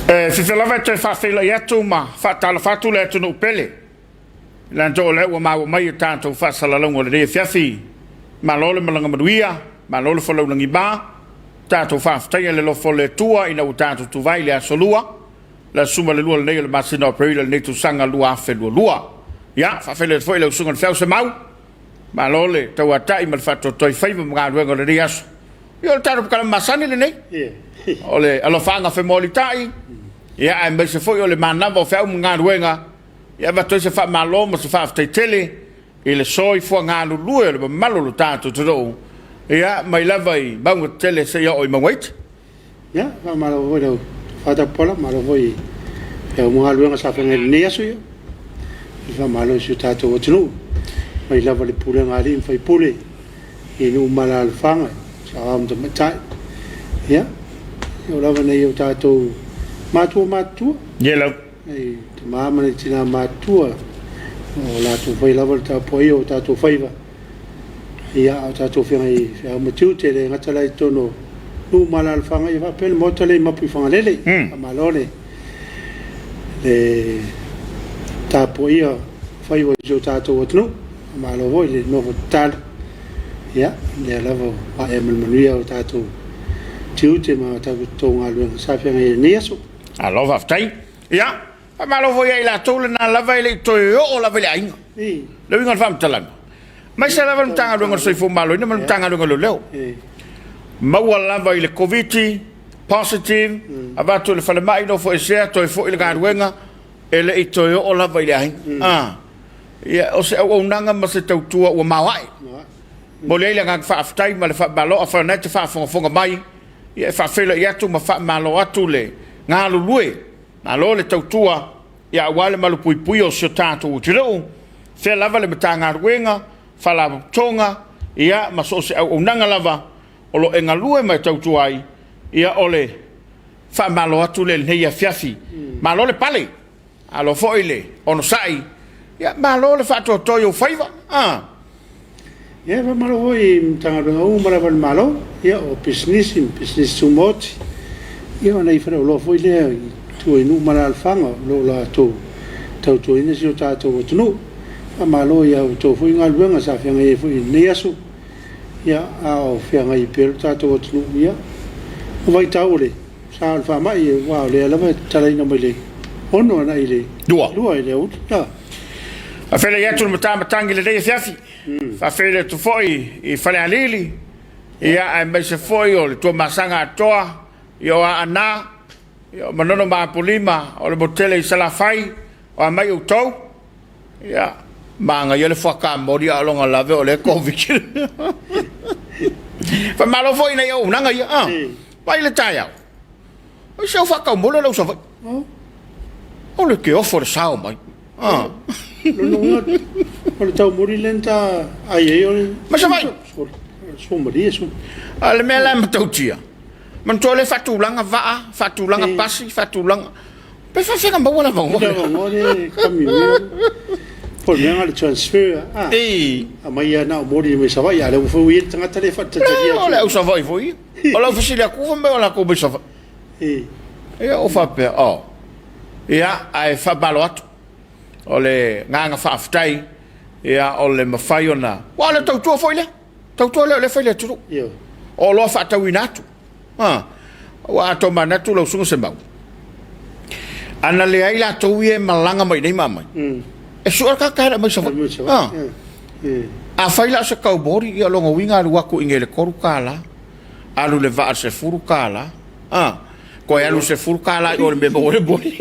Se te lava te whawhila i atu ma, whatala whatu le atu no upele. Lanto le ua maua mai tātou whasalalongo le rea Afiafi. Ma lole malanga maruia, ma lole whalaulangi bā. Tātou whawhtaia le lofo le tua ina u tātou tuwai le asolua. La suma le lua le nei le masina o perila le netu sanga lua afe lua. Ya, whawhila le fwoi le usunga le whiau se mau. Ma lole tau atai ma le whato toi whaiva mga ruenga le rea aso. Yo le tātou pukala masani le nei. Ole alo whanga whemoli tai. Ya, ai mai se fwoi o le manava o whiau mga ruenga. Ya va toi se fa malo mo se fa tele e le soi fu ngalo lue le malo lo tanto todo ya mai lava i bango tele se yo i mawait ya va malo vo fa da pola malo voi e mo ngalo nga sa fa ngel ne yaso yo va malo su tato o tunu mai lava le pule ngali fai pule e no mala al fanga sa am de matai ya yo lava ne yo tato matu yellow ai mama ni tina matua o la tu vai lava Tapuaiga o tatou whaiva ia o tatou whengai whea matiu te le ngatala i tono nu mala alwhanga i whapele mota le mapu i whangalele a malole le Tapuaiga whaiva o tatou atunu a malo voi le novo tala ia le lava a emal manuia o tatou tiu te ma tatou ngā luenga sa whengai e niaso a lova aftai ia malo voi ai la tole na lava ile to yo o lava ile ainga le winga fam talanga mai se lava mtanga runga so fu malo ina mtanga runga lo leo maua lava ile covid positive abato le fale mai no fo ese to fo ile garwenga ele ito yo o lava ile ainga ya o se o nanga ma se tautua o mawai mo le ile nga fa aftai ma le fa malo afa na te fa fonga mai ya fa fela ya tu ma fa malo atule nga lue alo le tautua ia wale malu pui o se tātou o te reo se lava le matanga ruenga whala tonga ia maso se au nanga lava o lo enga lue mai tautua ai ia ole wha malo atu le nei Afiafi malo le pale alo foile ono sai ia malo le whato toi o whaiva ia wa malo hoi mtanga ruenga u marawa le malo ia o business sumoti ia wana i whara o lo foile tu inu mara alfanga lo la to tau ina si o tatou tunu a malo ia o to fu inga luenga sa fianga e fu ne asu ia a o fianga i per tatou tunu ia o vai taule sa alfa mai wa le lava tala ina mai le ono na ile dua ile ut ta a fele ia tu matangi le dei Afiafi fa fele tu foi i fale alili ia ai mai se foi o le tu masanga toa yo ana yo manono ma polima o le botele sala fai o mai o tau ya manga yo le foka mori alonga lave o le covid fa malo foi na yo nanga ya vai le taya o se foka mo le so o le ke o for sao mai no o tau mori lenta ai o ma se vai so mori so ale me la mtautia man tole fatulanga va fatulanga pasi fatulanga pe fa fega ba wala vong ngore kami por me ngal transfer a mai na mori me sa vai ale fu wi tanga tele fa tele ole o sa vai foi ola fisilia ku me ola ko be sa o fa pe ia ai fa balot ole nganga fa aftai ia ole ma faiona wala tau foi le tau le foi le tu o lo fa tawinatu wa to manatu lo sungu se mau ana le ai la to ie malanga mai nei mama e so ka ka mai so a faila se ka bori ia longo winga lu ku ingele koru kala alu le va se furu kala ko ia lu se furu kala o le bebo le bori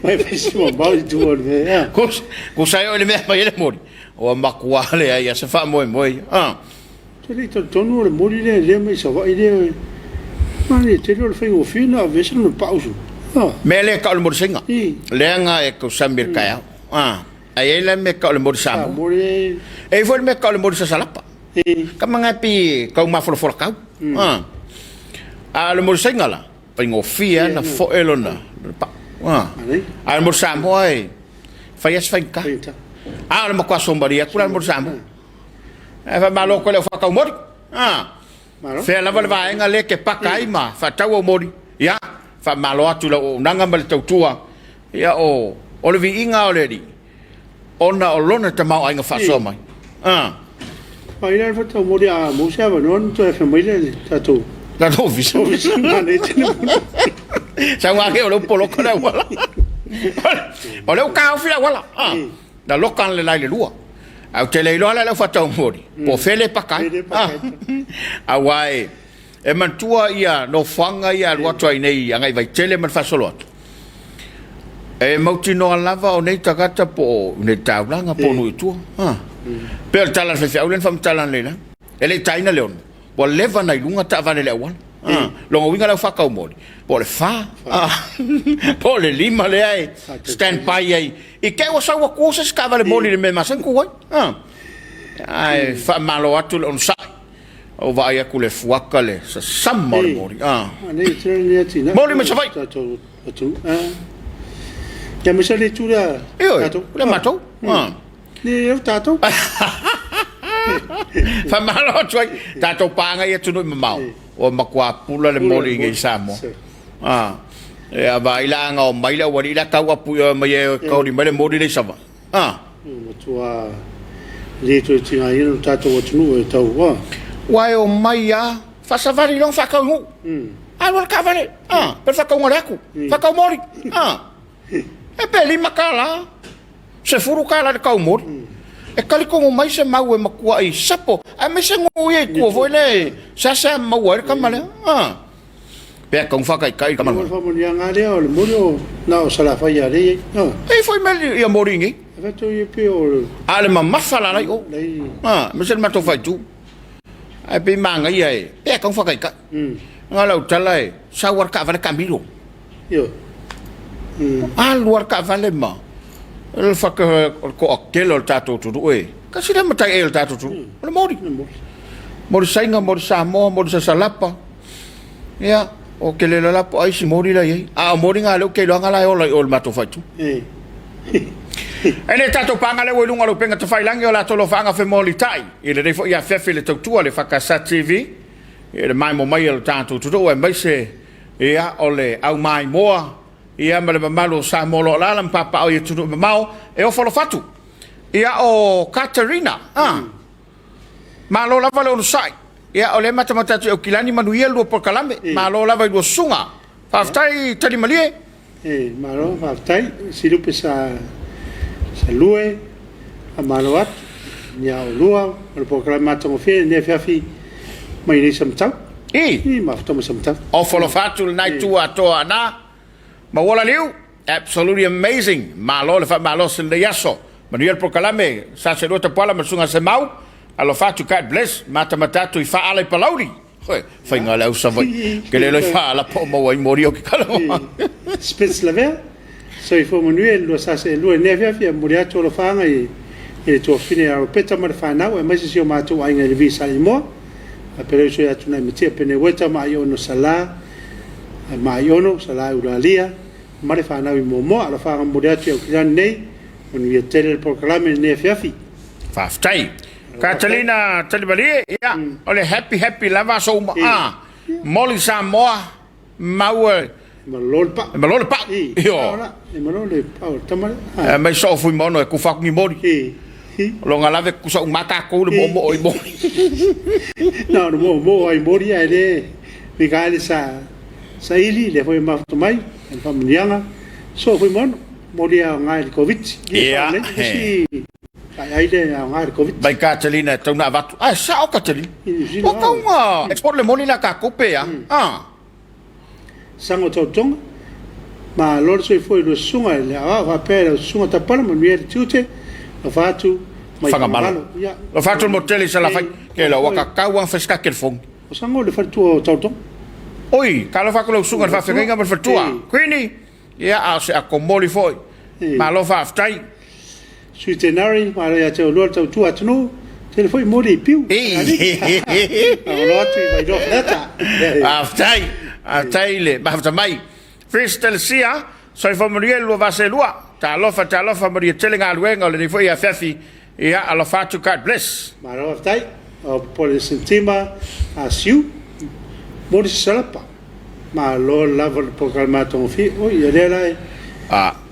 mai pesimo ba tu o le ko sai o le me mai le mori o makuale ia se fa moi tele to no le mori le mai so va ide mani te lo fai o fina a vese no pauso mele ka le morsinga lenga e ko sambir kaya ai ele me ka le morsamo e foi me ka le morsa salapa ka manga pi ka ma for ka le morsinga la pai ngo fia na fo elona le morsamo ai fai as fai ka le ma kwa sombaria kula le morsamo e fa malo ko le fa ka mori fe la valva nga le ke pakai ma fa tau mori ya fa malo atu la o nanga mal tautua ia o le vi inga o le ri ona o lona te mau ainga fa so mai Pai le fa mo dia mo se va non to fa mai le tatu la no viso sa wa ke o le polo ko le wala o le ka o fila wala da lokan le lai le lua au te le lo la fa tau mori po fele pakai awai e mantua ia no fanga ia lua toi nei angai vai tele man fa solo e mauti no lava o nei tagata po nei taulanga po no tu per tala fe fe ulen fam tala le ele taina leon po leva na lunga ta vale le wan longo winga la fa ka mori po le fa po le lima le ai stand by ai e ke o sa wa cosa ska vale mori le me masan ku ai fa malo atu on sa o vai ku le fuaka le sa samma le mori nei trene tina mori me sa vai ya me sale tura tato le mato ni eu tato fa malo choi tato panga ia tunu mau o makua pula le mori ngai Samoa e vai la nga o mai la wari la ka wa pu mai ka ri mai le mori le sava tua le to tinga ia tato o tunu e tau wai o mai a fa savari long fa ka ngu ai ka vale per fa ka ngaleku fa ka mori e peli makala se furu kala de ka mori e kali ko mai se mau e makua i sapo a me se ngu e ku voile sa mau e ka male pe ka fa kai ka male fa mo ya ngale o le mori na o sala fa ya le e foi mel ia mori ngi fa to ye pe o ale ma fala lai o me se ma to fa tu ai pe manga ia e ka fa kai ka ngala utalai sa war ka vale camilo yo luar ka vale ma el fa ko akelo tato tu ka sira mata el tato tu le mori sainga mori Samoa mori sa salapa ya o ke le la po ai si mori la ye mori nga lo ke lo ngala o le mato fa tu ene tato panga le lunga lo penga to fai langi o la to lo fanga fe moli tai ile de fo ia fefe le tautua le fakasa TV e le mai mo mai le tato tu e mai se ia ole au mai moa ia male malo sa molo la lam papa o tu mau e o folo fatu ia o Caterina malo la vale o sai ia ole mata tu o kilani manuel lo por kalame malo la vai do sunga faftai tali malie malo faftai silu pesa salue a maloat nya o lua o por kalame mata mo fe ne Afiafi mai ni samtau ma fto samtau o folo fatu nai tu ato ana ma wala liu absolutely amazing malo le fa malo se le yaso manuel proclame sacerdote pala masunga se mau alo fatu God bless mata tu fa ale palauri fa ngala usa vai ke le fa la po mo i morio ke kala spets la ver so i fo manuel lo sa se lo ne Afiafi moria to lo fa ngai e to fine a peta mar fa na e mai se ma to ai ngai visa i mo pero so ya tuna meti pene weta ma yo no sala ma yono sala uralia mare fa na mo ala fa moria to kiran nei on vi tele proclame ne Afiafi fa stai Catalina Talibali ya ole happy lava so moli Samoa mau malolpa yo malolpa tamara mai so fui mono ku fa ni mori lo ngala ve ku so mata ko le mo oi mo no mo ai mori ale vigale sa ili le foi ma mai en familianga so fui mono mori a ngai covid ya ai de ngai covid bai Catalina tau na vatu sa o Catalina o ka export le moni la ka kope ya sango tong ma lor so foi lo sunga le va per sunga ta para mo mier tute lo fatu mai malo ya lo fatu mo tele sa la fai ke lo waka ka wan fresca ke fong o sango le fatu tong oi ka lo fa ko lo sunga fa fenga mo fatua quindi ya a komoli foi ma lo fa aftai Missionary ma ya te lo tu atnu te foi mori piu allora ti vai do data aftai le ba mai freestyle sia so fa moriel lo va se lua ta lo fa mori tele nga luenga le foi Afiafi ya alo fa tu God bless ma lo aftai o por sentima asiu mori salapa ma lo lava le programa tong fi o ia le lai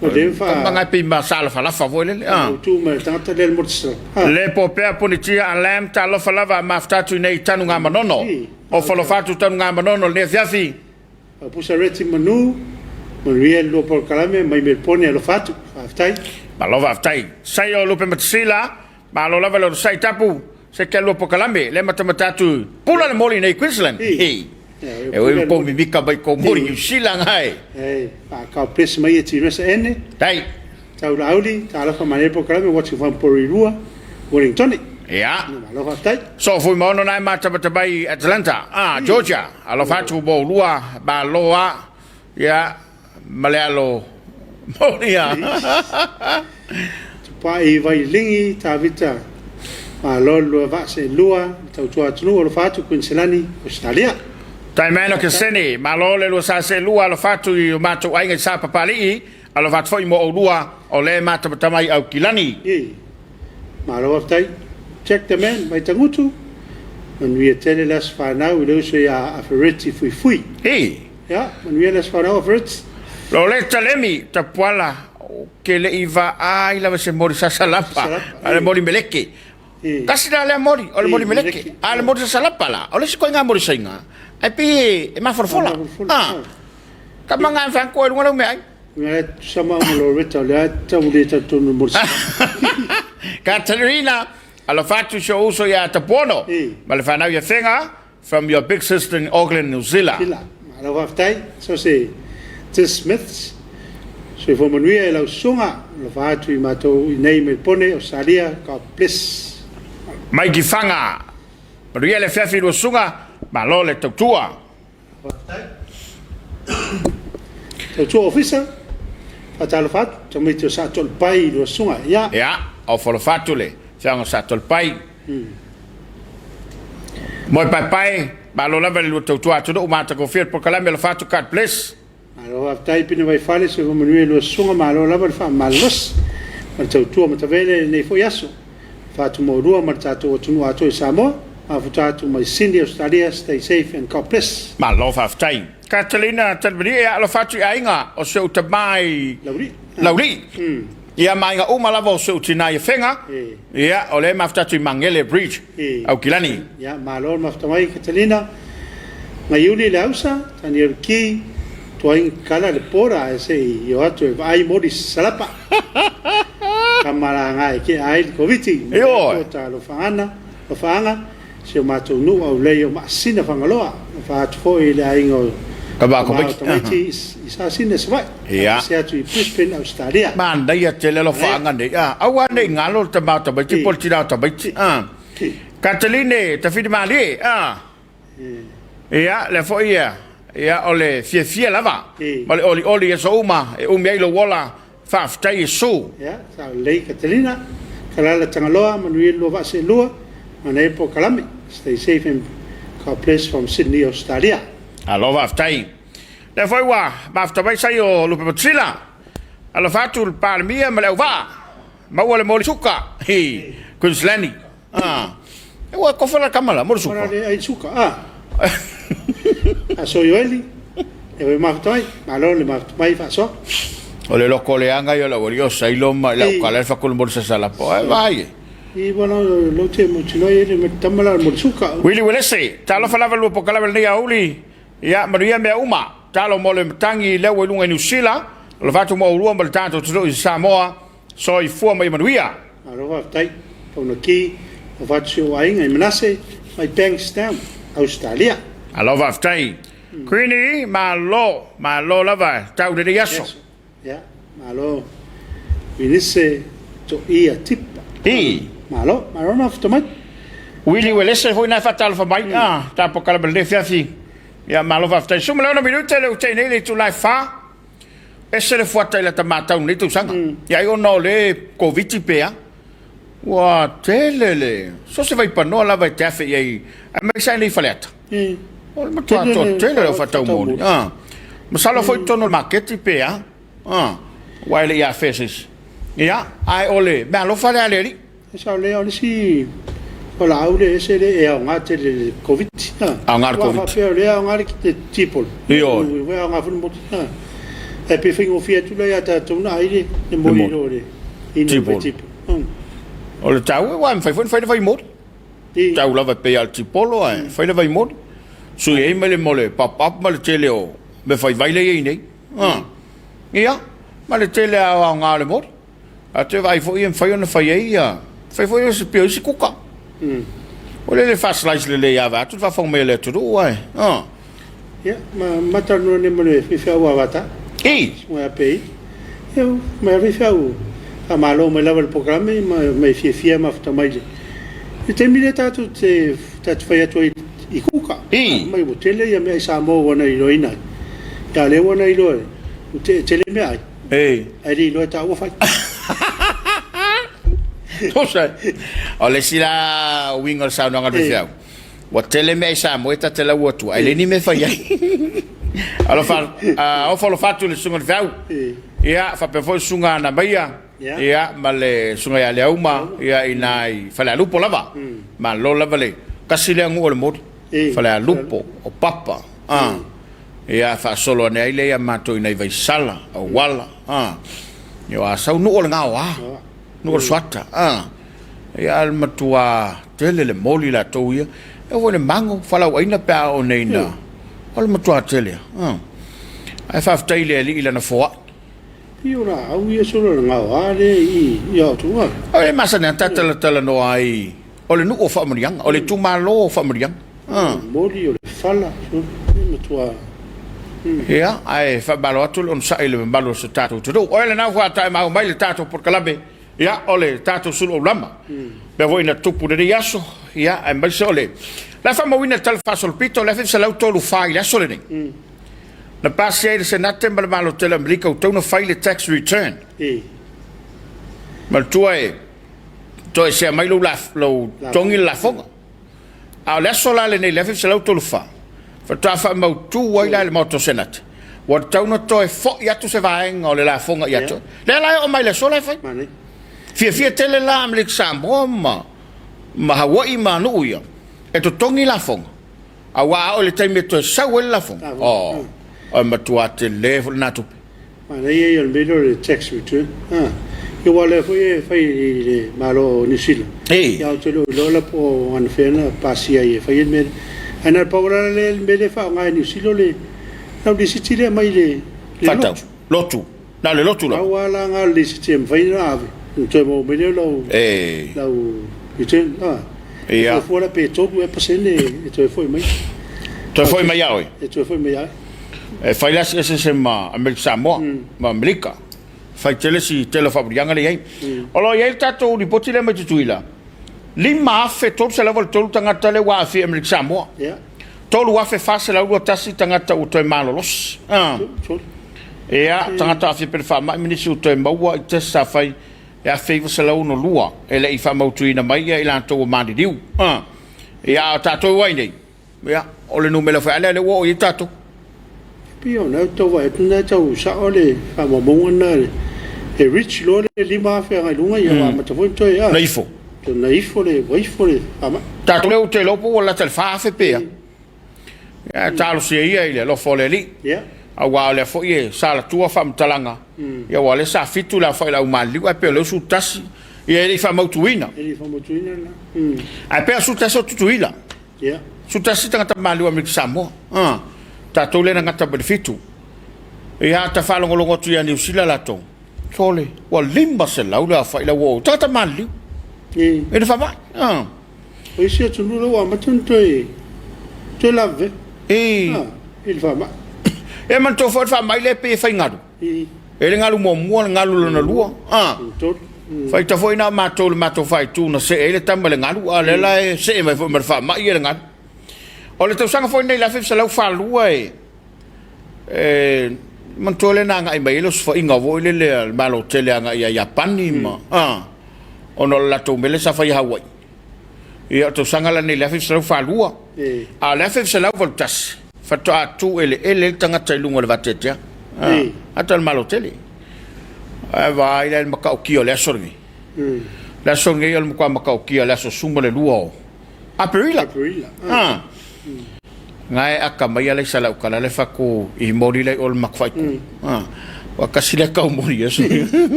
mga pimba sala fala favole tu me tanta le motsa le popea politia alam talo falava maftatu nei tanu nga manono o falo fatu tanu nga manono le Afiafi pusa reti manu Manuia lo programa mai me pone lo fatu aftai ma lo aftai sai o lupe matsila ma lo lava lo sai tapu se ke lo pokalambe le matamatatu pula le moli nei Queensland e o po mi bika bai ko mori sila ngai pa ka pres mai ti resa ene dai tau lauli tala fa mane programa what you van porirua Wellington ya lo aftai so foi mono nai matamata bai Atlanta Georgia alo fatu bo lua ba loa ya Malealo Monia Pai vai lingi tavita ma lolo va se lua tau tua tunu o fatu Queensland Australia tai meno ke seni ma lolo lo sa se lua lo fatu i mato ai ngai sa papali alo fatu foi mo o lua o le mata tamai au kilani ma lo aftai check the man mai tangutu man we tele las fa now lo so ya aferiti fui ya man we las fa now aferiti lo le talemi tapuala ke le iva ai la se mori salapa ale mori meleke kasi le mori o le mori meleke ale mori salapa la o le ko nga mori singa ai pi e ma forfola ka manga fa ko ngolo me ai nga sama mo reta le ta ule ta tonu mori Katerina alo fatu so uso ya tapono ma le fa na ya fenga from your big sister in Auckland, New Zealand alo waftai so se Smiths so for manuia la sunga lo fatu i mato i nei me pone o salia ka ples mai ki fanga manuia le Afiafi lo sunga ma lo le totua totua officer fatal fat to meto sa tol pai lo sunga ya o for fatu le fanga sa tol pai moi pai ma lo lava le totua to do mata ko fiel por kala me lo fatu kat ples alo aftai pina vai fale se como nui lo sunga malo lava fa malos ma tau tua ma tavele nei foi aso fa tu mo rua ma tatu tu no ato Samoa a futatu mai Sydney Australia stay safe and God bless ma lo fa aftai Catalina talbri alo fatu ainga o se utamai lauri ia mai nga uma lava o se utina ia fenga ia ole ma futatu mangele bridge au kilani ia malo ma futamai Catalina ngai uni lausa tani ki tuai kala le pora ese yo atu ai mori salapa kamara ngai ke ai Komiti ta lo fanga se mato nu au le yo masina fangaloa fa atu foi le ai ngo ka ko Komiti isa sine swa se atu Brisbane Australia man dai ya tele lo fanga ne awa ne ngalo ta ba ta ba ti poltira ta ba ti Cataline ta fidi mali ia le foi ia ole fie lava ole oli so uma ai lo wala fa ftai so ia sa le Catalina kala la tangaloa manuel lo va se lua mana po kalame stay safe and God bless from Sydney Australia alo va ftai le foi wa ba ftai sai o lo petrila alo fatu il palmia ma le va ma wala mo suka Queensland e wa ko fa la kamala mo suka ai suka so yoeli e martai malo le martai fa so o le loko le anga yo la vorio sai lo ma la kala fa con bolsa sala po vai e bueno lo te mo chino e me tamala mo suka Willy Welese talo fa la lo po kala le auli ya maria me uma talo mo le tangi le welunga New Zealand lo fa tu mo lu mo tanto tu Samoa so i fu mai manuia alo va tai po no ki o va tu ai ngai menase mai Bankstown Australia alo va tai Queenie malo lava tau de yaso ya malo vinise to ia tipa malo na automat Willy Welese foi na fatal fa mai ta po kala belde Afiafi ya malo va tai sum la no minuto le utai nei tu lai fa essere fuata la tamata un tu sanga ya io no le Covid pea wa telele so se vai pa no la vai tafe ai ma sai nei faleta ma tu tele lo fatto moni ma salo foi tono il market pea while ya faces ya ai ole ma lo fare ale lì sa le ole si Ola aule ese le e nga te le covid. Nga covid. Wa fa le nga ki tipol. Io. Wa nga fu mo. E pe fingo fia tu le ata tu na ile ne mo ilo le. Tipol. O le tau wa fai fai mo. Tau lava pe al tipolo ai. Fai lava mo. Su e mole pop male tele o. Me fai vai le nei. Ia. Male tele a nga le mo. A te vai foi fai ona fai ia. Fai foi se pio si kuka. Ole le fast lights le ya va. Tu va fong me le tu ai. Ja, ma tano ne mole fi wa wata. Wa pe. Eu ma fi a malo me lava il programma ma fia ma fta mai. E termine tatu te fai atu i kuka. Mai bo tele ya me Samoa wana i loina. Ya le wana i loe. Tele me ai. Ai ri loe ta wa fai. Tosa. Ole sila wingo sa no ngadu fiau. Wa tele me Samoa ta tele watu. Ai le ni me fai ai. Alo fa o folo fatu le sunga fiau. Ia fa pe fo sunga na baia. Ia male sunga ya le uma ia inai fala lupo lava. Ma lo lava le. Kasi le ngu le mod. Fala lupo o papa. Ia fa solo ne ile ia mato inai vai sala o wala. Yo a sau nu o nga wa. Nu o swata. Ia al matua tele le moli la to ia. E vo le mango fala o ina pa o neina. Al matua tele. Ai fa tele li ila na foa. Io la au ia solo nga wale I ia tu wa. Ole masana tala no ai. Ole nu o fa mriang, ole tu malo fa mriang. Moli ole fala so me tua. Ia, ai fa balo atu on sa ile balo se tato tu. Ole na fa ta ma mai le tato por kalabe. Ia, ole tato Suluaulama. Be voi na tupu de yaso. Ia, ai mai sole. La fa mo wina tal fa sol pito, la fa se la tolu fa ila sole ni. Na passe ele se natem mal malo tele Amerika o tona file tax return. Mal toi se mai lo tongi la fonga. A le sola le nei lefe se lo tolufa. Fa ta fa mo tu wai la mo to senat. Wa tona toi fo ya tu se vaeng o le la fonga ya to. Le la o mai le sola fa. Fia tele la Amerika Samoa ma Hawaii ma no ya. E to tongi la fonga. A wa o le time to sa la fonga. O matua te level natu. Mana ia il melo le tax return. Io vuole fai le malo nisila. Ya te lo la po an fena passi ai fai il mele. Ana paura le mele fa ngai nisilo le. Na di sitile mai le. Fatau. Lotu. Na le lotu la. Wala nga le sitem fai na ave. Te mo mele lo. Lo return. Ia. Fuora pe toku e pasene e te foi mai. Te foi mai ai. E te foi mai ai. E fai las ese ma Amerika Samoa, ma Amerika. Fai tele si tele fabrianga le ai. Olo ia tato di potile ma tuila. Lima afe tot se lava tolu tangata le wa afi Amerika Samoa. Tolu afe fase la ua tasi tangata u toi malolos. Ia tangata afi per fa ma minisi u toi maua I testa fai e afe se la uno lua. Ele I fa mautuina mai ia ila to mandi diu. Ia tato wai nei. Ia ole numelo fa ale le wo I tato. Pio na to va etna tau sa ole fa mo mona e rich lo le lima fa ga lunga ya ma to foi to ya naifo to naifo le ama ta to le te lopo wala tel fa fe pe ya ta lo se ia ile lo fo le li ya a wa le fo ye sa la tua fa mtalanga ya wale sa fitu la fa la umali wa pe lo su tasi ia ele fa motuina na a pe su tasi tutuila ya su tasi tanga mali wa Amerika Samoa ta tole na ngata benefitu ia ta fa longo tu ya New Zealand la to sole wa limba se la ula fa ila wo ta mali e fa ba o isi tu no wa matun to lave il fa ma e man to fa mai le pe fa ngadu e le ngalu mo ngalu na lua fa ta foi na mato fa tu na se ele tambale ngalu ale la se mai fa ma ia ngadu ole te sanga foi nei la fe se la fa lua man tole na nga mai los fo inga vo le malo tele nga ya Japani ma ono la to mele sa fa Hawaii ia to sanga la nei la fe se la fa lua a la fe se la voltas fa to atu ele tanga tai lunga le vatetia ata el malo tele va ila el makao kio le sorgi la songe el kwa makao kio le so sumo le lua Aperila. Ngai aka mai ale sala ukala le faku I mori le ol makfai ku. Wa kasile ka mori yeso.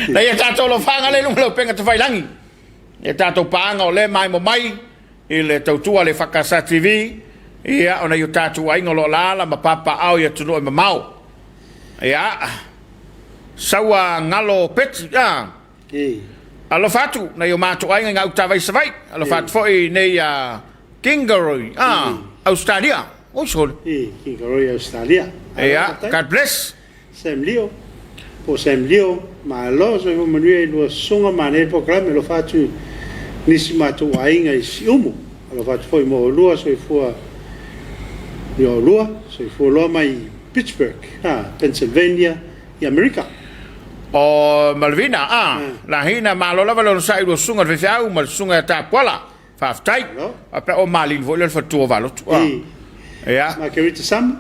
Na ia tato lo fanga le lo penga te failangi. Ia tato paanga o le mai mo mai I le tautua le fakasa TV. Ia ona yu tatu ai ngolo lala ma papa au ia tunu e mamau. Ia sawa ngalo peti alo fatu na yo matu ai nga utavai savai alo fatu foi nei Kingaroy Australia osol Kingaroy Australia ia God bless Sam Leo ma lo so mo manue lo songa mane programa lo fatu nisi matu ai nga si umu alo fatu foi mo lua so fo yo lua so fo lo mai Pittsburgh Pennsylvania I America o Malvina la hina malo la valo sai lo sunga ve fiau mal sunga Tapuaiga faftai apa o malin vo le fatu valo ya ma kerita sam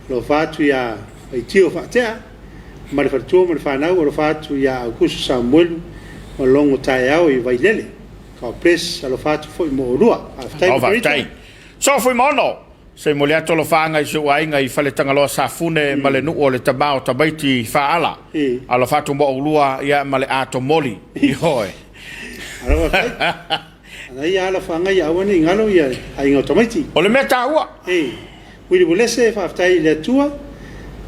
lo fatu ya ai tio fatea ma le fatu ma le fanau lo fatu ya kusu Samuel o longo taiao I vailele ka pres lo fatu foi mo rua faftai so foi mono se mo le atolo fanga I so ai ngai fale tangalo safune male nu o le tabao tabaiti faala alo fatu mo lua ia male ato moli I hoe ana ia la fanga ia wani ngalo ia ai ngotomaiti o le meta ua wili bulese faftai le tua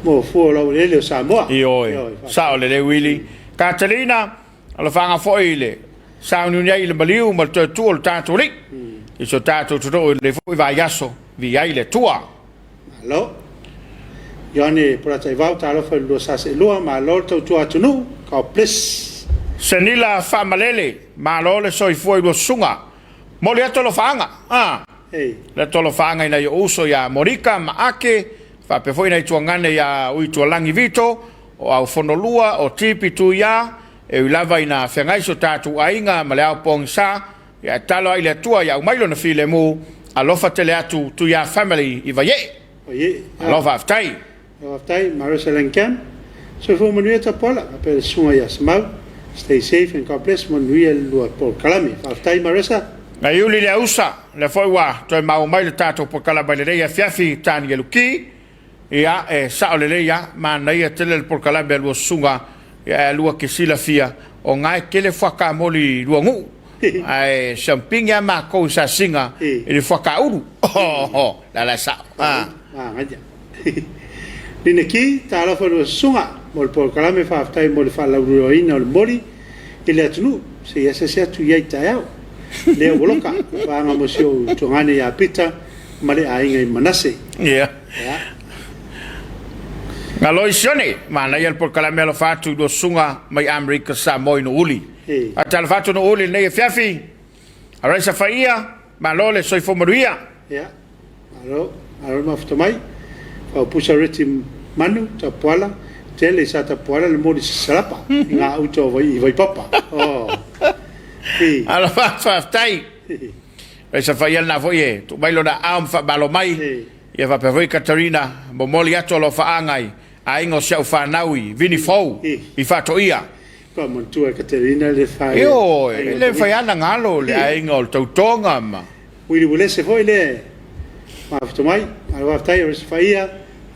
mo fo lo le Samoa I hoe sa le wili Catalina alo fanga foi le sa unia I le baliu mal tu o tato li I so tato tu le foi va yaso via ile tua alo yone por tai vau talo fa lo sa se lo ma lo to tua tunu ka ples senila famalele ma lo le soi foi lo sunga mo le to lo fanga le to lo fanga ina yo uso ya morika ma ake fa pe foi na tuangane ya ui tualangi vito o au fonolua o tipi tu ya e lava ina fengai so tatu ainga ma le au pongsa ya talo ile tua ya umailo na file mu alofa tele atu tu ya family I vaye alofa aftai Marusalankan so fo manueta pola pe sunga ya smau stay safe and God bless manuel lo por kalami aftai Marisa na yuli le usa le foi wa to mau mai le tato por kalaba le ya Afiafi tani ya luki ya sa le ya ma na ya tele por kalaba lo sunga ya lo ke sila fia o ngai kele faka moli lo ngu ai champing ya ma ko sa singa ele foka uru la sa ngaja nineki tala fo sunga mol por kalame fa aftai mol fa la ruina ol mori ele atunu se ya se tu ya tayao le woloka fa nga mosio tongane ya pita male ainga I manase ngalo isione mana ya por kalame lo fatu do sunga mai America Samoa no uli atal fatu no uli nei Afiafi araisa faia malole soi fomoria alo maftomai fa pusa reti manu Tapuaiga tele sa Tapuaiga le modi salapa nga auto vai papa alo faftai araisa faia na foie tu bailo da am fa balomai ia va pevoi Katarina momoli ato lo fa angai aingo sia fa naui vini fou I fato ia pa montua Katarina le fai le fai ana ngalo le aingo o tautonga ma wili bulese foi le ma aftomai alo aftai o se faia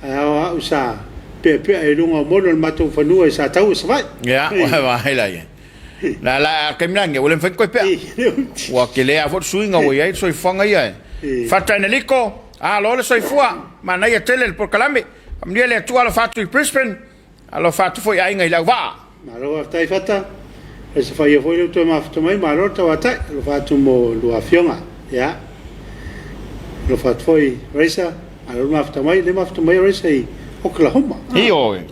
a usa pe e lunga mono mato fanua sa tau sa vai ya wa hela ye la kemlange wole fa ko pe wa kele a for suinga wo ye so fanga ye fataneliko lo le so fua ma na ye tele por kalame amdia le tu alo fatu I Brisbane alo fatu foi ainga I lava malo aftai fata se faia foi le to ma aftomai malo to ata lo fatu mo lo afionga ya lo fatu foi reisa alo ma aftomai le ma aftomai reisa I Oklahoma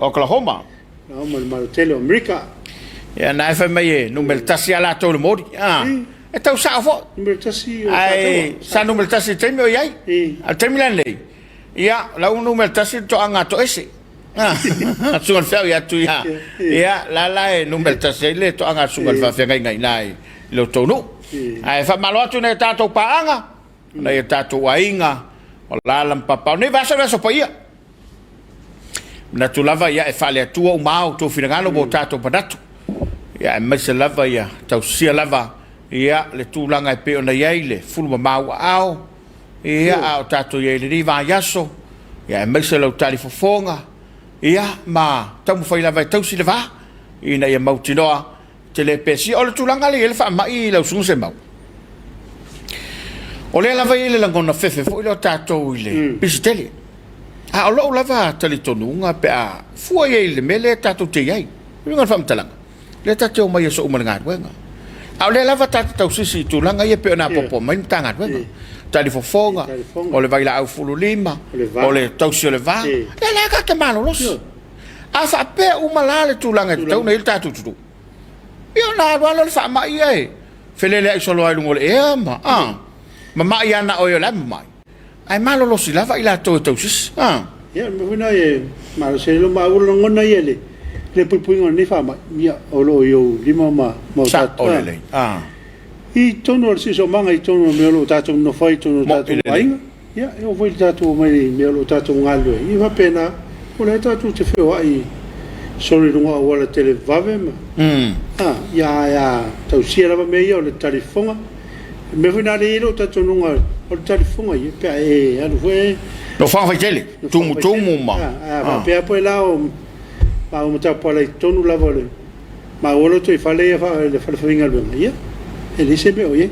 Oklahoma no mal tele America ya na fa mai numel tasi ala to le modi e tau sa fo numel tasi ai sa numel tasi temi o yai al temilan lei ya la un numel tasi to anga to ese sungal fa ya tu ya la numel tasi le to anga sungal fa ngai nai lo to no ai fa malo atu ne tato pa anga na ya tato wainga o la lam papa ne va so pa ia na tu lava ya e fale tu o mau tu finangalo bo tato padatu ya me se lava ya tau sia lava ia le tūlanga e pe ona iai le fulu mau ao ia au tātou iai le riva yaso ia e maise lau tali fofonga ia ma tamu whaila vai tausi le vā ina ia mautinoa te le pesi o le tūlanga le wha mai lau sungu se mau o le lava i le langona fefe fo ilo tātou i le pisiteli a o loo lava tali tonunga pe a fua iai le mele tātou te iai ringan whamtalanga le tātou mai so umalanga wenga a le lava tātou sisi tūlanga ia pe ona popo mai mtanga wenga tali fofonga o le vaila au fulu lima o le tausi o le vā le le ka te malo los a fa pe umala le tūlanga tau na il tātou tutu io na wala le fa mai ai felele ai solo ai lungo le e ma ma ia na o yo la mai ai malo los lava ila tausis ia me vina e malo se lo ma ulo ngona ile le pupuinga ni fa mai ia o lo yo lima ma sa o le I tono al siso manga I tono me lo tato no fai tono tato ainga ia eu vou tato mai me lo tato ngalo I va pena o le tato te feo ai sori runga wala tele vave ma ia tau sia lava me ia o le talifonga me vina le ilo tato nunga o le talifonga ia pe e anu foi no fa vai tele tumu ma va pe po la o ma o mata po le tono lava le ma o lo to fale fa le fa finga lo ia ele se me oye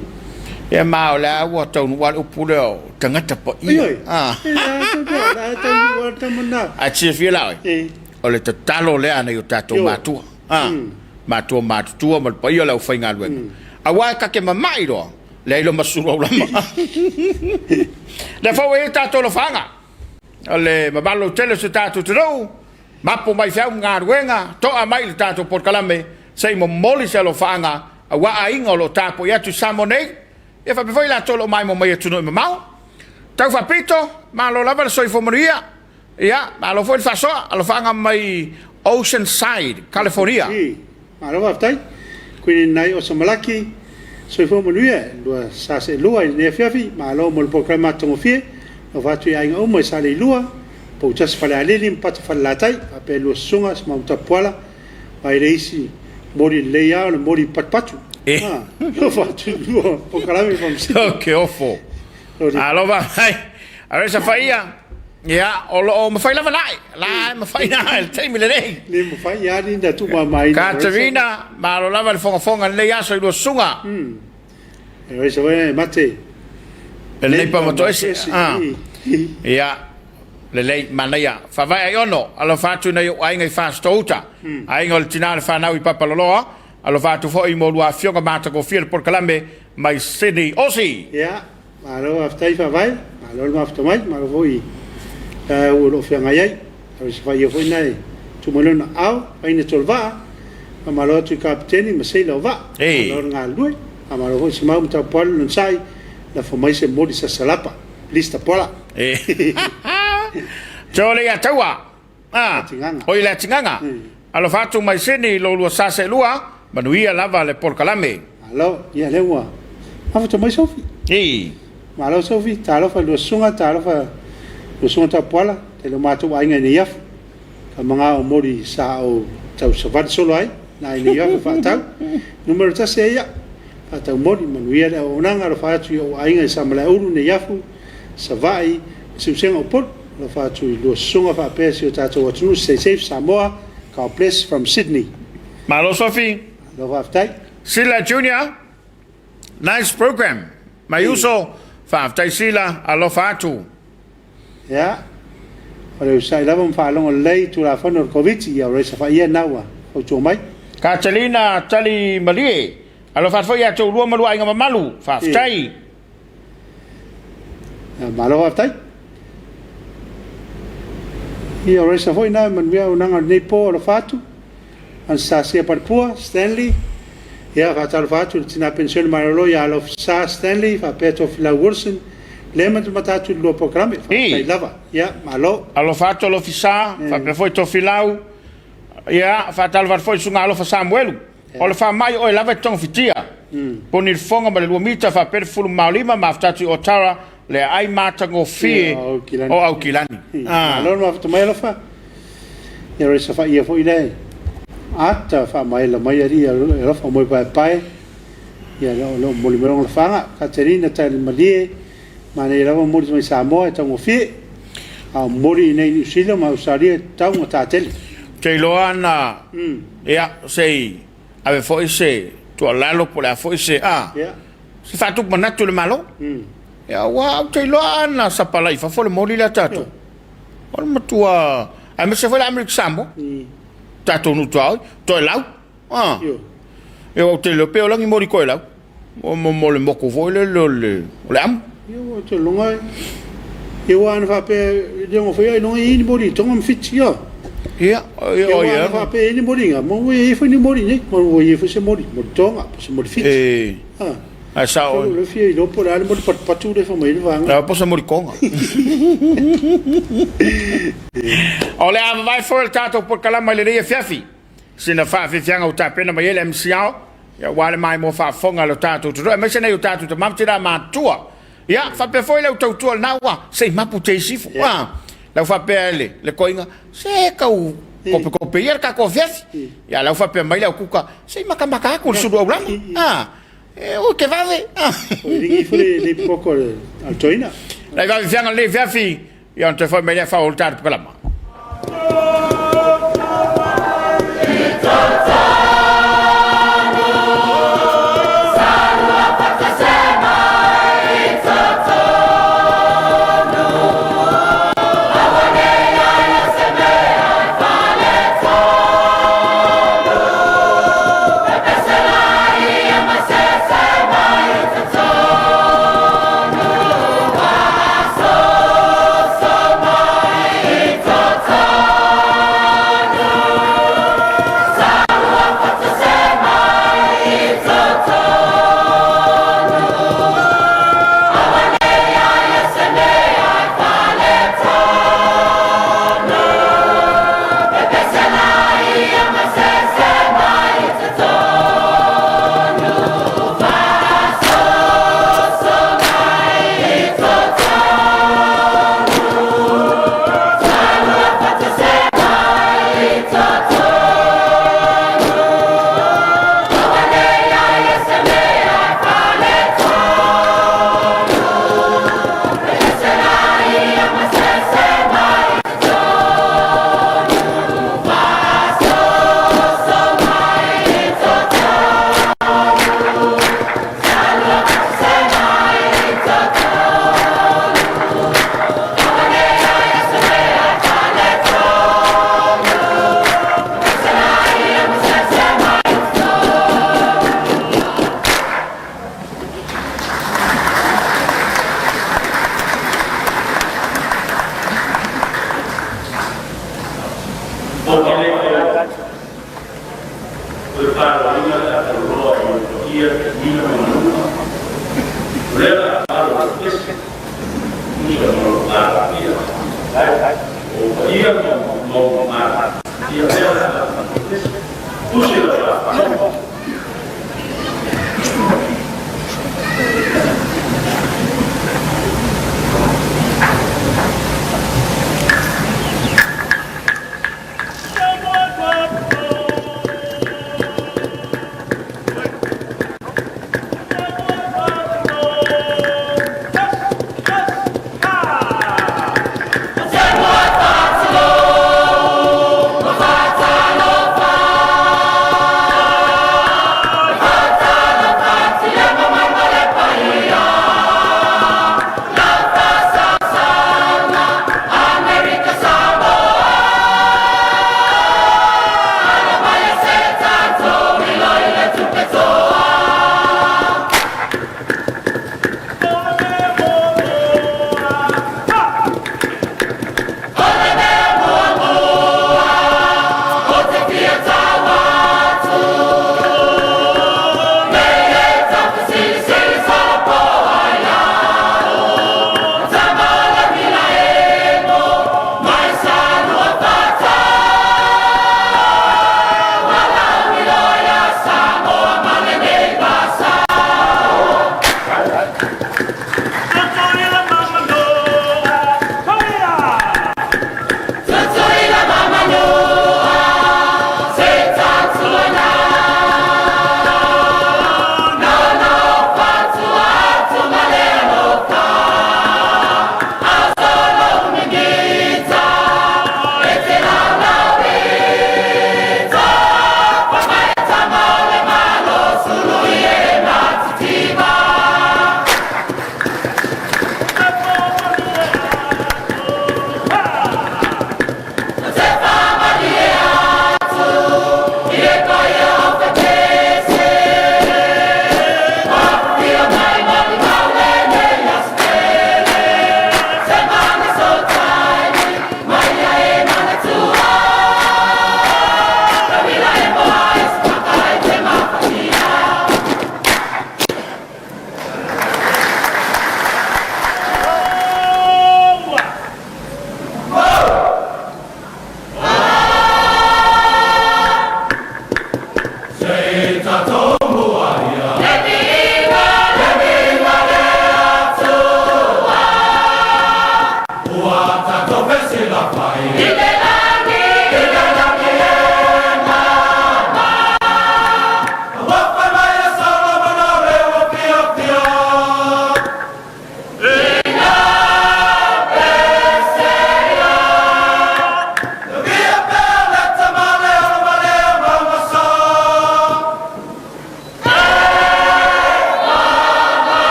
e ma la wa tonu wa upule o tangata po ia a chi fila o le tatalo le ana yo tato matua matua matua mal pa yo la fainga lo a wa ka ke mamai ro le lo Suluaulama le fa we tato lo fanga ale mabalo tele se tato tro mapo mai fa nga ruenga to a mai tato por kalame sei mo moli se lo fanga a wa ainga lo tapo ia tu samone e fa poi la tolo mai mo mai tu no mau tau fa pito ma lo lava so informoria ia ma lo foi fa so lo fanga mai Oceanside California ma lo va tai quindi nai o samalaki so informoria lo sa se lo ai ne Afiafi ma lo mo programma to fie lo va tu ainga o mo sa le lua po just fa le lim pat fa la tai a pe lo sunga ma tapuala vai reisi mori leia o mori patpatu lo faccio io po calame from oh che offo allora vai adesso fai ya o me fai la me fai il time le lei me fai ya ni da tu mai Caterina ma lo lava il fonga leia so lo sunga adesso vai mate lei pa moto ya le lei manaya fa vai iono allo faccio na io ai ngai fa stouta ai ngol tinale fa na i papaloloa allo faccio fo I modu a fionga mata go fiel por calambe mai Sydney osi ja allo aftai fa vai allo ma afto mai ma voi o lo fianga ai si fa io foi nai tu molona au ai ne tolva ma lo tu capitani ma sei lo va allo nga lui ma lo si ma ta pol non sai la fo mai se modi sa salapa lista pola Jole ya tawa oi la tinganga allo fatto mai seni lo sa se lua manuia lava le por calame allo ia lewa ha fatto mai sofi ma lo sofi ta lo fa lo sunga ta pola te lo mato ai ngai ia ka manga o mori sa o tau savat solo ai na ia fa ta numero ta se ia fa ta mori manuia o nanga lo fa tu o ai ngai sa mala uru ne iafu sa vai se o pot lo faccio lo sunga fa pesi o tato watu safe Samoa ka place from Sydney malo Sophie lo va ftai Sila Junior nice program mai uso fa ftai Sila allo faccio ya ora sai la fa longo lei tu la fa no Komiti ya ora sa fa ia nawa o tu mai Catalina tali malie allo fa ya tu lu malu ai ngamalu fa ftai malo va ftai Ia ora sa foi na man via unanga nei po lo fatu an sa sia par pua Stanley ia fa tal fatu tina pensione marolo ia lo sa Stanley fa peto fila Wilson lema tu matatu lo programma fa lava ia malo allo fatto lo fissa fa per foi to filau ia fa tal var foi sunga lo fa Samuel o lo fa mai o lava ton fitia pon il fonga ma lo mita fa per fulu malima ma fatatu otara le ai mata go fi o au kilani allora ma fatto mai lo fa e ora sa fa ia foi lei atta fa mai la maioria lo fa mai pai ia lo moli merong fanga Katerina tal malie mane lava moli mai Samoa tango fi a moli nei New Zealand ma usaria tango tatel te loana ia sei ave foi se tu alalo por la foi se se fa tu manatu le malo ia wa te loana sa palai fa fo le moli la tato ol matua a me se foi la America Samoa tato no to lau eu te lo peo langi mori koe lau mo le moko voi le am eu te longa eu an fa pe de mo foi no ini mori tonga mfiti ia eu fa pe ini mori mo e foi ni mori ne mo e foi se mori mo tonga se mori fiti a sao le fie do por ale mori patu de fa mai vanga la posa mori konga ole a vai for tato por kala mai le Afiafi sina fa fianga o tapena mai ele msiao ya wale mai mo fa fonga lo tato tu me sene o tato te mam tira ma tua ya fa pe foi le o tau na wa sei mapu te sifu la fa pe le koinga se ka u ko pe yer ka ko Afiafi ya la fa pe mai le kuka sei maka ko Suluaulama o que vale ringi foi le poco al toina la va fianga le Afiafi ya te foi mai fa o tato kala ma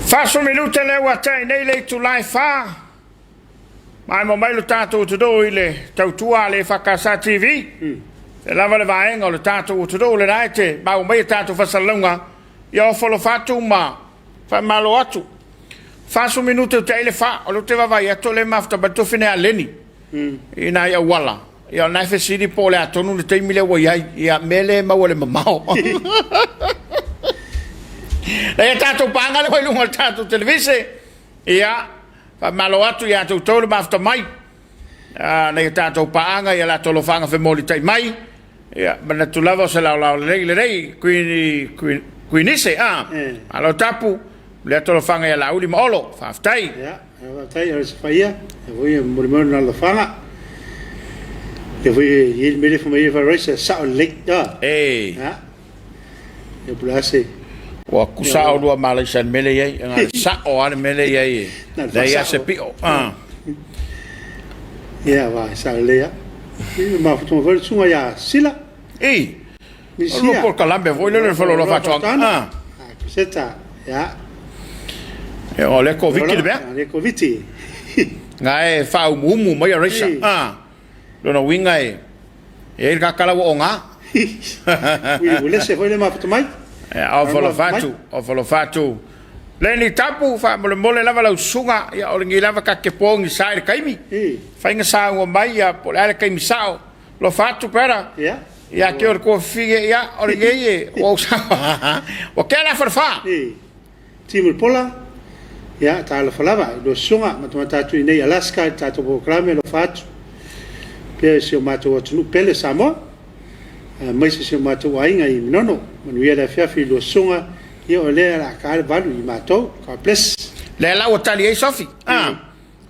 Faso minuta le watai nei le tu lai fa. Mai mo mai lo tato tu do ile tau tua le EFKS TV. E lava le vaenga le tato tu do le raite, ma o mai tato fa salunga. Io folo fatu ma fa malo atu. Faso minuta te ile fa, o lo te vai ato le mafta ba tu fine aleni. Ina ia wala. Ia nai fe sidi po le ato nu te mile wo ia mele ma wole mamao. Le tato panga le lungo tato televise ia fa malo atu ia to tole mafta mai le tato panga ia la tolo fanga fe moli tai mai ia bana tu lava se la le quindi se allo tapu le tolo fanga ia la ultima olo fa tai ia tai ia se faia e voi morimo na la fanga e voi il mele fa mai fa race sa lek da ja e blase wa kusa o lua Malaysian mele yai nga sa o ana mele yai da ia se pio ia va sa lea ma foto ver sunga ya sila lo por calambe voi le falo lo faccio cosetta ya e o le Komiti de be le Komiti nga e fa umu mai resa lo no winga e il ka kala wo nga le se foi le ma foto mai o falo fatu le ni tapu fa mole lava la sunga ya o ngi lava ka ke pongi sai kaimi fa inga sa o mai ya po la kaimi sao lo fatu pera ya ke o ko fige ya o ngi o sa o ke la fa timur pola ya ta la falava lo sunga ma tu nei Alaska ta to proclame lo fatu pe se o mato o tunu pele Samoa mai se mato ainga I nono manuia le Afiafi lo sunga ia o le la ka valu I mato ka ples le la o tali e sofi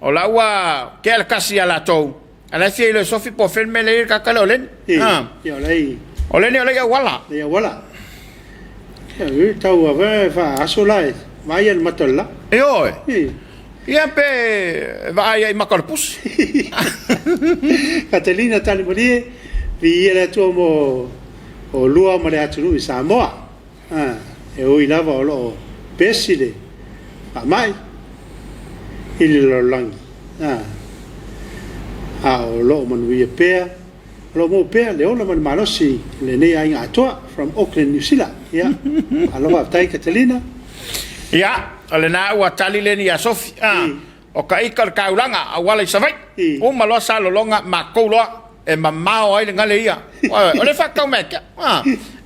o la wa ke la kasi ala to ala fi le sofi po ferme le ka kala len ia o le wala ia wala ia tau ava fa asolai mai el matolla ia pe vai ai makarpus Catalina tali mori vi era tu mo o lua ma le atu I Samoa e o lava o lo pesile a mai il lo lang o lo man wi pe lo mo pe le o man malosi le ne ai atua from Auckland New Zealand ya alo tai Catalina ya ale na wa tali le ni a sofi o ka ikar kaulanga a wala savai o malo sa lo longa ma ko lo e mamao ai ngale ia o le fa kaumeka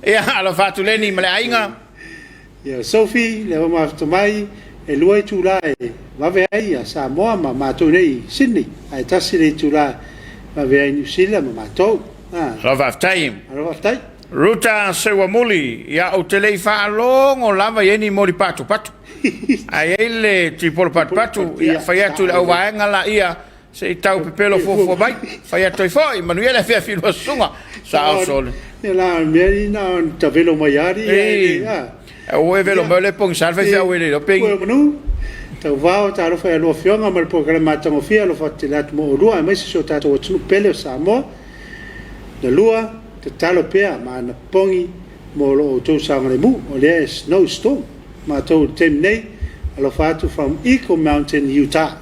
ia alo fa tu le ni male ainga ia Sophie le ma to mai e lua tu la va ve ai a Samoa ma to nei Sydney ai tasi le tu la va ve ai New Zealand ma to love of time ruta sewa muli ia o tele fa longo lava yeni mori patu ai ele tipo patu ia fa ia tu o va ngala ia se tau pepelo fofo mai fai atoi foi Manuela Afiafi lo sunga sa o sol la merina ta velo maiari o velo mele pong salve fa wele lo ping no ta va ta lo fa lo fionga mal programma ta mo fia lo fatilat mo lua mai se so ta to tsu pele Samoa de lua te talo pea ma na pongi mo lo to sanga le mu o le snowstorm ma to temnei alo fatu from Eagle Mountain Utah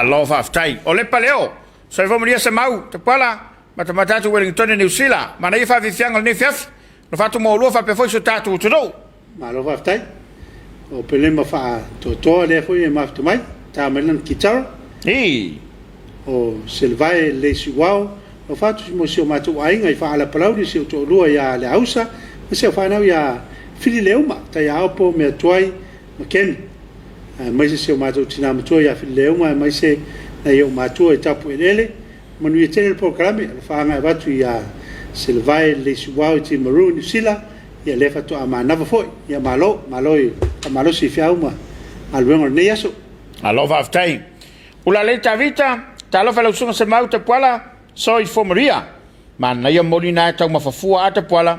love of tai o le paleo so vamos dia se mau te pala mata tu Wellington New Zealand ma nei fa vifianga nei fiaf lo fatto mo lo fa pe foi so tatu tu do ma love of tai o pelema fa to le foi ma tu mai ta melan kitara o selvai le siwao lo fatto mo si o matu ainga I fa ala palaudi si to lua ya le ausa se fa na ya fili leuma ta ya po me tuai ma ken mai se o matou tina matua ia fileu mai se na eu matua tapu ele manu ia tele programe fa nga batu ia silvai le suau ti maroon sila ia le fatu amana foi ia malo si fiauma alwengo ne yaso alo va aftai ula le vita talo fa lo sunga se mau te pala so I formaria man na ia molina ta ma fafua ata pala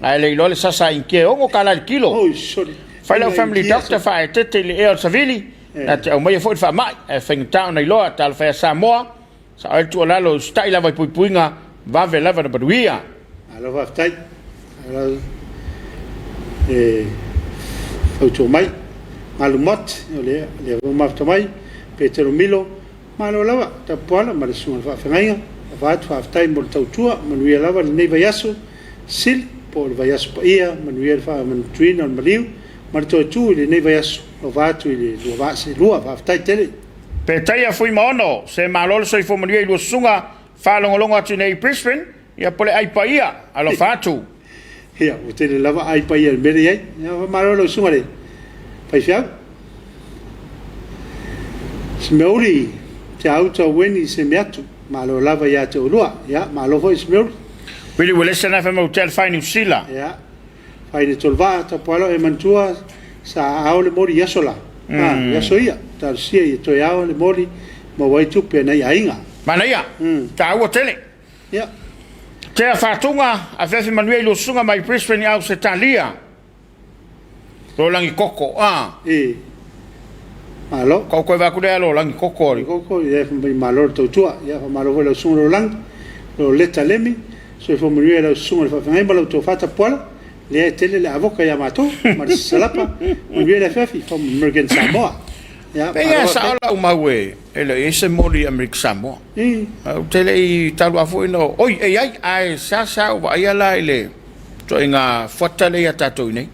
ai le lo le sasa inke o kala el kilo fai la family doctor fai te le el savili na te o mai foi fa mai e fing town nei lo tal fa Samoa sa al tu la lo stai la vai puinga va ve la va baduia alo va stai alo o tu mai malumot le maftamai Petero Milo malo lava Tapuala ma le sunga whaafengainga whaat whaaftai mo le tautua manuia lava le nei vaiaso sil po le vaiaso pa ia manuia le wha manutuina le maliu ma le toi tu le nei vaiaso lo vatu i le lua vaase lua whaaftai tele Pe taia fui maono se malolo soi fo manuia i lua sunga whalongolongo atu nei Brisbane ia pole ai pa ia alo whatu ia o tele lava ai pa ia le mere ai ia malolo sunga le pai fiau se meuri te auta weni se meatu malo lava ia te olua ia malo foi se meuri Really will listen FM hotel fine New Zealand ia fai ni tolva Tapuala e mantua sa ao le mori yasola yaso ia ta sia i to ao le mori mo wai tupe na ainga mana ia ta o tele ia te fatunga Afiafi Manuel lo sunga mai Brisbane au se talia lo langi koko malo ko va ku lo langi koko ia mai malo to tua ia malo lo sunga lo lang lo leta lemi so fo Manuel lo sunga fa ngai malo to fata pola le tele le avoka ya mato ma salapa Manuel Afiafi from American Samoa ya Penga sa ola umawe ele ese mori American Samoa tele i talu afu no oi ai sa wa ia la ile to inga fotale ya tato nei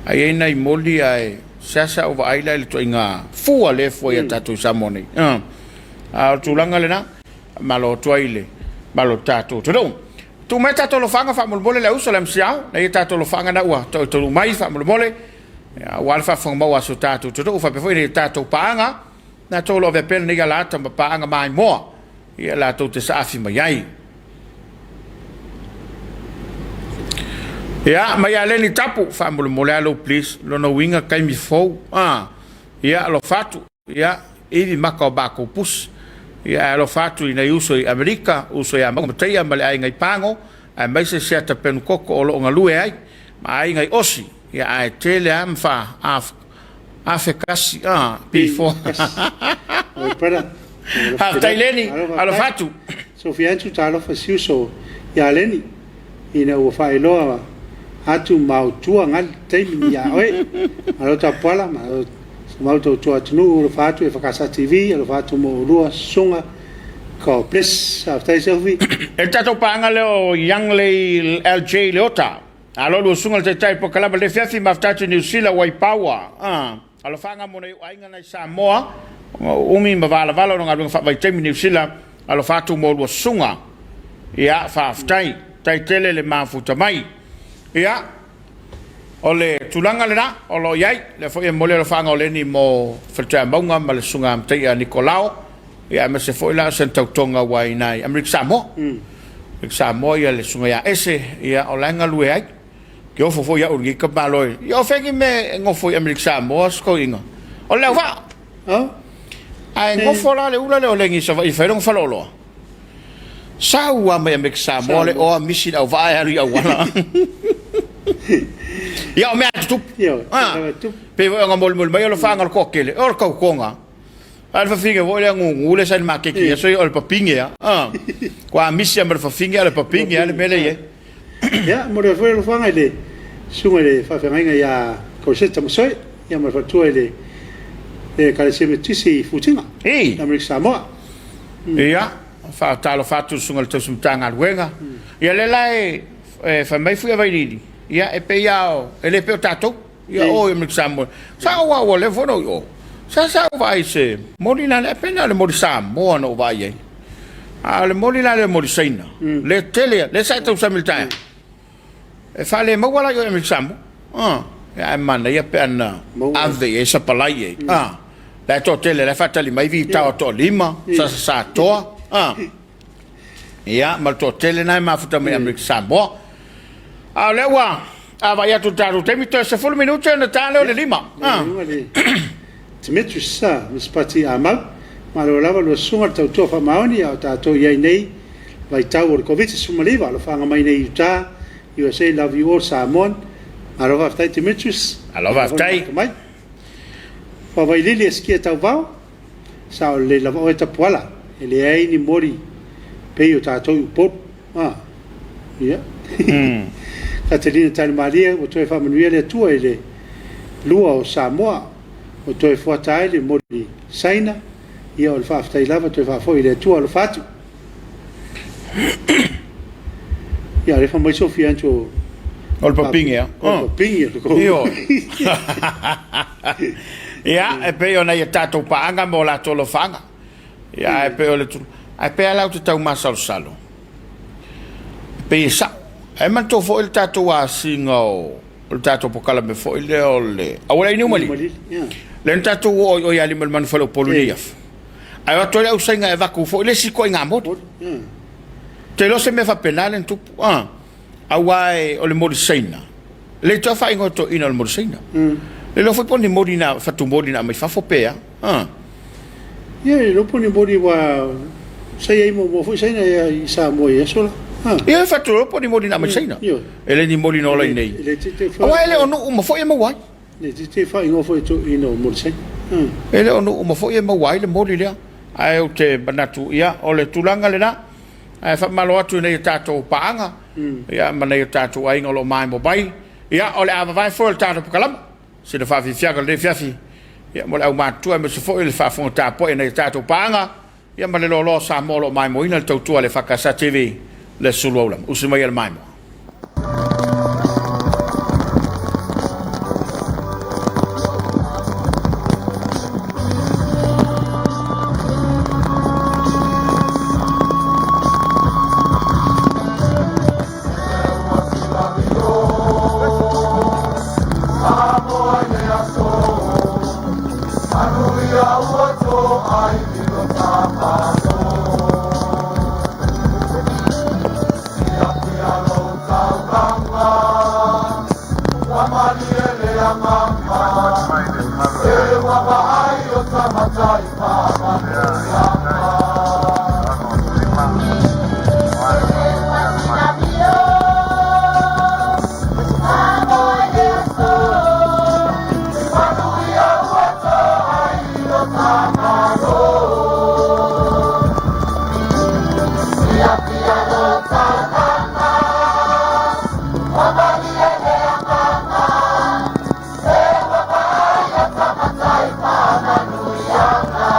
ai nei moli ai sa wa ai la ile to inga fu ale fo ya tato Samoa nei a tulanga le na malo toile malo tato to tu meta to lo fanga fa mo le uso le msia na ita to lo fanga na ua to mai fa mo le wa fa fa mo wa so tato to fa pe foi ni tato paanga na to lo ve pen ni gala ta paanga mai mo ia la to te safi mai ai ia mai ale ni tapu fa mo le alo please lo no winga kai mi fo ia lo fatu ia ivi maka ba ko pus ia lo fatu ina uso i Amerika uso ia mo teia male ai ngai pango ai mai se seta pen koko o lo ngalue ai mai ngai osi ia ai tele am fa EFKS P4 ha taileni alo fatu so fiantu talo fa siuso ia leni ina o fa ilo atu mau tua ngal taimi ia oi alo Tapuala ma mau to tunu lo fatu EFKS TV lo fatu mo lua sunga ko plus after selfie el tato panga leo young le LJ leota alo lo sunga te tai po kala le fiafi maftatu New Zealand wai power alo fanga mo nei ainga na Samoa umi mavala vala no ngadung fa vai temi New Zealand alo fatu mo lo sunga ia fa aftai tai tele le mafuta mai ia ole tulanga le na olo yai le foi mo le fanga ole ni mo fata bonga ma le sunga mtai a Nicolao ia me se foi la senta tonga wai nai America Samoa Samoa ia le sunga ya ese ia olanga lue ai ke o fo ia urgi ka baloi ia fengi me ngo foi America Samoa sko inga ole va ai ngo fola le ula le olengi sa vai ferong falolo sa ua me America Samoa le o misi au vai ari au wala ia me atu pe vo ngomol mol mai lo fanga ko kele or ko konga al fa finga vo le ngu le san makeki so ol papinga ya kwa misia mer fa finga le papinga le mele ye ya mo le vo lo fanga le sunga le fa fa nga ya ko se tamo so ya mer fa tu le ka se me tisi futinga America Samoa ia fa talo fatu sunga le tosum tanga wenga ia le lai fa mai fu vai lidi ia e pe iao ele pe tato ia o America Samoa sa wa le fono yo sa vai se molina le pena le mori Samoa no vai le molina le mori saina le tele le sa to samilta e fa le mo wala yo America Samoa ia mana ia pe ana ave e sa palai la to tele la fatali mai vita to lima sa to ia mal to tele na ma futa me America Samoa lewa vai atu taru temi to se full minuto na talo le lima Timetu sa mispati amal ma lo lava lo sunga tau to fa maoni au tato ia nei vai tau o covid sumaliva lo fanga mai nei uta USA love you all Samoan aro va ftai Timetus alo va ftai mai pa vai lili eskia tau vau sa le lava o Tapuala ele ai ni mori pe o tato po ia Catalina Maria o toi fa manuia le tua ele lua o Samoa o toe fuatai le moli saina ia o le whaafitai lava toe whaafoi le tua le whatu ia le whamai sofi anto o le papingi o le papingi io ia e pe ona ia tatou paanga mo la tolo fanga ia e pe o le tu ai pe ala tu tau masal salo pe sa e man to fo il tatou a singo o tatou pokala me fo ile o le awala ni mali le tatou o ia le man fo lo polonia ai o to le usainga e vaku fo ile siko inga mo te lo se me fa penale tu awai o le morisaina le to fa ingo to ina le morisaina le lo foi poni morina fatu morina mai fa fo pea ia lo poni mori wa sai mo foi sai na isa mo ia sola ia fatu lo poni morina mai saina ele ni morina ola nei awai ele onu mo foi mo wai le te fa ingo foi to ina morisaina ele onu mo foi mo wai le morina ai o te banatu ia o le tulanga le na ai fa malo atu nei tato paanga ia ma nei tato ai ngolo mai mo bai ia o le ava vai fo le tato kalama se le fa fi fiaga le fiafi ia mo le au matu me se fo le fa fo ta po nei tato paanga ia ma le lo sa mo lo mai mo ina le tautua le fakasa TV le Suluaulama usi mai le mai mo Hallelujah.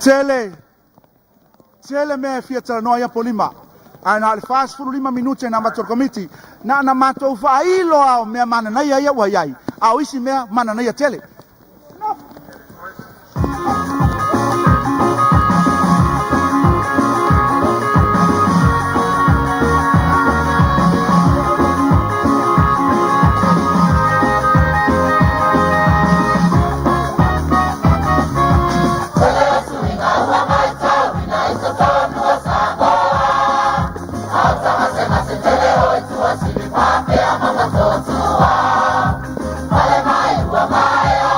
Tele me fiatara noia polima. Ana le fast food 5 minuti na mator committee. Na matou failo ao me mana na ia wa yai. Au isi me mana na ia tele. Vale mai,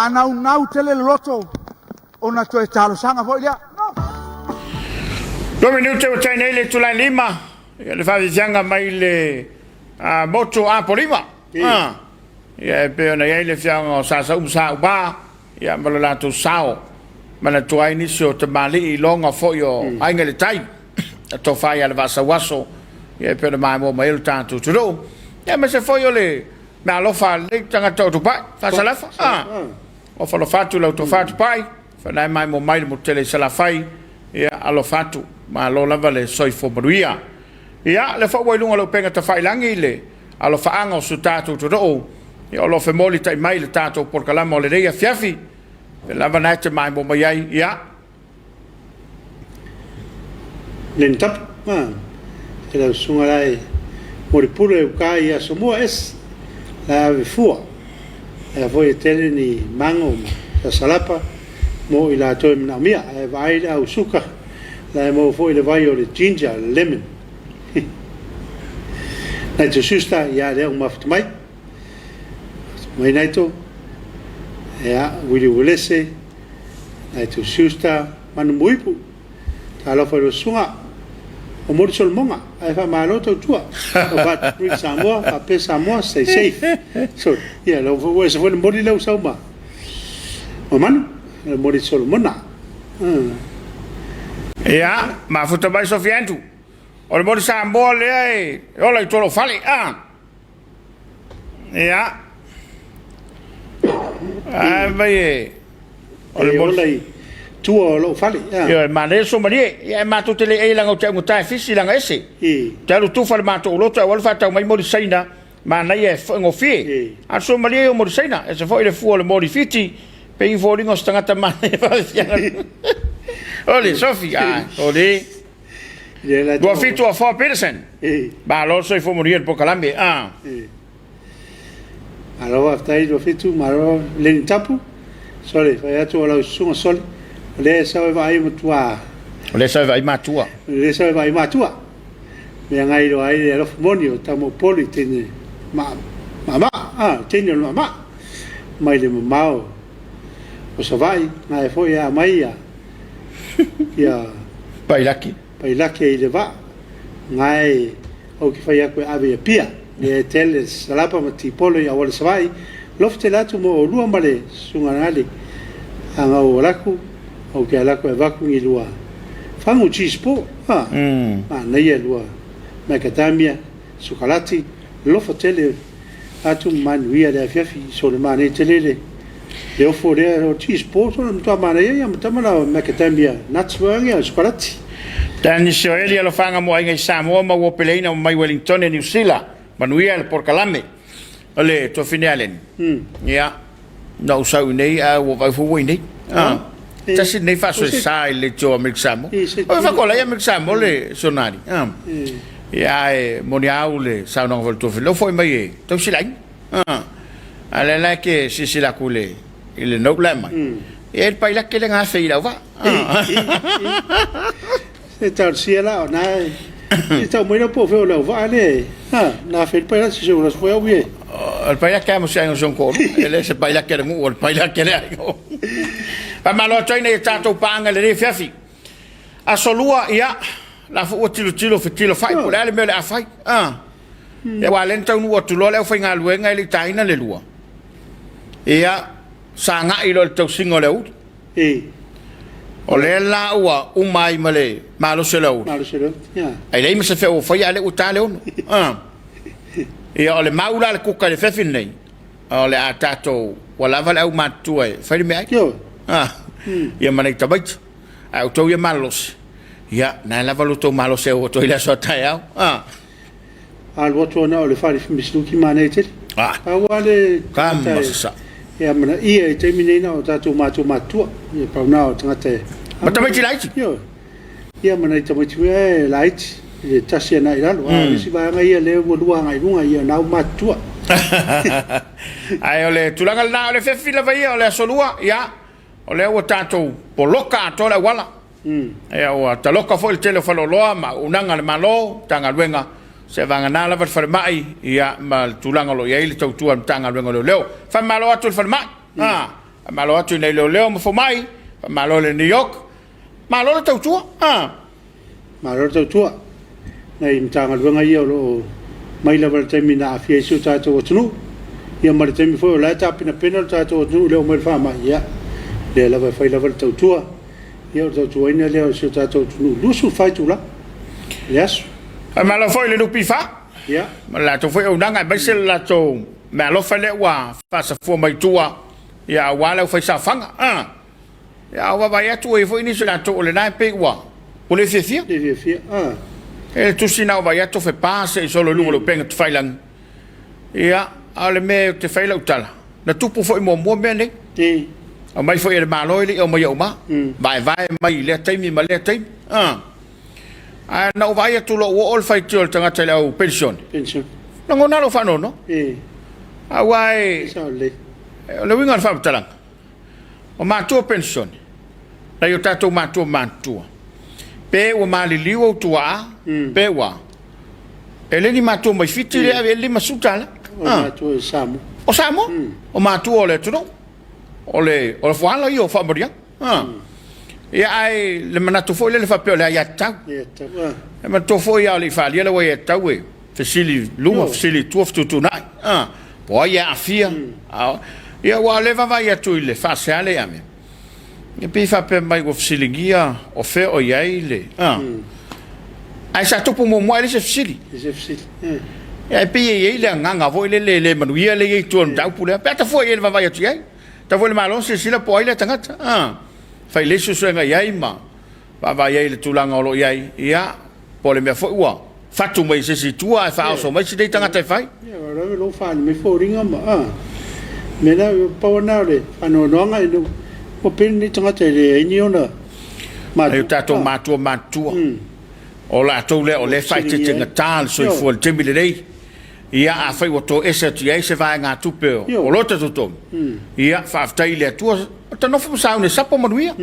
whanau tele loto o na toe talo sanga foi lea. 2 minuti o tai nei le tulai lima. Ia le whawitianga mai le moto a polima. Ia pe ona ia le fianga o sasa umsa uba. Ia malolato sao. Mana tuai nisi o te mali I longa foi o ainga le tai. A to fai ale vasa waso. Ia pe ona mai mo mai le tātou turo. Ia ma se foi o le me alofa le tanga tau tupai. Fasa lafa. O falo fatu lau to fatu pai. Fanai mai mo mai le mo tele salafai. Ia alofatu. Ma lo lava le soifo maruia. Ia le fa wai lunga lo penga ta fai langi le alo fa anga o su tātou turo. Ia lo fe moli tai mai le tātou porkalama o le rei Afiafi. Le lava nai te mai mo mai ai. Ia. Len tap. E lau sunga lai moripura e ukai a Samoa es. La ave fua. E foi e tele ni mango sa salapa. Mo I la toi mina mia. E vai au suka. La mo foi le vai o le ginger, le lemon. Nai te susta, ia lea umafta mai. Mai nai to. Ea, wili ulese. Nai te susta, manu muipu. Ta alofa lo sunga. O mori solmonga. Ai fa maaloto tua. O bat ring Samoa, pa pe Samoa, stay safe. So, ia, lo foi se foi le mori lau sauma. O manu, le mori solmona. Ia, ma futa mai sofiantu. O le mori Samoa lea e ola I tolo fale. Ia. Vai e. O le mori tua o lo fale. Ia, ma le so mari. Ia, ma tu tele e langa o te ngutai fisi langa ese. Te alu tu fale ma to uloto e wala fata mai mori saina. Ma nai e ngofie. A so mari o mori saina. E se foi le fu o le mori fiti. Pe I voringo stangata ma e Ole, Sofia, ole. Dua fitu a 4 Peterson. Ba lo so I fo morir po Kalambe. Alo aftai dua fitu maro len tapu. Sole, fai atu ala sunga sole. Le sa vai matua. Le sa vai matua. Le sa vai matua. Me ngai do ai lo monio tamo poli tene. Mama, tene mama. Mai le mamao. O sa vai, ngai foi a mai ya. Ia pailaki I le va ngai o ki fai aku ave pia le tele salapa mati polo ia wala savai lofte latu mo lua male sunga nali anga o laku o ke laku e vaku I lua fangu chispo ma nei lua macadamia sukalati lofa tele atu manuia le Afiafi so le mane tele le ofo le o chispo so le mtua mane ia mtamala macadamia nuts wanga sukalati Tani Soelia lo fanga mo ai Samoa ma wo peleina mai Wellington e New Zealand manuia le porkalame ole to finalen ia no so nei a wo vai fu nei tasi nei fa so sai le jo Ameriksamo o fa kola ia Ameriksamo le sonari ia e moniau le sa no volto lo foi mai to silai ale la che si la cule il no lema e il paila che le nga feira va e tal siela na e tal moi no po fe lo va le na fe paila si so foi o bien il paila che mo sai un son cor e le se paila che mu il paila che le ma lo tine tanto panga le Afiafi a solua ia la fu tilo fai por ale me le fai e wa lenta un o tulo le fai ngaluenga le taina le lua ia sanga I lo to singo le u o le la ua umai male malo se lo ia ai le se fe o fai ale u tale on ia o le maula le kuka le fefin nei o le atato wala vale au matue fai me ai ia manai tabait au to ia malos ia na la valuto malos e o to ile so tai au al voto na o le fai misluki manete awale kamasa ia mana ia te minena o tatu matua ia pauna o tangate ma tamai ti laiti ia mana tamai ti laiti e tasi na ira lo si va nga ia le lua nga lunga ia na matua ai ole tulanga na ole fefi la vai ole solua ia ole o tatu poloka to la wala ia o taloka fo il telefono loa ma unanga le malo tanga luenga se vanga na la fa mai ia ma tulanga lo ia il tau tu tanga luenga lo leo fa malo atu fa mai malo atu nei leo ma fo mai malo le New York malo le tau tua malo tau tua nei mtanga luanga ia lo mai la verte mina afia su tato tunu ia mar temi fo la tapina pena tato tunu le mo fa ma ia le la va fai la verte tau tua ia tau tua ina le su tato tunu lusu fai tu la yes malo foi le lupi fa ia ma la to foi o nanga ba se la to malo fa le wa fa sa fo mai tua ia wala fai sa fanga ia wa va ia tu e foi ni se la to le nai pe wa o le fia e tu sina va ia to fe passe e solo lungo lo penga tu fai lang ia ale me te fai la utala na tu po foi mo me ne o mai foi le malo ile o mai o ma vai mai le taimi ma le taimi na o vai tu lo o fai tu tanga tele o pension na ngona lo fa no a wai le winga fa talang o ma tu pension na yo tato ma tu pe o mali liu tua pe wa ele ni ma tu mai fiti le ele ma sutala ma tu Samoa o Samoa o ma tu ole tu ole fa la yo fa moria e ai le manato foi le fa pe le ya tau e ma to foi ali fa le wa ya tau e facili luma facili tu na poi ya afia e wa le va ya tu le fa se ale ame e pe fa pe mai go faciligia o fe o ya ile ai sa to po mo mo ele se facili e pe ye le nganga vo le manuia le ye tu tau pule pe ta foi ele va ya tu ai ta vo le malon se sila po ile tangata fai le su nga yai ma va yai le tulanga o lo yai ia po le me fo wa fatu mai se si tua fa so mai se dei tanga te fai ia lo fa me fo ringa ma me na pa na le ano no nga no o pen ni tanga te le ni ona ma eu tato matua o la to le o le fai te tinga tal so fo le tembi le dei ia a fai o to ese tu ia se vai nga tu pe o lo te to ia fa tai le tu ta no fu sa ne sapo manuia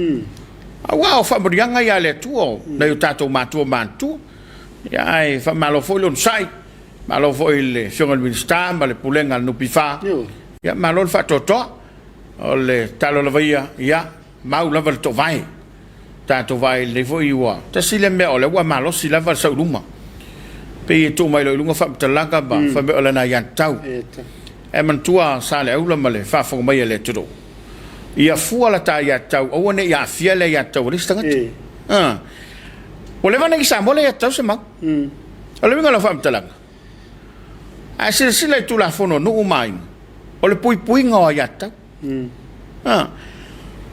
wow fa morianga ia le tu na eu tato matua ia ai fa malo fo lo sai malo fo il fiongol minister ma le pulenga no pifa ia malo fa to o le talo la via ia mau la to vai tato vai le fo iwa ta sile me o le wa malo sila va sa luma pe to mai lo lunga fa talanga ba fa me ola na ya tau e man tua sa le ula male fa fo mai le tudo ia fu ala ta ya tau o ne ya fia le ya tau ri stanga o le vana ki sa mole ya tau se ma o le vinga fa talanga a sila tu la fono no mai o le pui nga ya tau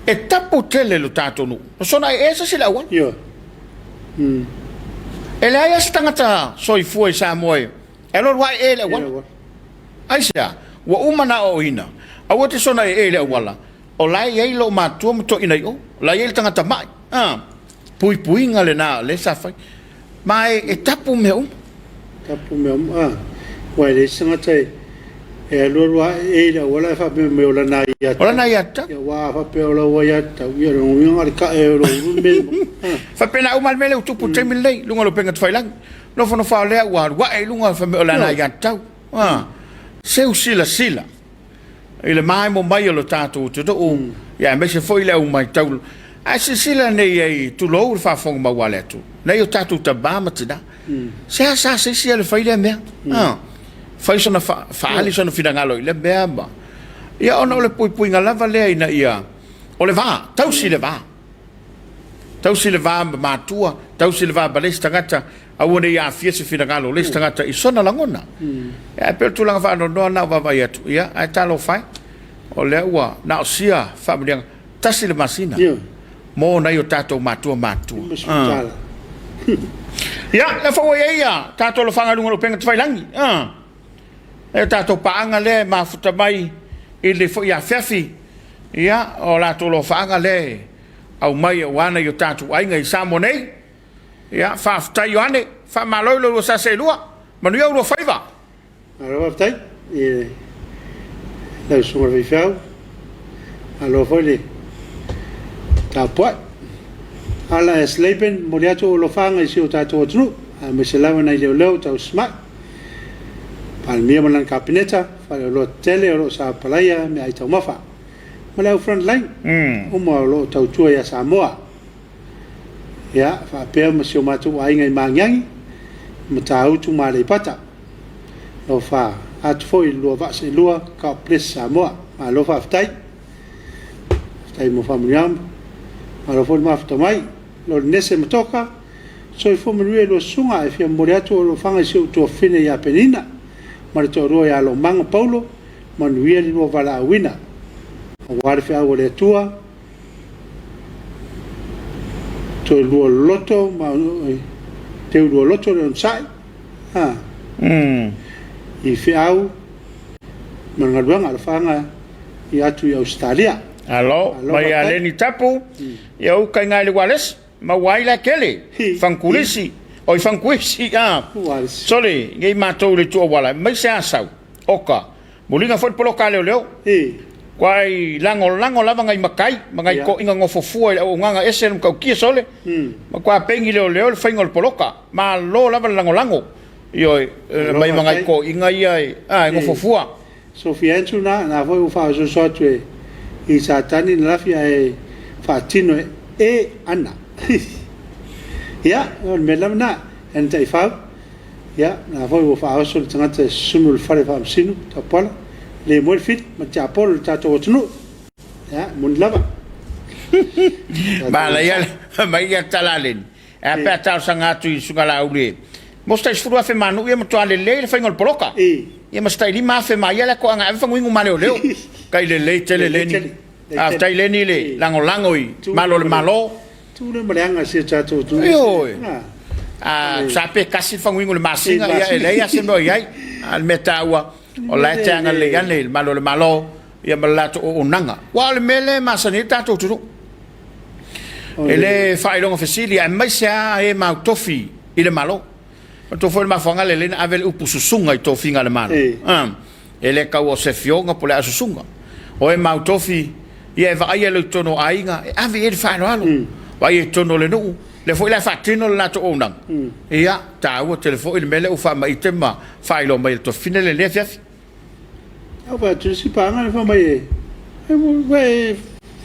e tapu tele lo tato no sona esa sila wa ele ai stangata soi foi Samoa e lo wai ele wa aisa wa umana o ina a wote sona ele wala o lai ai lo matu mo to ina o lai ele tangata mai pui nga le na le sa fai mai e tapu me wa le stangata e lo wa ele wala fa me ola na ya ta wa fa pe ola wa ya ta wi ro ngar ka e lo me fa pena umal mele tu pu te mile lunga lo penga tfai lang no fa le wa e lunga fa me ola na ya tau seu sila ile mai mo mai lo tatu tu do ya me se foi le mai tau a sila ne ye tu lo fa fong ma wale tu ne yo tatu ta ba ma tida sa se le fai le me fai sona fa ali sona finangalo le beba ia ona le pui ngalava le ina ia o le va tau si le va matua tau si le va balesta gata a wona ia fiese finangalo le stangata i sona langona e per tu langa fa no na va ia tu ia ai talo fai o le ua na sia fa mdiang tasi le masina mo na yo tato matua ia le fa ia tato lo fanga lunga lo penga tfai langi e tato paanga le mafuta mai ile fo ya Afiafi ia o la to lo fanga le au mai wana yo tatu ai ngai Samoa nei ia fa fta yoane fa malo lo sa se lua manu yo lo faiva alo ftai e la so vi fau alo foi Tapuaiga ala slepen moriato lo fanga i si o tatu tru a me se lava nei leo tau smart Palmia malan kapineta fa lo tele o sa palaya me ai tau mafa malau front line uma lo tau tua ya Samoa ya fa pe masio matu ai ngai mangiangi matau tu male pata lo fa at foi lo va se lua ka ples Samoa ma lo fa ftai mo familiam ma lo fo ma ftamai lo nese mtoka so fo mrue lo sunga e fia moriato lo fanga se to fine ya penina ma to ro ya lo mango paulo ma nuia li lo vala wina o war fe o le tua to lo loto ma te lo loto le sai i fe au ma ngadwanga al fanga i atu i Australia alo mai ale ni tapu ia u kai ngai le wales ma waila kele fankulisi oi fankuisi sole ngai matou le tu wala mai se asau oka mulinga fo polo kale leo kwai lango lava ngai makai ko inga ngofofua o nganga esel ka ki sole ma kwa pengi leo le faingol poloka ma lo lava lango io mai mangai ko inga ia ngofofua Sofia entuna na foi fa so tue i satani na lafia e fatino e ana ya on melamna en tai fa ya na foi fa so tangata sunul fare fa sinu tapala le mo fit ma chapol tato tunu ya mun lava ba la ya mai ya talalen a peta sangatu sugala ule mostai furu fe manu ia mo toale le faingol poloka ia mastai lima fe mai ala ko anga fa ngingu male leo kai le tele leni after leni le lango i malo tu le malanga se tato tu yo sape kasi fa ngingu le masinga ia le ia se no ia al metawa o la tanga le gane malo ia malato o nanga wal mele masanita to tu ele fa ilonga fesilia mai sa e ma tofi ile malo to foi ma fanga le na avel upu susunga i tofi ngale malo ele ka o se fionga pole susunga o e ma tofi ia va ia le tono ainga ave e fa no alo vai e tono le no le foi la fatino la to onang ia ta o telefone il mele o fa mai tema fa ilo mai to finele le fiafi va tu si pa nga fa mai vai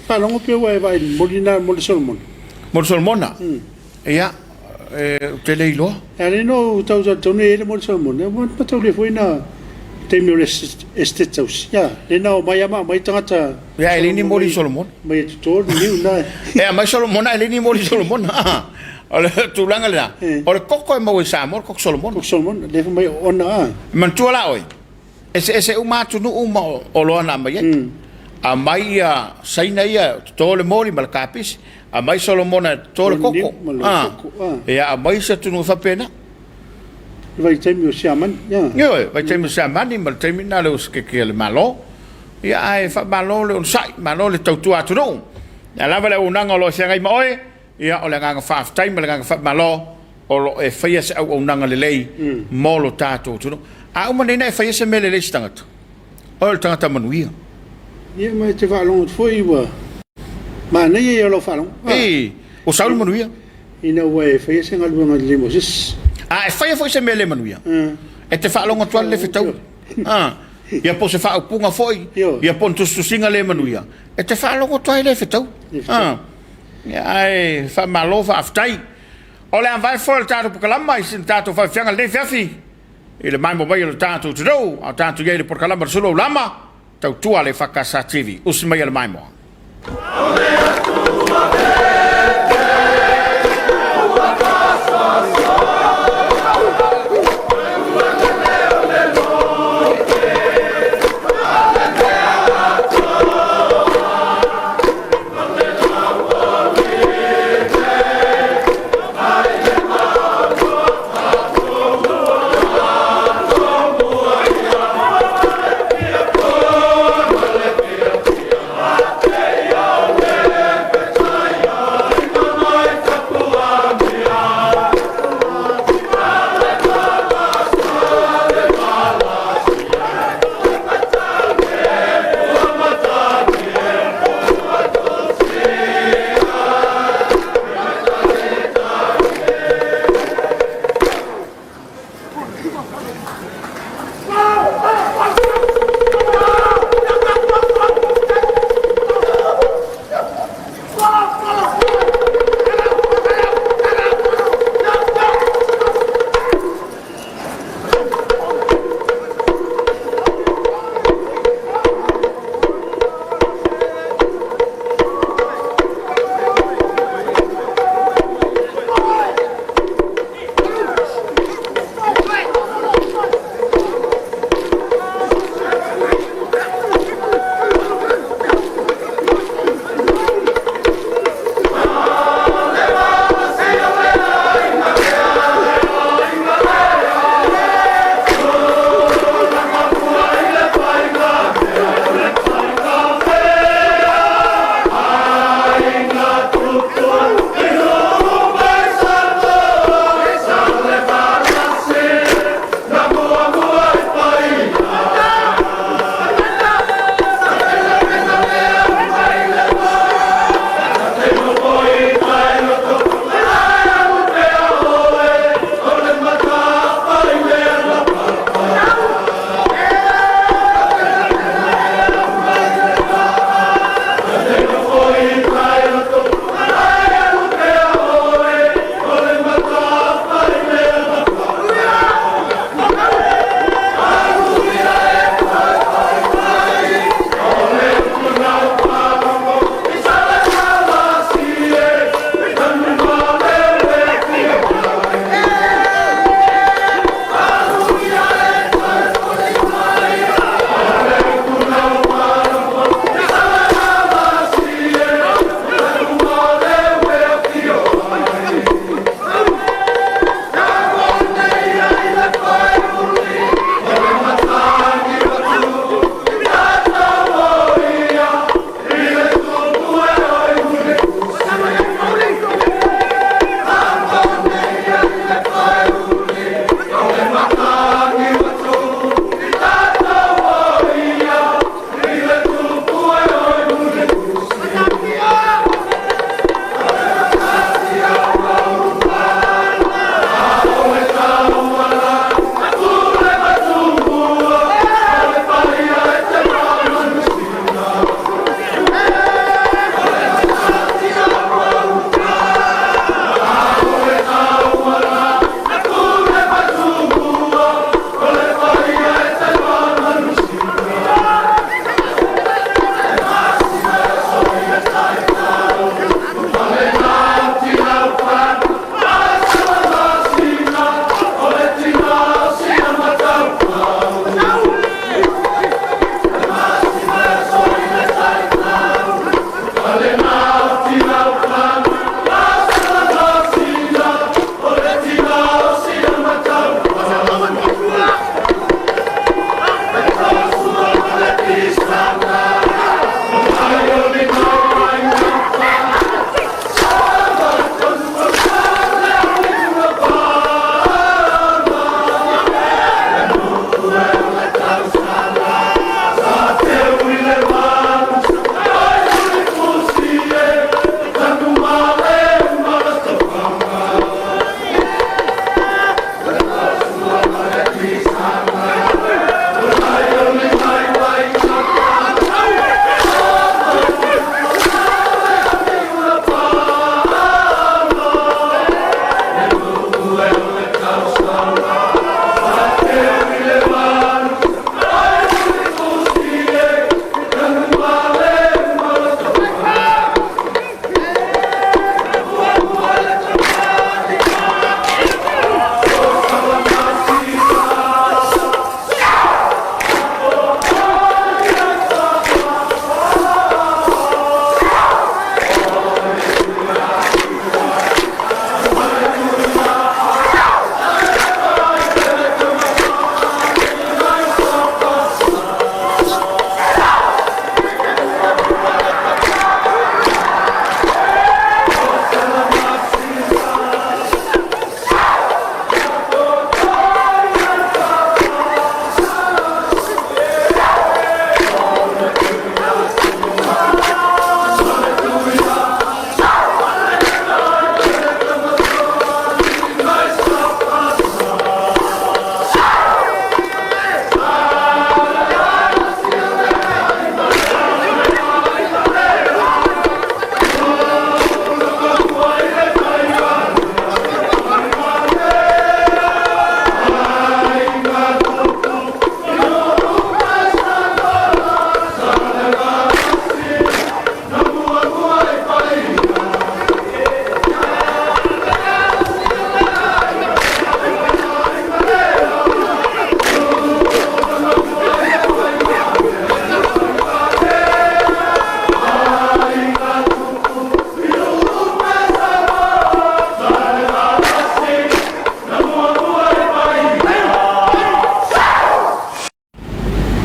fa longo pe vai molina molsolmona ia tele ilo ale no tau tau ne molsolmona mo tau le foi na temi o este taus ya le na mai ama mai tangata ya elini moli solomon mai to ni na mai solomon elini moli solomon ole tu langa la ole kokko e mo Samoa kokko solomon le mai ona man tu la oi ese uma tu no uma o lo na mai a mai saina ia to le moli mal kapis a mai solomon to le kokko ya mai se tu no fa pena vai temi o siaman ya yo vai temi siaman ni mal temi na le ke le malo ya ai fa malo le sai malo le tau atu no ya lava le unanga lo sia ngai moi ya o le nganga fa time le nganga fa malo o lo e fa yes au unanga le lei molo tato tu no a uma nei fa yes me le stangata o le tangata manuia ya mai te va long foi wa ma nei e lo fa long o saul manuia ina we fa yes ngal bunga limosis e fai foi se mele manuia e te fa longa toale le fitau ia po se fa punga foi ia po tu singa le manuia e te fa longa toale le fitau ia ai fa malo fa aftai ole an vai for tato por kalamba sin tato fa fianga le fiafi ele mai mo vai le tato tudo a tato ia le por kalamba Suluaulama tau tua le EFKS TV usmai le mai mo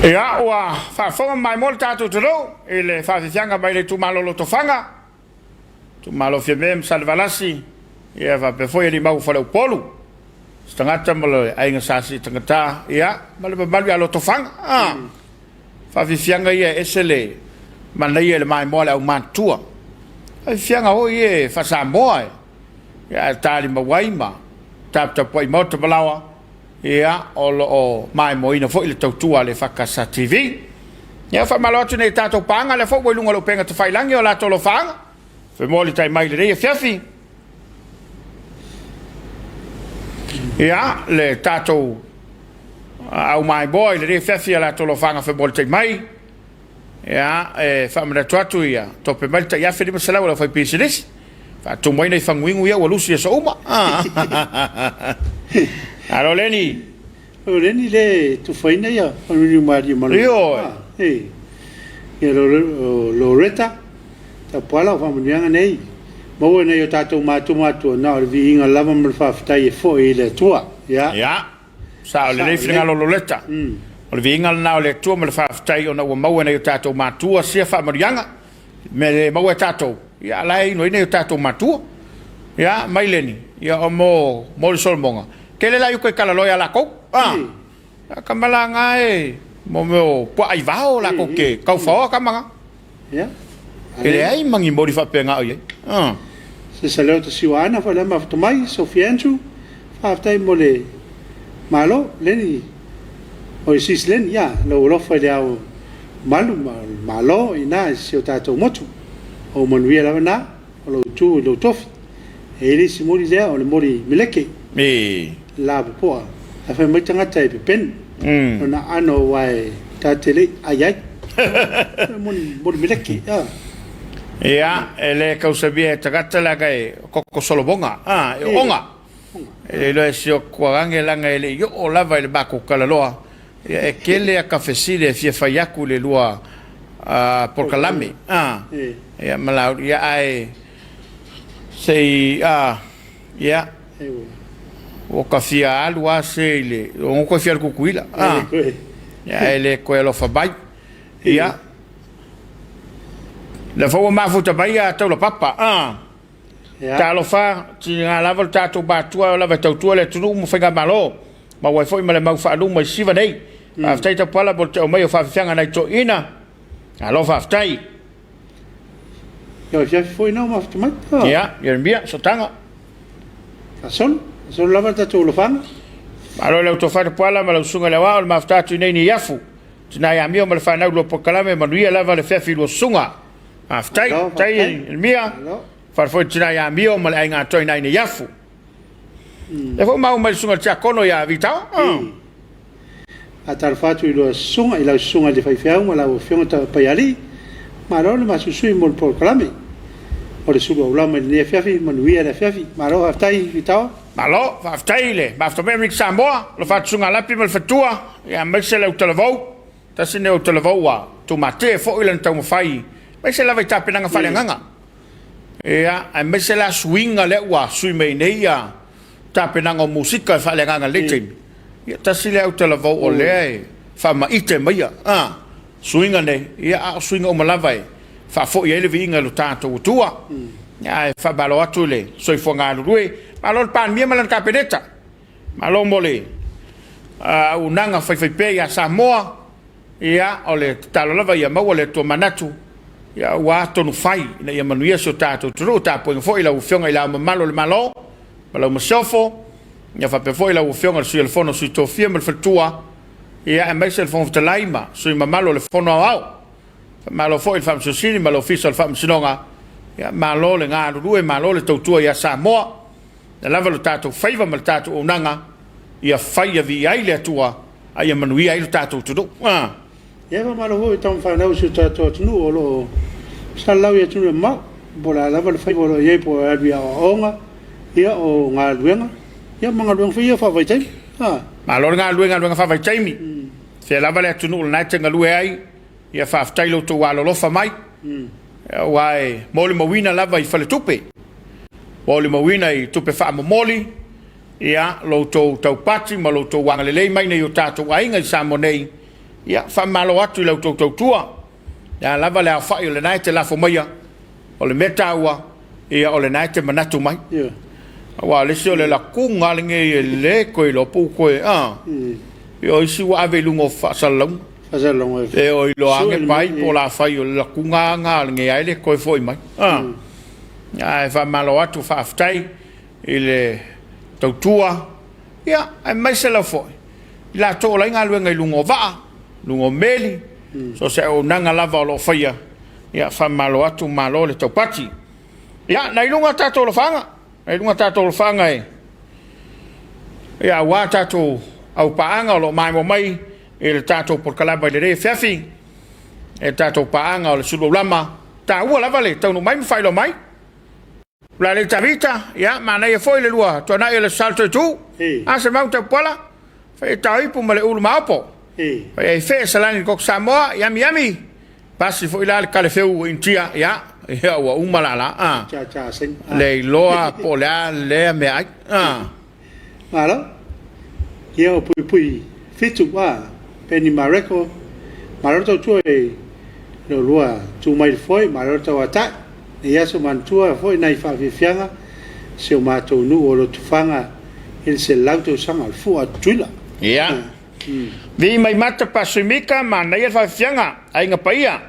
Ia ua whaafonga mai mo le tātou te rau, e le whaafianga mai le tūmalo to whanga, tūmalo fia mem salvalasi, ia whapefoi ni mau whalau polu, stangata mo le ainga sasi tangata, ia, ma le malu alo to whanga, whaafianga ia esele, manai le mai mo le au mantua, whaafianga ho ie whasamoa, ia tāli mawaima, Tapuaiga mo te malawa, ia o mai mo ina foi le tautua le EFKS TV. Ia fa malo atu nei tatou panga le foi lunga lo penga te failangi o la tolo fanga. Fe mo le tai mai le Afiafi. Ia le tatou au mai boy le Afiafi la tolo fanga fe mo le tai mai. Ia fa mena tuatu ia tope mai tai afi di masala o foi pisilis. Fa tu mai nei fanguingu ia o lusi so uma. Alo Leni. O Leni le tu faina ia, o ni mari malo. Io. Ia Loretta. Tapuaiga Faamisionare nei. Mo nei o tatou matu na o viinga lava mal faafetai e foi le tua. Ia. Ia. Sa o le fringa lo Loretta. O le viinga na o le tua mal faafetai o na o mau nei o tatou matua sia Faamisionare. Me le mau e tatou. Ia lai no nei o tatou matua. Ia mai Leni. Ia o mo le solmonga. Kele la yuko kala loya la ko kamalanga e mo mo po ai vao la ko ke kau fo kamanga ya ele ai mangi mori fa penga ai se salo to siwana fa la mafto mai sofianchu fa tai mole malo leni o sis len ya lo fa le au malo ina si o tato motu o monvia la na o lo tu lo tof ele si mori le o le mori mileke la poa a fa mai tanga tai pen na ano wai ta tele ayai mon mileki ia ele kausabia tagata la kai kokko solobonga onga ele lo sio kwarange langa ele yo o lava ele bako kalaloa e kele a kafesile fia fayaku le lua por kalame ia malau ia ai sei ia o kafia alua sele o kafia kukuila ya ele ko lo fa bai ya la fo ma futa bai ya to lo papa ta lo fa ti la volta to ba tua la va to le tu mo fa malo ma wa fo ma le ma fa lu ma siva nei aftai ta pala bol o mai fa fianga nei to ina alo fa aftai yo já foi não mas tomate ya yerbia so tanga Son lava tatou lo fanga. Alo le to fa pala ma lo sunga le wa ma fta tu nei ni yafu. Tina ya mio ma fa na lo pokalame ma nuia lava le fefi lo sunga. Aftai tai il mia. Far foi tina ya mio ma le nga to nei ni yafu. E fo ma sunga tia kono ya vita. A tal fatu lo sunga ila sunga le fai fiau ma la fiona ta paiali. Ma lo ma susui mo pokalame. O le Suluaulama le Afiafi ma nuia le Afiafi. Ma lo aftai vitao. Malo, aftaile, Missionary Samoa, lo faccio una lapi mal fatua, e a me se le utelevou, ta se ne utelevou wa, tu mate fo ile ntau fai, me se la vai tape nanga fale nganga. E a me se la swinga le wa, sui me nei a tape nanga musika fale nganga le temi. Ta se le utelevou o le, fa ma ite mai swinga ne, a swinga o malavai, fa fo ile vinga lo tanto utua. Ya fa balo atu le, soi fonga rue. Malo pan mia malan kapeneta. Malo mole. Unanga fai pe ya Samoa. Ia ole talo lava ia mau ole to manatu. Ia wa tonu fai na ia manuia so tato tru tapo fo ila ufionga ila malo le malo. Malo mosofo. Ia fa pe fo ila ufionga su il fono su to fia mal fatua. Ia e mesel fon ftalaima su malo le fono au. Malo fo il fam so sini malo fiso il fam sinonga. Ia malo le nga rue malo le tautua ia Samoa. La lava lo tato faiva mal tato onanga ia faia vi ai le tua ai manuia ai tato tudo ia va malo ho tam fa na su tato tunu o lo salau ia tunu ma bola lava le faiva lo ia po ia onga ia o nga luenga ia manga luenga fia fa vai tai ma lo nga luenga fa vai tai mi se lava le tunu na tenga lue ai ia fa aftai lo to walo lo fa mai wai moli mawina lava I fale tupe Wali mawina I tupe wha moli ia lo tau pati ma lo tau wanga lelei mai nei o tātou ainga I Samoa nei ia whamalo atu i lau tautua ia lava le a whai o le nai te lafo maia o le meta ua ia o le nai te manatu mai wa le sio le la kunga le nge le koe lo pu koe ia o isi wa ave lungo whasalong e o i lo ange pai po la whai o la kunga ngā le nge aile koe foi mai ia e whamalo atu whaaftai i le tautua ia e mai se lau foi i la tō la inga luenga i lungo vaa lungo meli so se o nanga lava o lo whaia ia whamalo atu malo le taupati ia na ilunga tato lo whanga na ilunga tato lo whanga ia wā tato au paanga o lo mai mo mai e le tato por kalaba i le rei Afiafi e tato paanga o le Suluaulama ta ua lava le taunu mai mwhai lo mai la le tavita ia mana ia foi le lua tona ia le salto tu a se mau Tapuaiga e taipu ma le ulu maopo e EFKS Samoa yami pasi foi la le kalefeu intia ia ia wa umalala le loa po le me ai malo ia o pui fitu wa peni mareko maroto tu e lo lua tu mai foi maroto ata ia so mantua foi nai fa fianga se o mato nu o lo tufanga il se lauto sanga al fu atula ia vi mai mata pasumika mana ia fa fianga ai nga paia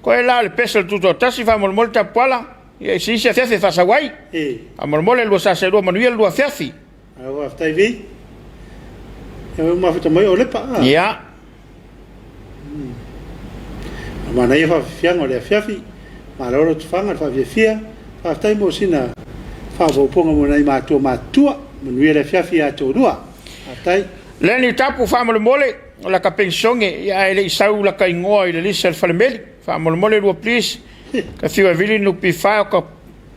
ko la le pesel tuto tasi fa mol Tapuaiga ia si se Afiafi fa sawai a mol lo sa se lo manuel lo Afiafi a aftai vi e ma fa mai o le pa ia mana ia fa fianga le Afiafi ma loro tufanga fa fia fa aftai mo sina fa vo ponga mo nai matua manuel Afiafi a todua aftai Leni tapu famole mole la ka pensionge ya ele isau la ka ingoa ile lisel falemeli famole mole lo please ka fiwa vili no pifa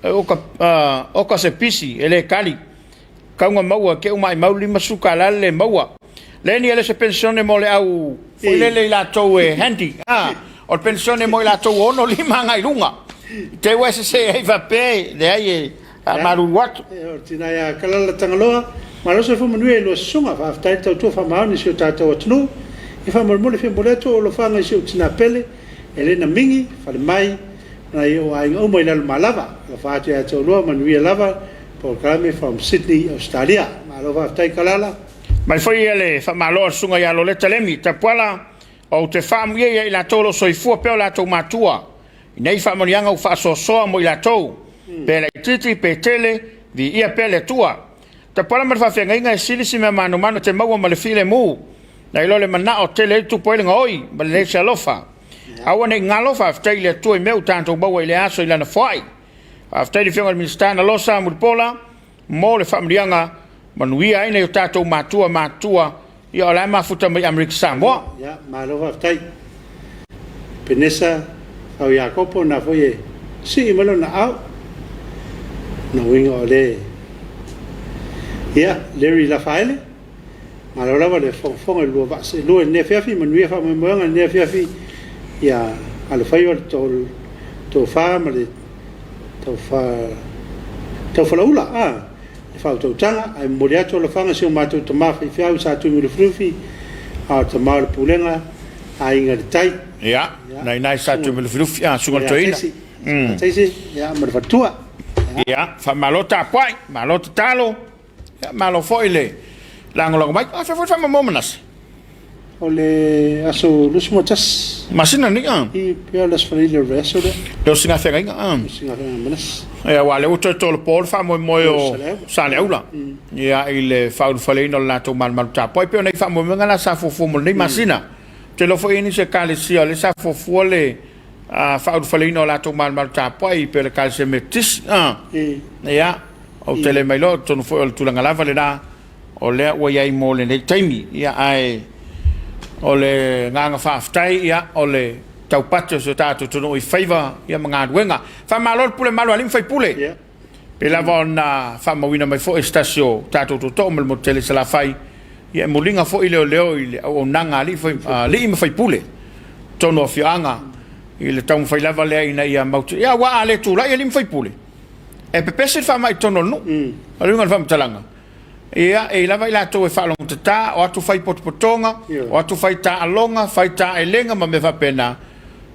o ka se pisi ele kali ka nga maua ke uma mauli masuka la le maua leni ele se pensione mole au foi la to e handy o pensione mole la to ono lima ngai lunga te wese se e va pe de ai maru wat tina ya kala la tangaloa ma se fu manuel lo sunga fa sta tu fa ma ni se tato tnu e fa mo le fe boleto lo fa ngai se tina pele elena mingi fa le mai na yo ai o mo le malava lo fa te to lo manuel lava programme from Sydney Australia ma lo fa sta kalala mai foi ele fa malo sunga ya lo le telemi Tapuaiga o te famia ia la tolo soifua pe la to matua nei fa monianga o fa so mo la to pe la titi pe tele vi ia pele tua Tapuaiga mar fa fenga inga silisi me mano te mau ma le file mu na ilo le mana o tele tu poilinga oi ma le salofa awane ngalofa aftai le tu e meu tanto bawa ile aso ila na foi aftai le fenga ministana losa mulpola mo le familianga manuia ina yo tato matua ia la ma futa mai America Samoa ya malo aftai penesa au Jacopo na foi si malo na au na winga ole ia Larry Lafaele ma lo lava le fonga lo va se lo ne Afiafi manuia fa mo ne Afiafi ia al faio to fa ma le to fa laula fa to tanga ai moriato lo fanga se o mato to ma fi fiau sa tu le frufi a to ma le pulenga ai ngal tai ia nai sa tu le frufi a su to ina sai ia ma fa tua ia fa malota pai malota talo malo foile lango mai fa momenas ole aso lus motas masina ni i pelas família resto do singa fenga singa menas e wale o to por fa mo sale aula ia ile fa falino la to mal poi pe nei fa mo ngala sa fo mo nei masina te lo fo ini se kale si le sa fo le fa falino la to mal poi per kale se metis ia o tele mai lo tonu foi o tulanga lava le na o le wa ia mo le nei taimi ia ai o le nganga faaftai ia o le taupate so tato tonu i favor ia manga duenga fa malo pule malo alim fai pule pe la vona fa mawina mai fo estasio tato to mo tele sala fai ia molinga fo ile ile o nanga ali fai li me fai pule tonu fianga ile tau fai lava le ina ia mau ia wa ale tu la ia lim fai pule e pe pese fa mai tono no ali ngal fam talanga ia e lava ila to e falong tata o atu fai potpotonga o atu fai ta alonga fai ta elenga ma me pena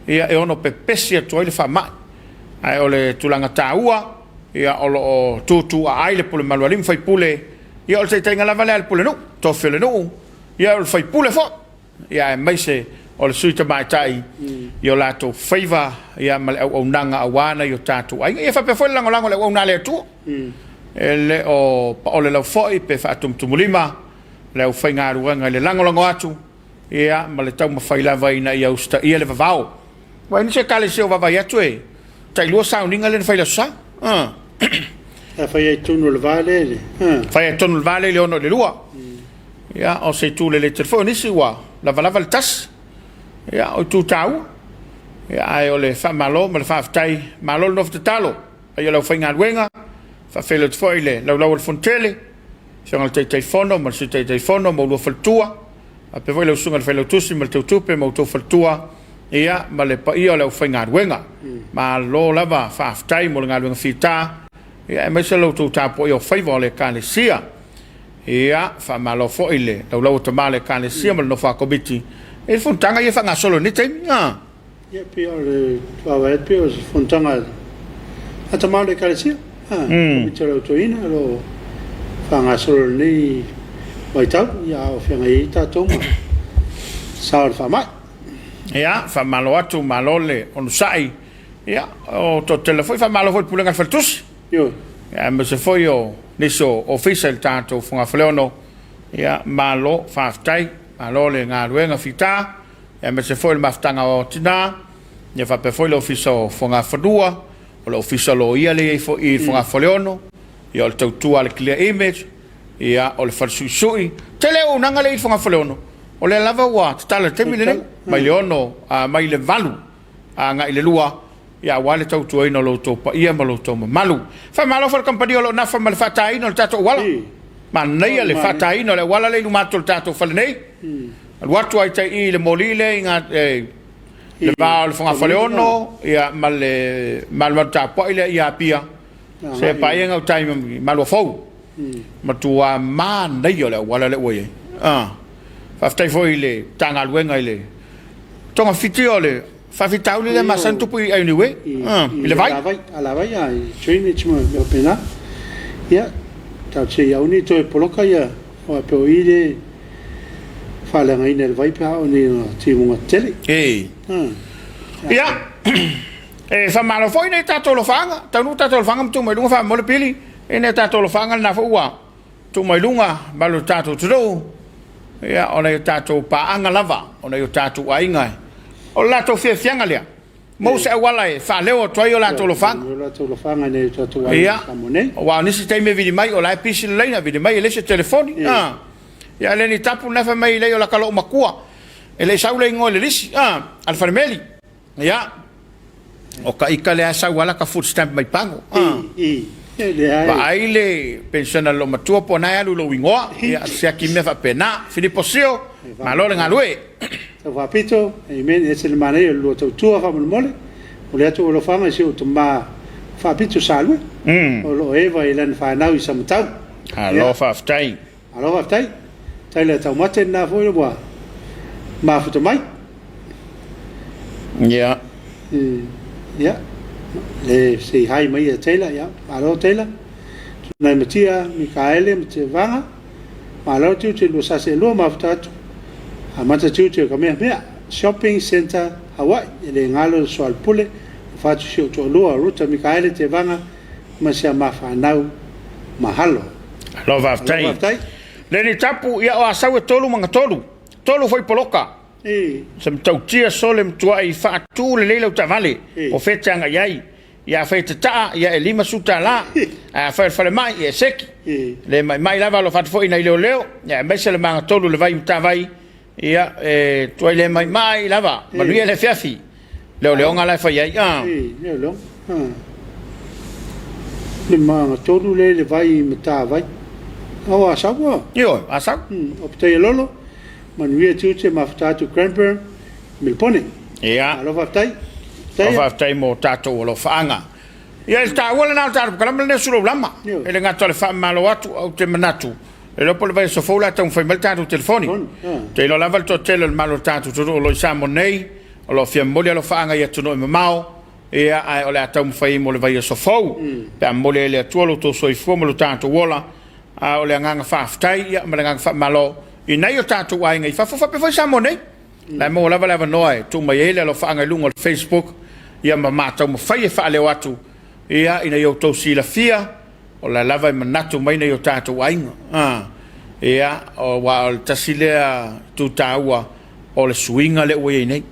ia e ono pepesi atu ile fa ma ai ole tulanga taua ia o tutu a aile pule malualim fai pule ia o te tenga lava le pule no to fele no ia o fai pule fo ia mai se o le suita mai tai ia la to favor ia mal o nanga awana yo tatu ai ia fa pe fo lango lango le o na le tu ele o le lau foi pe fa tumulima le o fainga ruanga le lango lango atu ia ma le tau mawhai lava ina ia usta ia le vavao wa ni se kale se o vavai atu e tai lua sauninga le whai la sa fai tonu le vale fai tonu le vale le ono le lua ia o se tu le telefoni nisi wa lava lava le tas ia o tu tau ia ai o le fa malo ma le fa aftai malo no te talo ai le fainga ruanga fa fele foile la la fontele sanga te telefono ma se te telefono mo lo faltua a pe voi lo sunga fele tusi ma te tupe mo to faltua ia ma le pa ia le fainga wenga ma lo lava fa time mo nga wenga fita ia ma se lo to tapo io favor le kalesia ia fa malo foile la la to male kalesia ma no fa komiti e fontanga ia fa nga solo ni te nga ia pe le va pe fontanga ata male kalesia Mitero toina lo fanga solo ni mai tau ia o fanga i tatou sa fa mai ia fa malo atu malole on sai ia o to telefone fa malo foi pulenga faltus yo ia me se foi o niso official tatou funga fleono ia malo fa tai malole nga ruenga fita ia me se foi maftanga o tina ia fa pe foi lo official funga fadua o le official o ia le fo i fonga foleono ia o le tautua le clear image ia o le falsusui tele o nanga le fonga foleono o le lava wa tala temi le mai le ono a mai le valu a nga ile lua ia wale tautua ino lo to pa ia malo to malu fa malo for company lo na fa mal fata ino le tato wala ma nei le fata ino le wala le lumato le tato fa nei watu ai tai le molile nga le va le fonga foleono ia mal Tapuaiga ia pia se pa ia ngau tai malo fo ma tua man nei ole wala le oye fa stai foi le tanga luenga ile tonga fitiole fa fitauli le masantu pui ai niwe ile vai ala vai ai train chimo me pena ia ta che ia uni to poloka ia o pe oile fala ngai nel vai pa oni timunga tele ia e fa malo foi nei tato lo fanga tanu tato lo fanga tu mai lunga fa mo le pili e nei tato lo fanga na fua tu mai lunga malo tato tu ia ona tato pa anga lava ona tato ainga o lato fia fianga lea mo se wala e fa leo toi o lato lo fanga nei tato ia wa nisi tai me vidi mai o la pisi leina vidi mai le se telefoni ia le ni tapu na fa mai le o la kalo makua ele saule ngole lisi al farmeli ia o ka ikale asa wala ka food stamp mai pango ba aile pensiona lo matua po na alu lo wingoa ia se aki me fa pena Filipo Sio malole ngalue sa fa pito e men ese le mane lo to tua fa mole o le to lo fa ma si o to ma fa pito salwe o lo eva ilan fa na i samtau alo fa ftai tai le tau mate na fo lo ma futo mai ia le se hai mai e tela ia alo tela na matia Mikaele mte vanga malo tu te lo sa se lo ma futa a mata tu te ka me shopping center Hawaii le ngalo so al pule fa tu sio to lo ruta Mikaele te vanga ma se ma fa nau mahalo lo va ftai le ni tapu ia o asawe tolu manga tolu foi poloka sem tau tia solem tua i fa tu le le tavale o fetanga yai ia feta ta ia elima suta la a fa mai e seki le mai lava lo fat foi na leo ia mese le manga tolu le vai tavai ia tu le mai lava ma lui le Afiafi le onga la fa yai le le manga tolu le vai mata vai o asawa io asa o pte lolo man via tuche mafta tu cranberry milpone ia alo faftai faftai mo tato lo fanga ia sta wala na tato kalam le Suluaulama ele ngato le fa malo atu au te manatu e lo pole vai so fola ta un fai mal tatu telefoni te lo lava to tele malo tatu to lo samo nei lo fia mole lo fanga ia tuno mau e ai ole ata un fai mo le vai so fo pe mole le tuolo to so i fo mo lo tatu wola a ole nganga fa ftai ia ma nganga fa malo i nei o tatu wa ngai fa fa pe foi samo nei la mo lava noi tu mai ele lo fanga lungo Facebook ia ma mata mo fai fa le watu ia ina yo to si la fia o la lava i manatu mai nei o tatu wa ia o wa o tasilea tu taua o le suinga le wei nei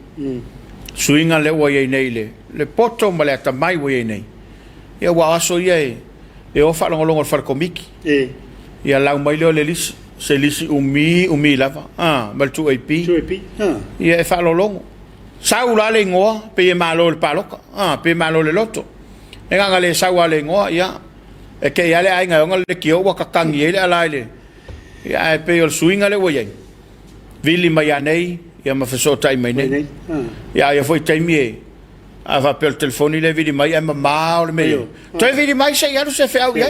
suinga le wei nei le poto ma le tamai wei nei ia wa aso ia e o fa longo fa komiki ia la mai le lisi se lisi umi lava ma tu ai pi ia e fa longo sau la le ngoa pe malo le paloka pe malo le loto e nga le sau le ngoa ia e ke ia le ai nga le kio wa kakangi ele ala le ia e pe o suinga le wei vili mai anei ia ma feso tai mai nei ia foi tai mi a va per telefoni le vili mai ma ma le meio to vili mai se ia se fa ia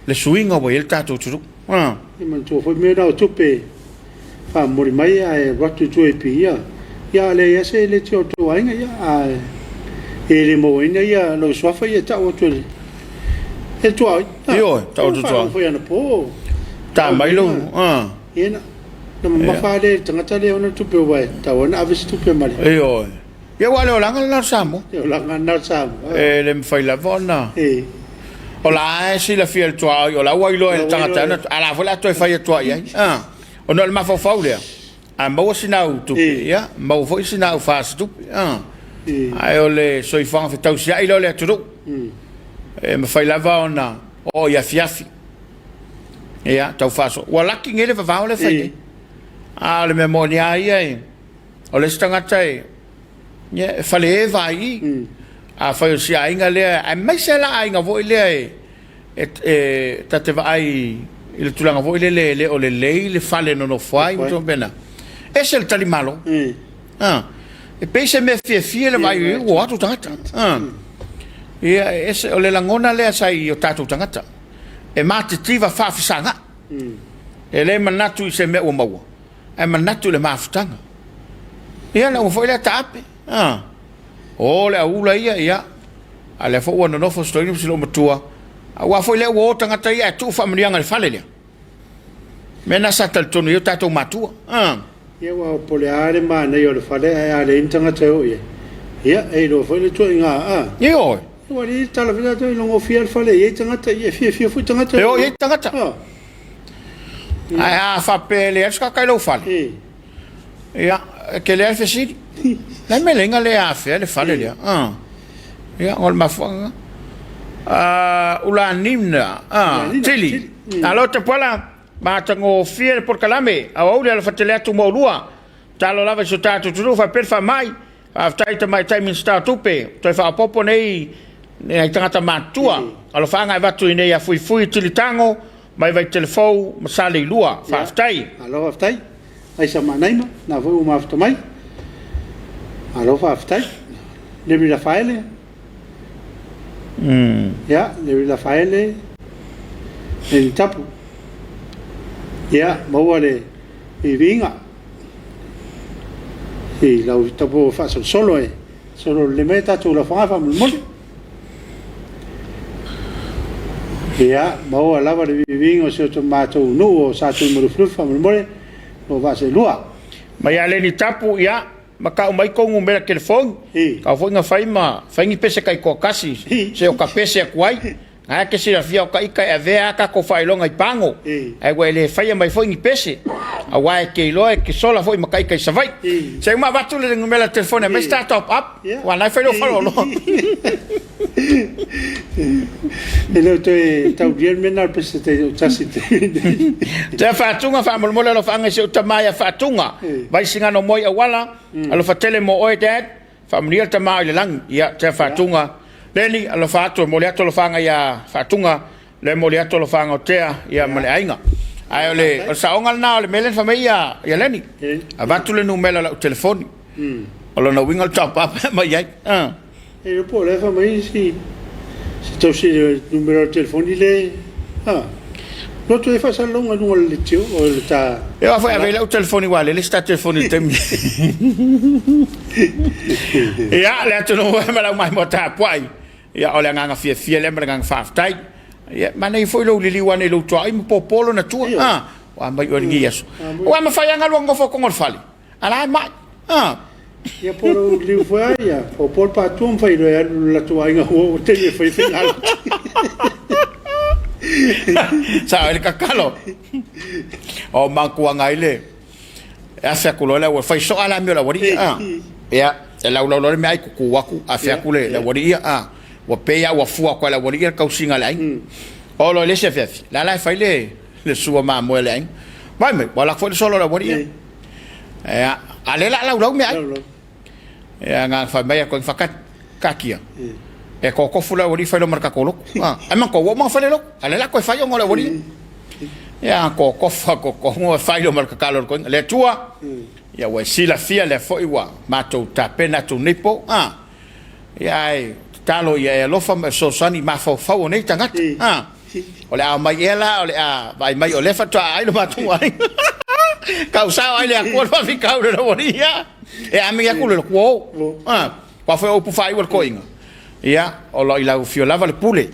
le suinga wei el tatu tu e man tu foi me na tupe fa mori mai ai watu tu e pi ia le ia se le tio tu ai ia e le mo ina ia lo swafa ia ta o tu e tu ai io ta o tu foi ana po ta mai lo ina na ma fa le tangata le ona tupe wai ta ona avis tupe mai io ia wale o langa na samo o langa na samo e le fai la vona o la si la fiel tua o la wai lo el tangata ala vola to fai tua ia o no ma fa faule a mo sinau tu ia mo foi sinau fa tu ai ole so i fa tau sia i lo le tu e ma fai lava ona o ia Afiafi ia tau faso wa laki ngele fa va ole fai a le memoria ia o le stangata ia fale vai a fai sia inga le a mai se la inga vo le e tate vai il tulanga vo le o le fale no fai mo bena esse il tali malo e pese me fie le vai o atu tangata ia esse o le langona le sai o tatu tangata e matitiva fa fisanga e le manatu i se me o maua e manatu le mafutanga ia la o foi le tape o le aula ia ale fo ona no fo story si lo matua wa foi le o tangata ia tu familia ngal fale le mena satal tonu yo tatu matua ia wa poleare ma na yo le fale ale intangata o ia e lo foi le tu inga io wa ni tala vila to longo fiel fale ia tangata ia fie fu tangata io ia tangata ai fa pele esca kai lo fale ia che le fesi la melenga le afe le fale le ia ol mafanga ula nimna tili alota pola ma tango fiel por calame a ole al fatele tu molua talo lava so tatu tu fa per fa mai after mai time sta tupe to fa popo nei ai tangata matua alo fanga va tu nei a fui tilitango mai vai telefou ma sale lua fa aftai alo aftai ai sa manaima na vo ma afta mai alo fa aftai le vi la file ya le vi la file el tapu ya mawale i vinga e la tapu fa solo le meta tu la fa mo ya mau lava de vingo se tomato no sa tu mo flufa mo o va se lua ma ya le ni tapu ya ma ka mai ko un mera telefon ka foi nga fai ngi pese kai ko kasi se o ka pese kwai a ke se fia ka ika e vea ka ko fai longa i pango ai we le fai mai foi ngi pese a wa ke lo e ke sola foi ma kai kai sa vai se ma va tu le ngi mera telefon e sta top up wa na fai lo falo lo e lo te tau bien menal pese te chasite te fatunga fa mo lo fa ngi se tamaya fatunga vai singa no moi awala alo fatele mo oi dad familia tamai le lang ya te fatunga leni alo fatu mo le lo fanga ya fatunga le mo le lo fanga tea ya mo le ainga ai ole o saonga na le melen familia ya leni avatu le numero la telefoni alo no wingal top up ma ya e lo po le familia si to si le numero telefoni le No tu e fa salonga no le tio o le ta. E va foi avela o telefone wale, le sta telefone tem. Ya, le atu no e mala mai mo Tapuai. Ya ole nga fia le nga faftai. Ya, ma nei foi lo lili wane lo toi mo popolo na tua. Ah, wa mai o ngi yeso. Wa ma fa nga lo ngo fo ko ngol fali. Ala mai. Ah. Ya por liu foi ya, o por pa tu fai la tua nga o te le foi final. Sa ele kakalo o mankua ngaile asa kulola wa fai so ala mi la wori ya la la me ai ku waku afia kule la wori wa peya wa fua kwa la wori ka usinga lai o lo le chef la fai le suwa ma mo le vai me wala foi solo la wori ya ale la me ai ya nga fa me ko fakat kakia e ko fula wori fa lo marka ko lo ama ko wo ma fa le lo ale la ko fa yo ngola wori ya ko fa ko ngo fa lo marka kalor ko le tua ya we sila fia le fo iwa ma to ta pena to nipo ya talo ya lo fa so sani ma fa nei tanga ole a mai ela ole a vai mai ole fa ta ai lo ma tu ai ka usa ai le ko fa fi ka lo wori ya e a mi ya ku lo ko pa fa o pu fa iwa ko inga ia o lo ila fio lava le pule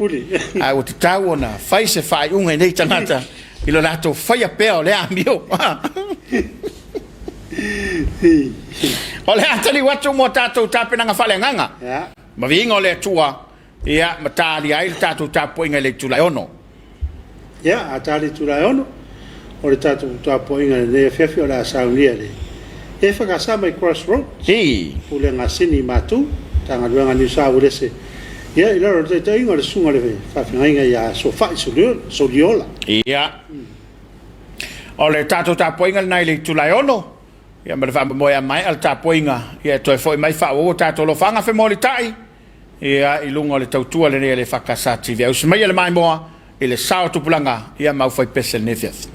a o tau ona fai se fai unga nei tanata i lo lato fai a peo le ambio o le atali watu mo tatou tape nanga fale nganga ma vinga o le tua ia matali ai le tatou tapo inga le tula ono ia atali tula ono o le tatou tapo inga le EFKS o la saunia le EFKS mai crossroads pule ngasini matu tanga luanga ni sa urese ya ila ro te inga le sunga le fa finga ya so fa so diola ya o le tato tapoinga nai le tulaiono ya me fa mo ya mai al tapoinga ya to foi mai fa o tato lo fanga fe mo le tai ya ilunga le tautua le le fakasati via us mai le mai mo ele sao tu pulanga ya mau foi pesel nefias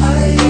I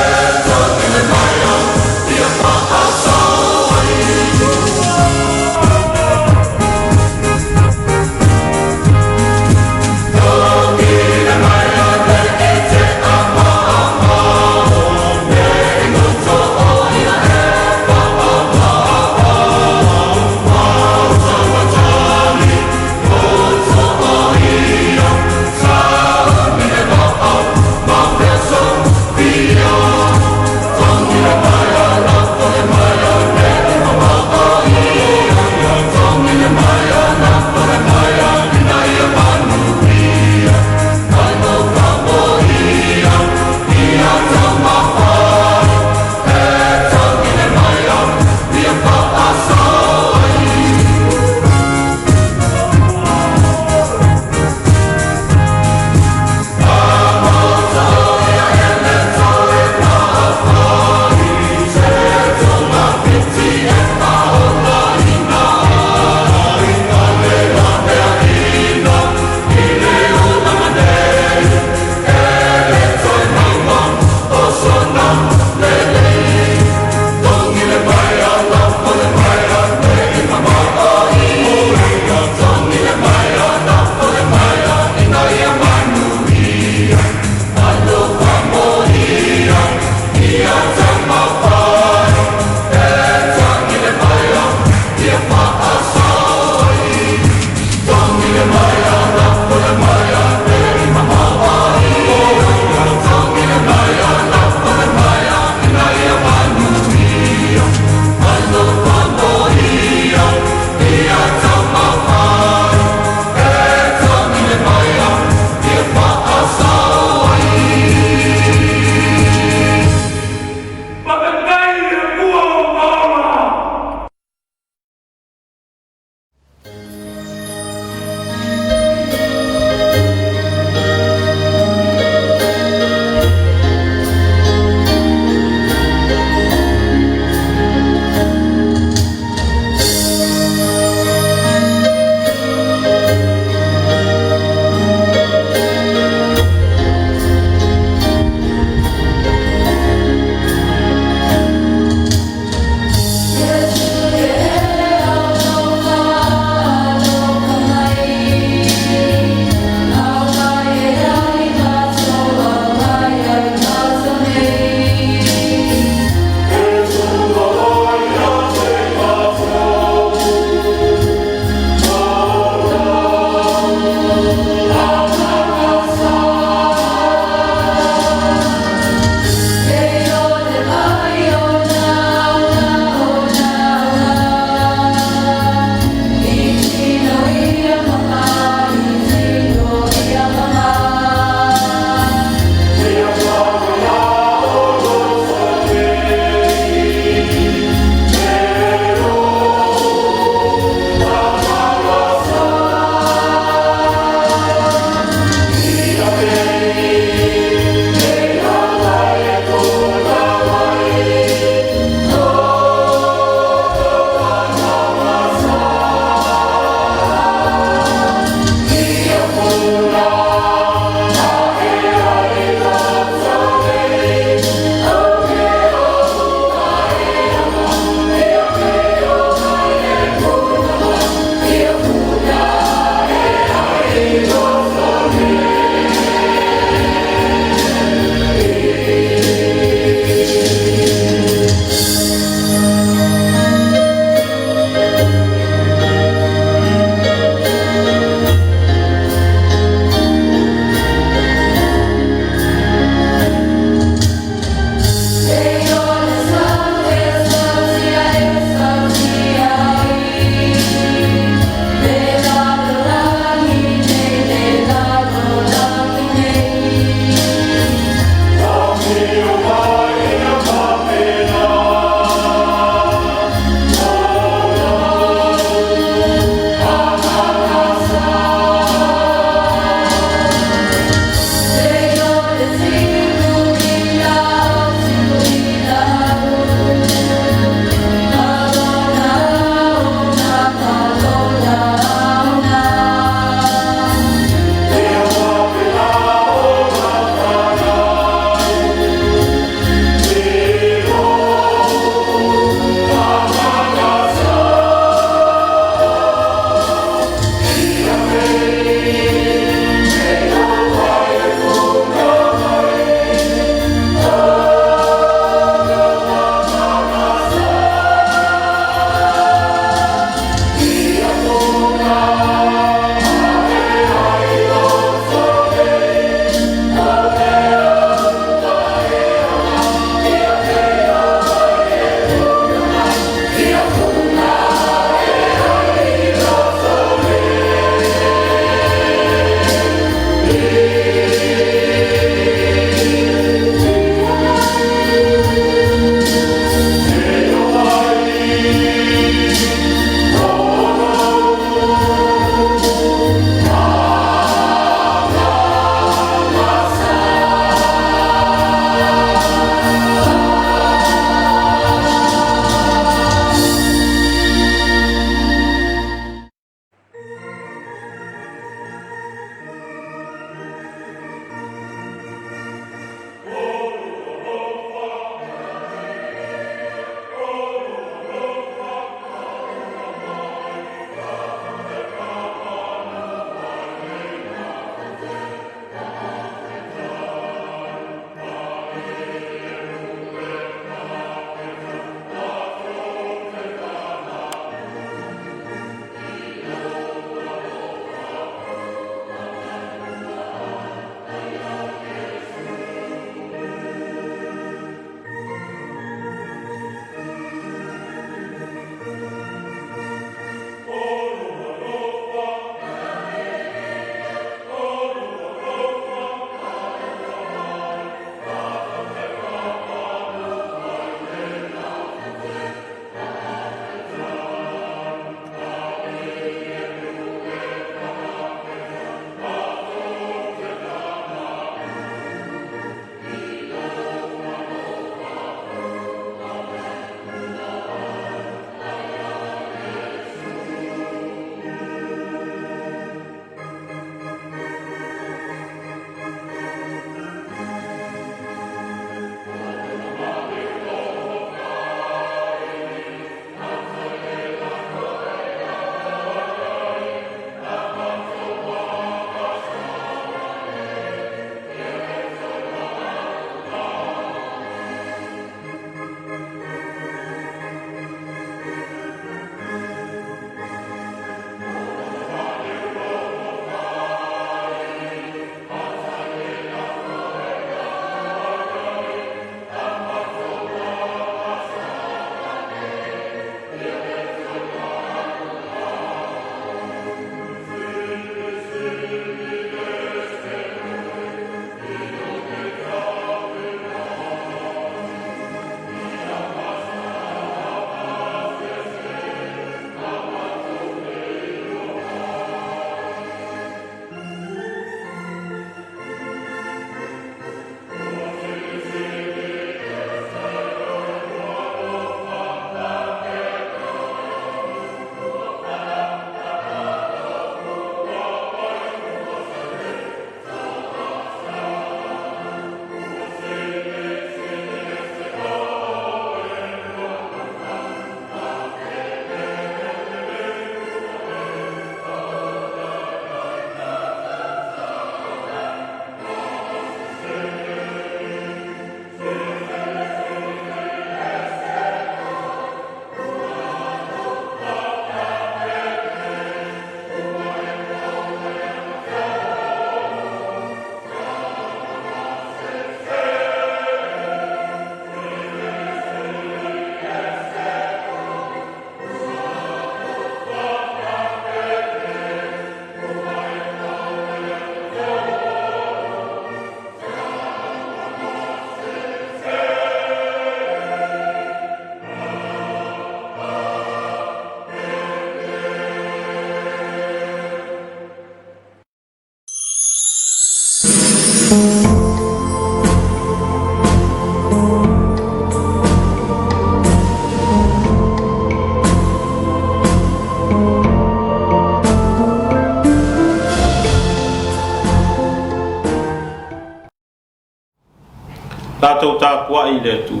mātou tāpua I le tu.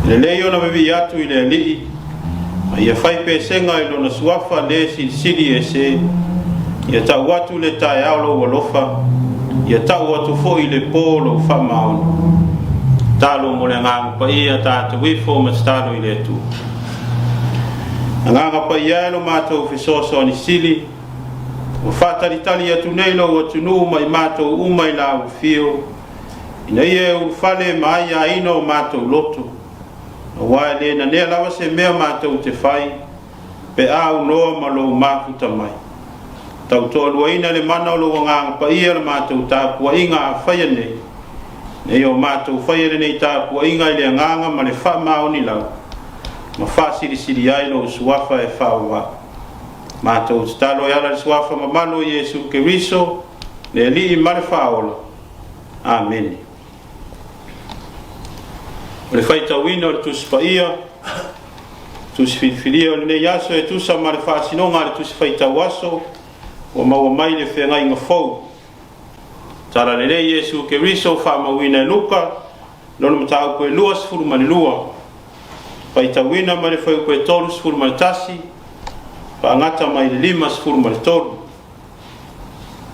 Le leo na bebi atu I le li. Ia fai pesenga I lona suafa le sili e se. Ia tau atu le tae aulo walofa. Ia tau atu fo I le polo whamaunu. Talo mo le ngang pa ia tātou wifo mastalo I le tu. Nganga pa ia lo mātou fisoso ni sili. O whātaritali atu nei lo atu nuu mai mātou umai la u fio. Ina ia u fale mai a ino mātou loto. O wae le na nea lawa se mea mātou te whai. Pe au noa ma lo mākuta mai. Tau toa luaina le mana o lo nganga pa ia le mātou tāpua inga a whaia nei. Nei o mātou whaia le nei tāpua inga I le nganga ma le wha mao ni lau. Ma wha siri ai lo suafa e whaua. Mātou talo e ala le suafa ma mano Yesu Keriso. Le li I mare whaola. Amen. O le whaita wina o le tusi whaia. Tusi whiwhiria o le nei aso e tusa ma le whaasinonga le tusi whaita waso. O maua mai le whenga inga fau. Tara le rei Yesu Keriso wha mawina e luka. Lono matau koe lua sifuru mani lua. Whaita wina ma le whau koe tolu sifuru mani tasi. Whaangata mai le lima sifuru mani tolu.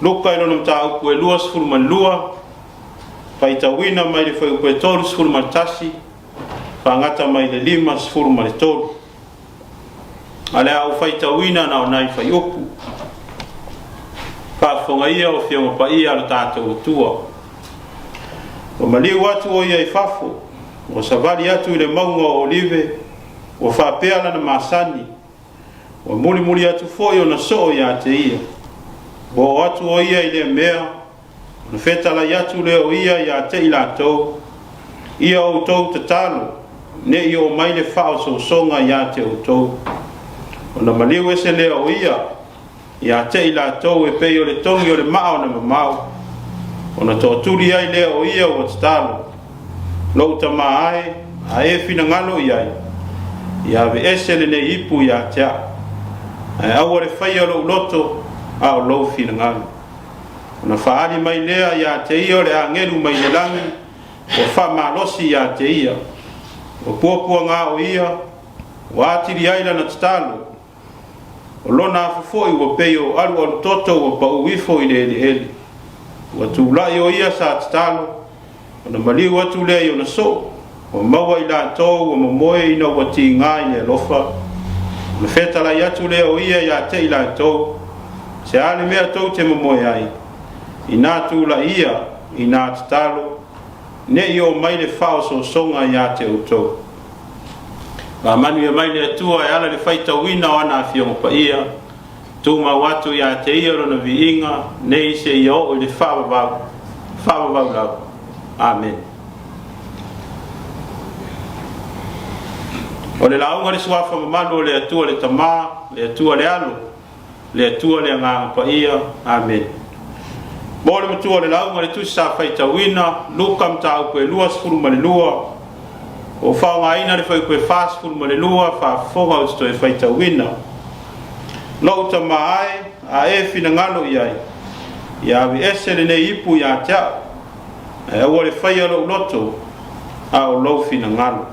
Luka lono matau koe lua sifuru mani lua. Whaita wina mai le whau koe tolu sifuru mani tasi. Whaangata mai le lima sifuru mani tolu. Ale au whaita wina na o nai whai opu. Whaafonga ia o whionga pa ia ala tātou tua. O maliu atu o ia I whafo. O savali atu I le maunga o olive. O whapeala na masani. O muli atu foi o na soo ia te ia. O atu o ia I le mea. O na whetala atu le o ia te I lātou. Ia o tau te talo. Ne I o mai le whao so songa ia te o tau. O na maliu ese le o ia te I lātou e pei o le tongi o le mao na mamau. O na tōturi ai lea o ia o talo. Lau ta maae, a e fina ngalo iai. Ia ve ese le ne ipu ia tea. Ai awa le whai o lo loto, a o lau fina ngalo. O na whaari mai lea ia te ia o le angelu mai le langi. O wha malosi ia te ia. O puapua ngā o ia. O atiri aila na talo. O lona afofoi ua pei o alu toto ua pau wifo I le ele. Ua tūlai o ia sa tatalo. O na maliu atu lea I o na so. O maua I lātou ua mamoe ina ua tingā I le lofa. O na whetalai atu lea o ia te I lātou. Se ale mea tau te mamoe ai. I nā tūla ia, I nā tatalo. Ne I o mai le whao so songa ia te utou. Wa manu ia mai le atua e ala le whaita wina o ana Afionga pa ia. Tu ma watu ia te ia rona vi inga. Nei se ia o le whawawau. Whawawau lau. Amen. O le launga le suafa mamanu le atua le tamā. Le atua le alu. Le atua le nganga pa ia. Amen. Mo le matua le launga le tusi sa whaita wina. Luka mta au koe lua sifuru male lua. O whaonga ina le whai koe whāsifuru ma le lua whaafonga o tito e whaita wina. Lau ta maae a e fina ngalo iai. Ia awi ese le ne ipu ia tea. E awa le whai alo loto a o lau fina ngalo.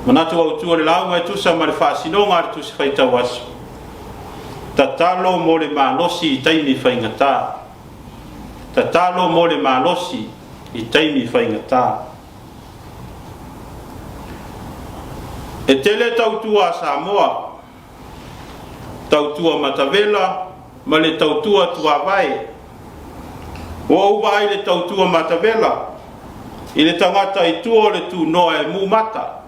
Manatu au tua le launga e tusa ma le whaasinonga a le tusi whaita wasu. Tatalo mo le malosi I taimi whaingata. Tatalo mo le malosi I taimi whaingata. E tele tautua Samoa. Tautua Matavela. Ma le tautua Tuavai. O uwa le tautua Matavela. I le tangata I tua le tu noa e mumata.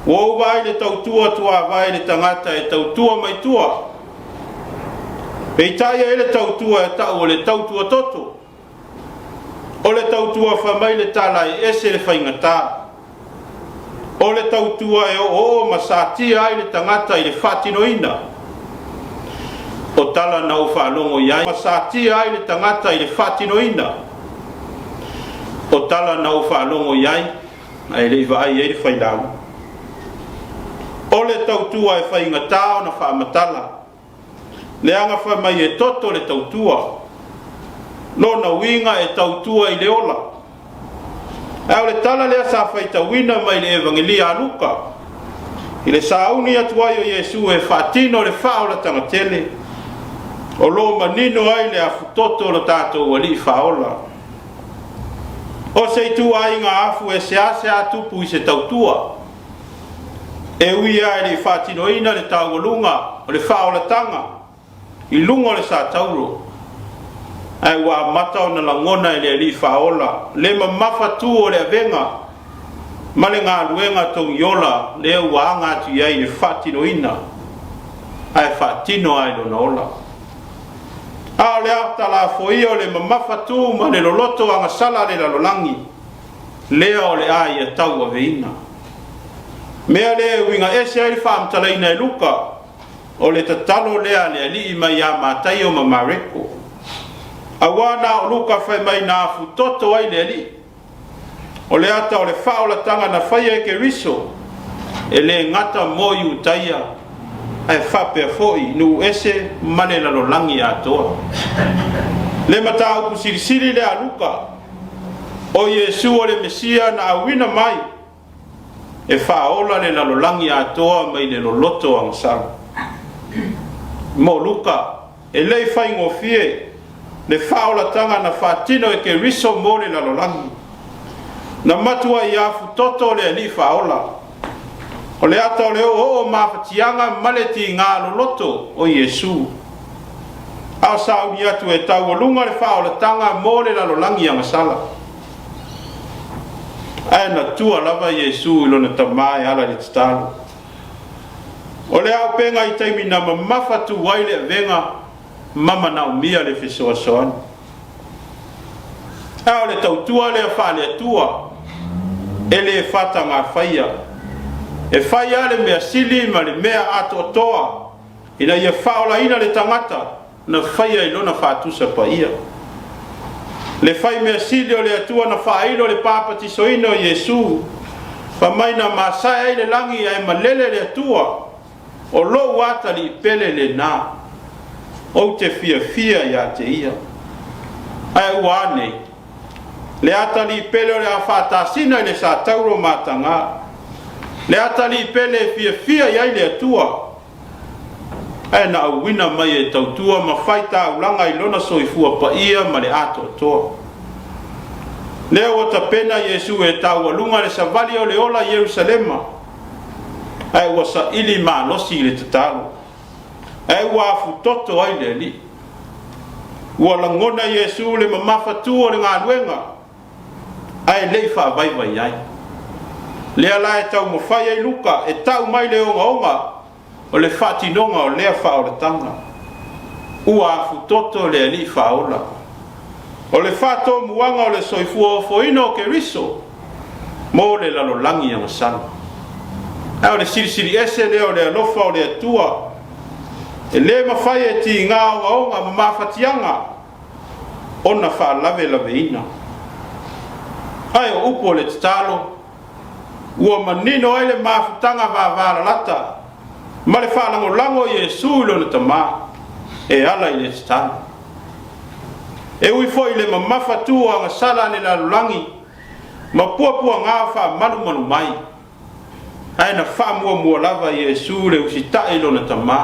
O uwa le tautua Tuavai le tangata e tautua mai tua. Peitaia e le tautua e tau o le tautua toto. O le tautua whamai le tala e ese le whaingata. O le tautua e o masatia ai le tangata I le whatinoina. O tala na o whalongo iai. Masatia ai le tangata I le whatinoina. O tala na o whalongo iai. Ai le iwa ai e le whailau. O le tautua e whaingata o na whaamatala. Le anga whamai e toto le tautua. lona winga e tautua i le ola au le tala lea sa faitauina mai le evangelia aluka i le sauni atu ai o Iesu e faatino le faaolatanga tele o lo manino ai le afutoto o lo tatou alii faola o se ituaiga afu e sease atupu i se tautua e uia e le faatinoina le taualuga o le faaolatanga i luga o le sa tauro ai ua mata ona lagona e le alii faola le mamafa tu o le avega ma le galuega tougiola lea ua aga atu i ai le faatinoina ae faatino ai lona ola a o le a talafoia o le mamafa tu ma le loloto agasala le lalolagi lea o le a ia tau aveina mea le uiga ese ai le faamatalaina e luka o le tatalo lea le alii mai iā matai o mamareko auā na o luka fai mai na afutoto ai le alii o le ata o le faaolataga na faia e keriso e lē gata mo i utaia ae faapea foʻi nuu ese ma le lalolagi atoa le mataupu silisili le aluka o Iesu o le Mesia na auina mai e faaola le lalolagi atoa mai le loloto agasala mo luka e lei faigofie le faaolataga na faatino e keriso mo le lalolagi na matua i afutoto o le alii faaola o le ata o le oo mafatiaga ma le tigā loloto o Iesu ao sauni atu e taualuga le faaolataga mo le lalolagi agasala ae na tua lava Iesu i lona tamā e ala le tatalo o le ao pega i taimi na mamafa tu ai le avega ma manaʻomia le fesoasoani ao le tautua lea faaleatua e lē fatagafaia e faia le mea sili ma le mea atoatoa ina ia faaolaina le tagata na faia i lona faatusa paia le fai mea sili o le atua na faailo le papatisoina o Iesu famai na masae ai le lagi ae malele le atua o lou atali pele lenā ou te fiafia iā te ia ae ua anei le atali pele o le a faatasina i le sa tauro matagā le atali pele fiafia i ai le atua ae na auina mai e tautua ma fai taulaga i lona soifua paia ma le atoatoa lea ua tapena Iesu e taualuga le savali o le ola Ierusalema ae ua saʻili malosi i le tatalo ae ua afutoto ai le alii ua lagona Iesu le mamafa tu o le galuega ae leʻi faavaivai ai lea la e taumafai ai luka e tau mai le ogaoga o le faatinoga o lea faaolataga ua afutoto le alii faaola o le faatomuaga o le soifua ofoina o keriso mo le lalolagi agasala ae o le silisili ese lea o le alofa o le atua e lē mafai e tigā ogaoga ma mafatiaga ona faalavelaveina ae o upu o le tatalo ua manino ai le mafutaga vavalalata ma le faalagolago o Iesu i lona tamā e ala i le tatalo e ui foʻi le mamafa tu o agasala le lalolagi ma puapuagā faamalumalu mai ae na faamuamua lava Iesu le usitaʻi i lona tamā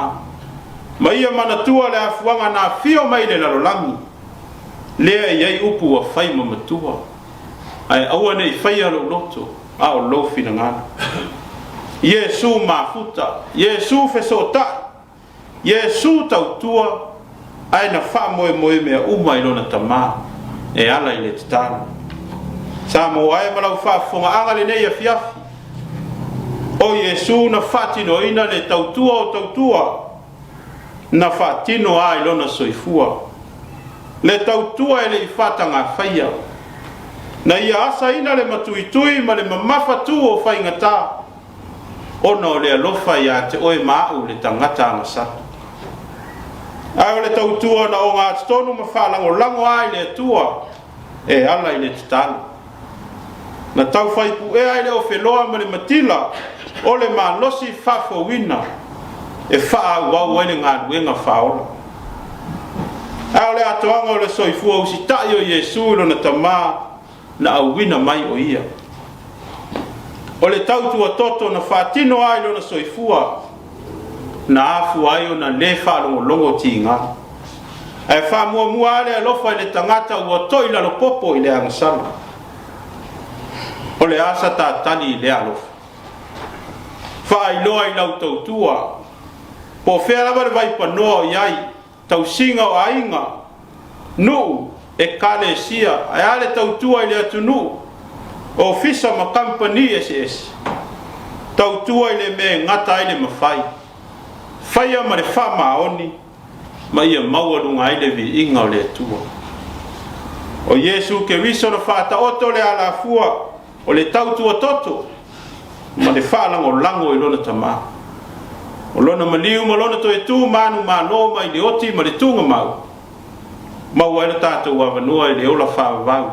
ma ia manatua le afuaga na afio mai le lalolagi lea i ai upu ua fai mamatua ae aua nei faia lou loto a o lou finagana Iesu mafuta Iesu fesootaʻi Iesu tautua ae na faamoemoe mea uma i lona tamā e ala i le tatalo sa mo ae ma lau faafogaaga lenei afiafi o Iesu na faatinoina le tautua o tautua na faatino a i lona soifua le tautua e leʻi fatagafaia na ia asaina le matuitui ma le mamafa tu o faigatā ona o le alofa iā te oe maʻu le tagata agasala ae o le tautua na o gatotonu ma faalagolago a i le atua e ala i le tatalo na taufaipuʻea i le ofeloa ma le matila o le malosi faafouina e faaauau ai le galuega faola a le atoanga o le soifua usitai o Iesu lona tamā na auina mai o ia o le tautua toto na whaatino ai lona soifua na afu ai o na le whaalongolongo tinga e whaamua ale alofa i le tangata ua toila lo popo i le angasala o le asa tātani i le alofa whaailoa i lau tautua po whea lava le vaipanoa o iai tausinga o ainga nuu e kale sia ai ale tautua i le atunu o fisa ma company SS tautua i le me ngata i le mawhai whaia ma le whamaoni ma ia maua runga i le vi inga o le atua o Iesu ke riso na whata oto le alafua o le tautua toto ma le whaalango lango i lona tamā o lona maliu ma lona toe tū manu mano ma i le oti ma le tunga mau ai le tātou avanua i le ola whaavau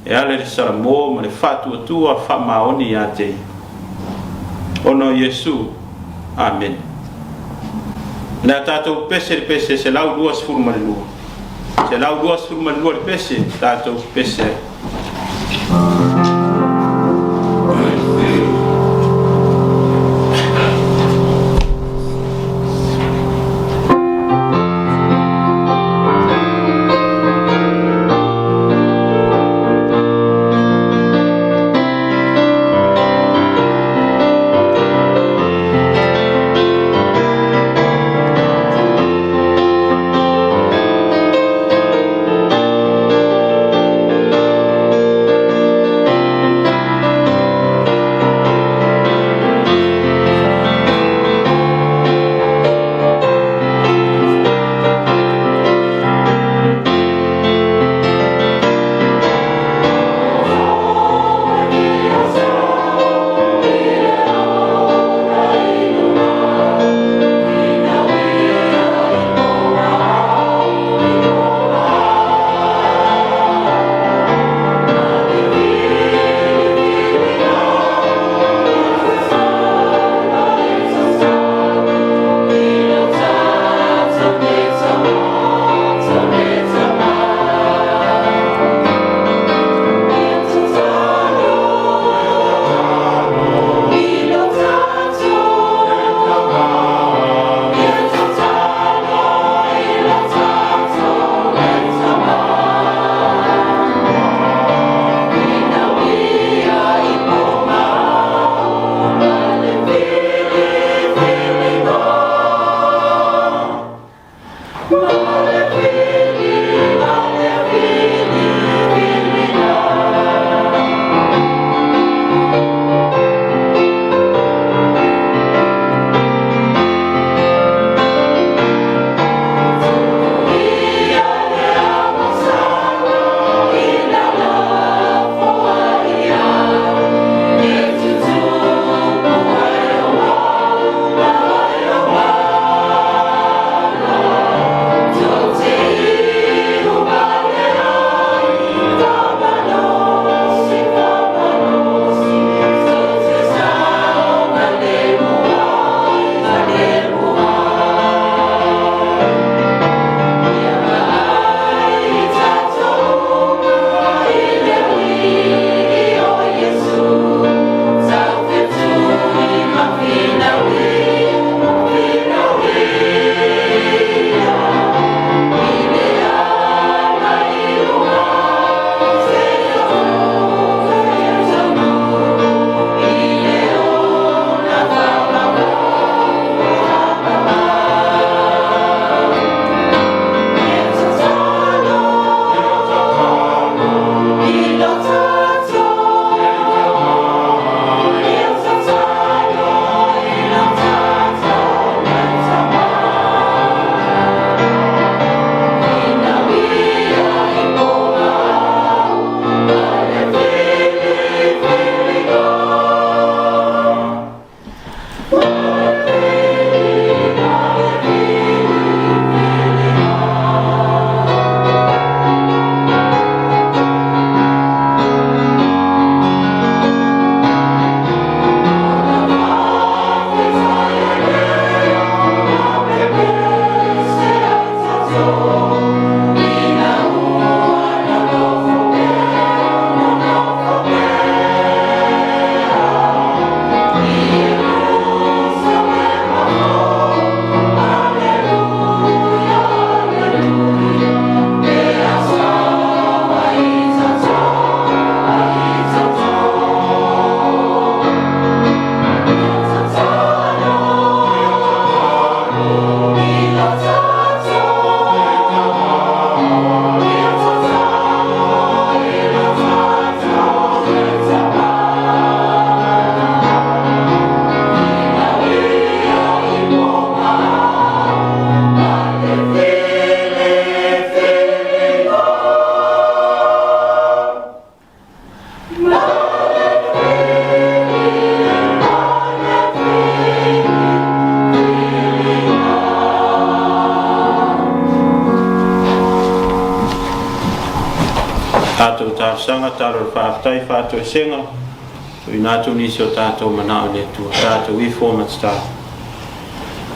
e ale le saramo ma le whatuatua whamaoni i a te ono Iesu amen na tātou pese le pese se lau 2 se lau 2 le pese tātou pese sanga talo whaatai whātou e senga. Tui nātou nisi o tātou manao le tua, tātou i format star.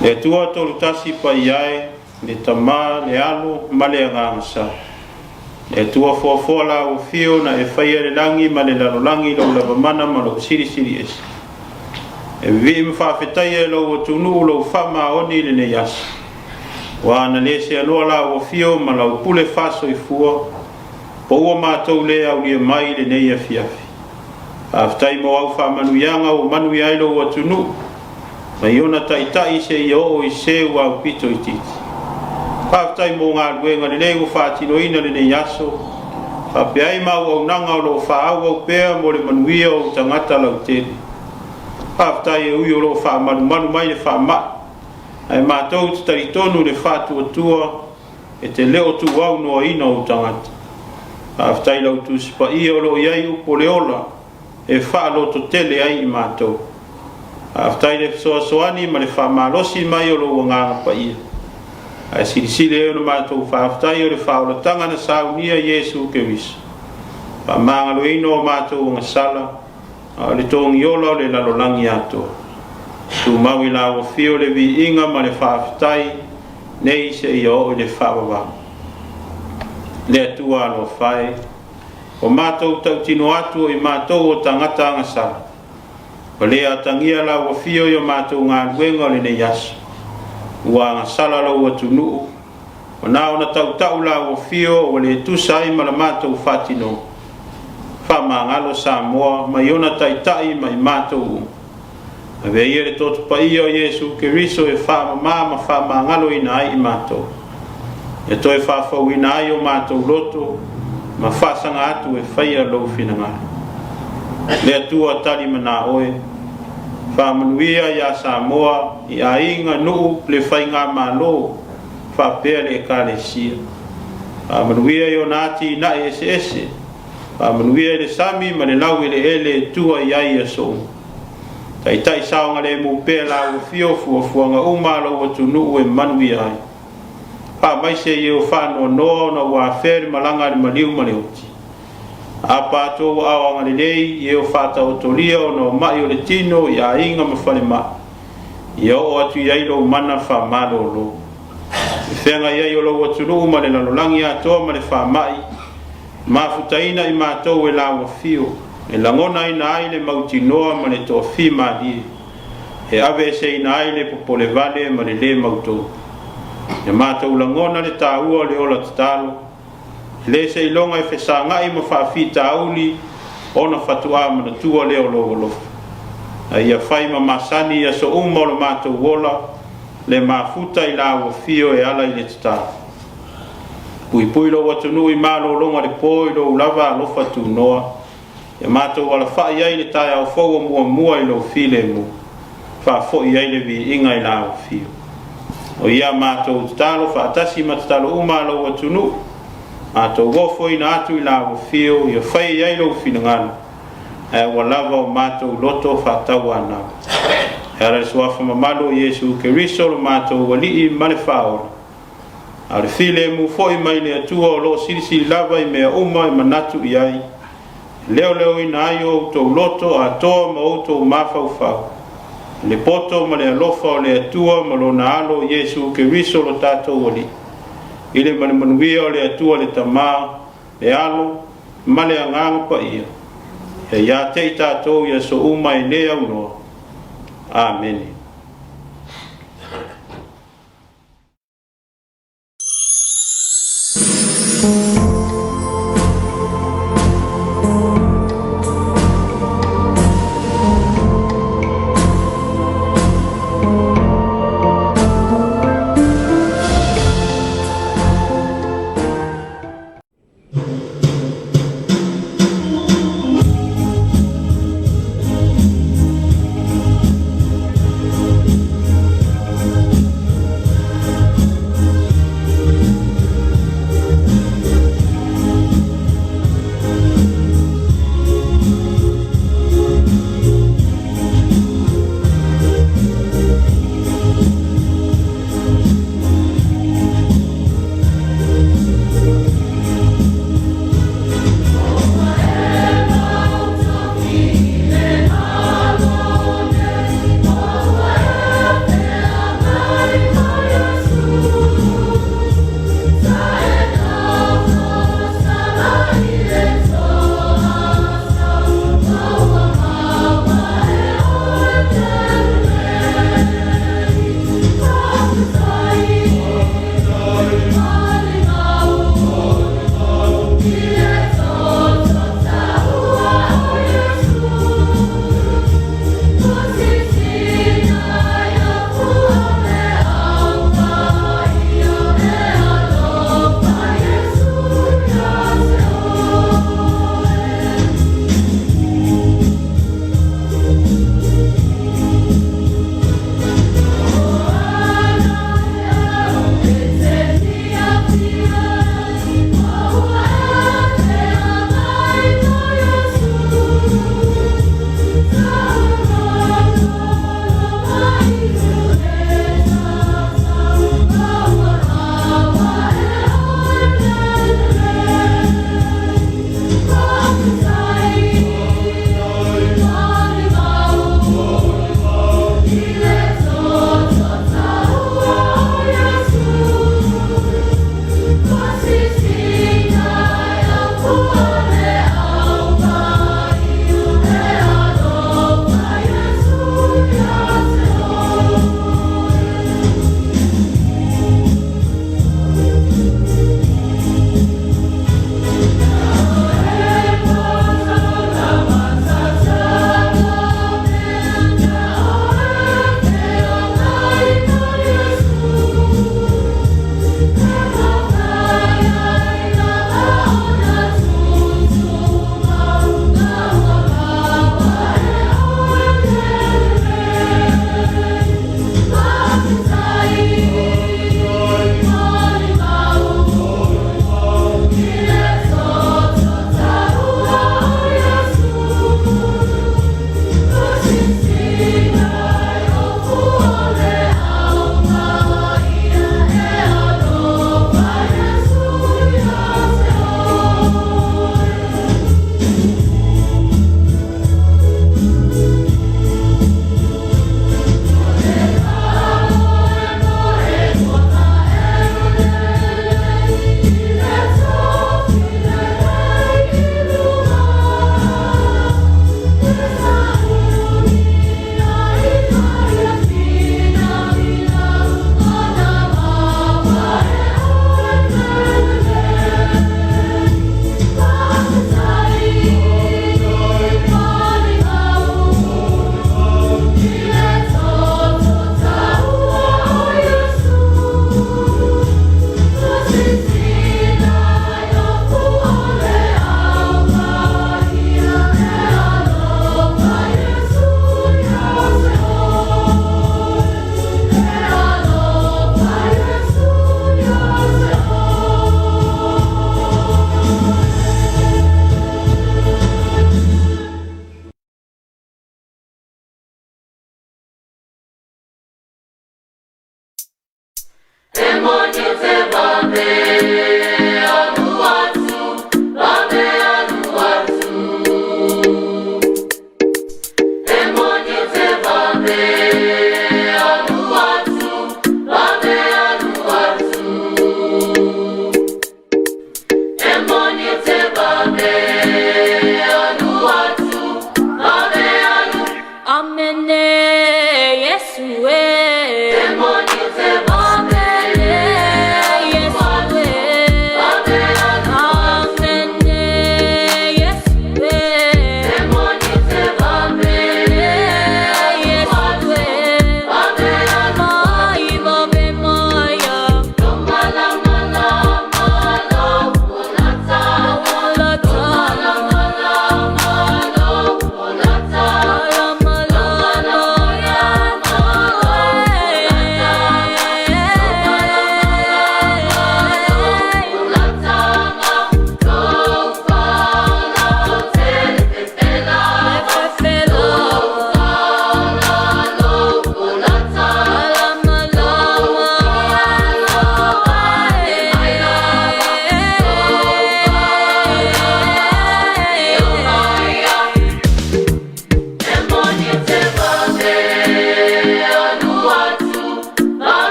Le tua tolu tasi pa iai, le tamā, le alo, ma le angangasa. Le tua fua la o fio na e whaia le langi, ma le lalolangi lau lava mana ma lau siri esi. E vi me whawhetai e lau o tunu lau whama oni le ne yasi. Wa na le se aloa la o fio ma lau pule faso i fua, po ua mātou le au lia mai le nei Afiafi. Whawhetai mo au whamanuianga o manuia ilo o tunu, ma iona taitai se i o i se ua au pito i titi. Whawhetai mo ngā ruenga le nei o whātino ina le nei aso, whapeai mau au nanga o lo whaau au pēa mo le manuia o tangata lau tele. Whawhetai e ui o lo whamanu mai le whaama, ai mātou te taritonu le whātua tua, e te leo tu au noa ina o tangata. Whawhetai lau tu sipa ia o lo iai upo le ola, e whaalo to tele ai i mātou. Whawhetai le soani ma le whamalosi mai o lo wanganga pa ia. Ai sirisile e o na mātou whawhetai o le whaolatanga na saunia Yesu ke wiso. Whamangalo ino o mātou wangasala, le tongi ola o le lalolangi atoa. Tu maui la o fio le vi inga ma le whawhetai, nei se i o le whawawa. Le atua alo whai, o mātou tau tino atu i mātou o tangata angasala. O le atangia la o fio i o mātou ngā ruenga le ne yasu. Ua angasala la ua tunuu. O nā o na tau la o fio o le tusai ma la mātou whatino. Whamangalo Samoa, mai ona taitai mai mātou. A vea ia le totu pa ia o Yesu ke riso e whamangalo ina ai i mātou. E toi whawhau ina ai o mātou loto, ma whasanga atu e whaia lau whina. Le atua tali mana oe, whamanuia ia Samoa, i a inga nuu le whainga malo, whapea le ekalesia. Whamanuia i o nati na ese, whamanuia le sami ma le lau le ele tua i ai aso. Tai saonga le mu pea la o fio fuanga umalo o tunu e manuia ai. Mai se eu whano no wa fere malanga ni maliu maleuti. Apa to awanga le lei eu whata o tolia o no mai o le tino ia inga mawhale ma. Ia o atu iai lo mana whamalo lo. Whenga iai o lo atunu ma le lalolangi atoa ma le whamai. Mafutaina i mātou e lawa fio. E langona ina ai le mautinoa ma le tofi maadi. E ave se ina ai le popole vale ma le mautou. E mātou langona le tāua le ola tatalo. Le se ilonga e whesanga i ma whaafi tāuli o na whatua ma na tua leo lo. A ia whai ma masani ia so uma o le mātou wola le mafuta i lawa fio e ala i le tatalo. Pui lo watunu i malo longa le poi lo ulava alofa tu noa. E mātou ala whai ai le tai au whaua mua i lo file mu. Wha fhoi ai le vi inga i lao fio. O ia mātou tatalo whaatasi ma tatalo uma lo watunu. Mātou gofo i na atu i lao fio i a whai ai lo finangana. E walava o mātou loto whaatau ana. E ala suafa mamalo Yesu ke riso lo mātou wali i mane whaora. Ale file mu fhoi mai le atua o lo sirisi lava i mea uma i manatu i ai. Leo ina ai o tau loto a toa ma o tau mawhau. Le poto ma le alofa o le atua ma lo na alo Yesu ke riso lo tātou oli. Ile manuia o le atua le tamā, le alo, ma le anganga pa ia. E ia te i tātou ia so uma i lea unoa. Amen.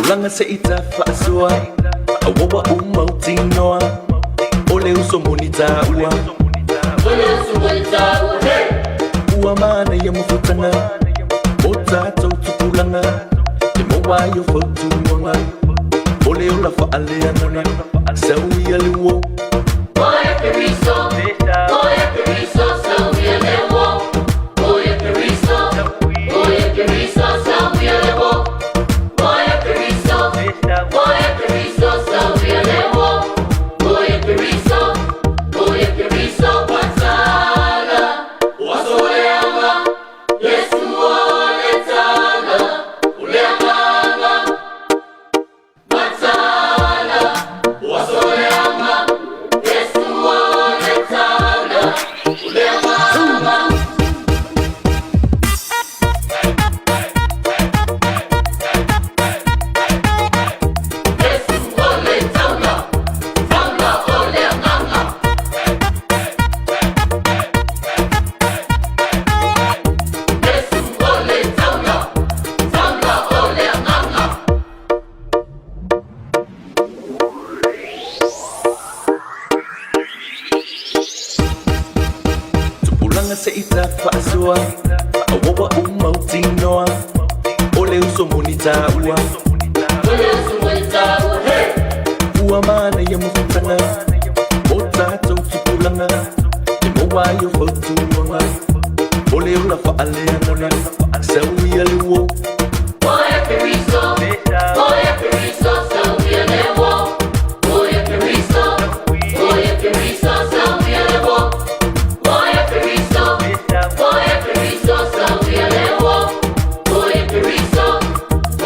Langa se ita fa'asua awawa umautinoa ole usomunita ua ole usomunita ua ua mana ya mufutanga otata utupulanga emowa yo fotumonga ole ula fa'aleanana sauia lewo Oya Keriso sauia lewo Oya Keriso sauia lewo Oya Keriso sauia lewo Oya Keriso watala wasoleanga Yesu oletala uleanga watala wasoleanga Yesu oletala uleanga se ita fa'asua awawa umautinoa ole usomunita ua ua mana ya mufutanga otata utupulanga emowa yo fotumonga ole ula fa'aleanana sauia lewo Oya Keriso sauia lewo Oya Keriso sauia lewo Oya Keriso sauia lewo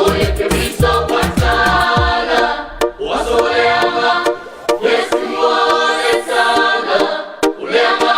Oya Keriso watala wasoleanga Yesu oletala uleanga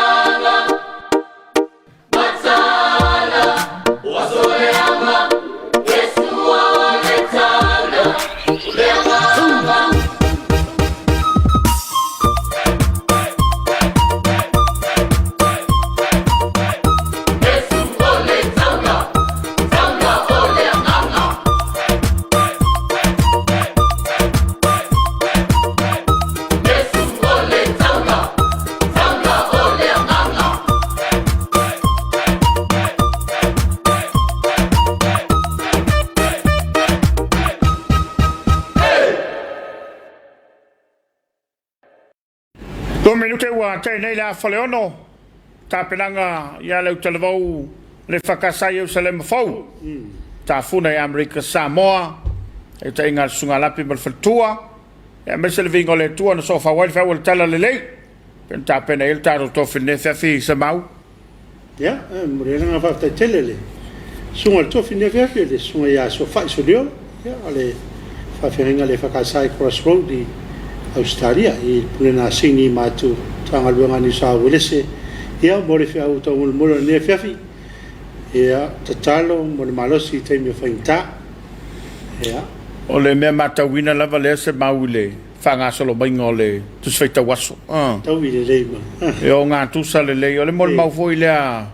ua te nei la faleono ta penanga ia le televau le fakasai o sale mafau ta funa e America Samoa e te inga sunga lapi mal fatua e mese le vingo le tua no sofa wai fa wal tala le lei pen ta pena il taro to fine Afiafi Samoa ya mure nga fa te telele sunga to fine Afiafi le sunga ya so fa so dio ya ale fa feringa le fakasai crossroad di Australia i pulena sini matu tanga luanga ni sa welese ia mole fi auto mo ne Afiafi ia tatalo mo malosi te mi fainta ia o le mea matawina lava le se maule fanga solo baingo le tu feita waso tau i le leima e o ngā tusa le lei o le mol mau foi lea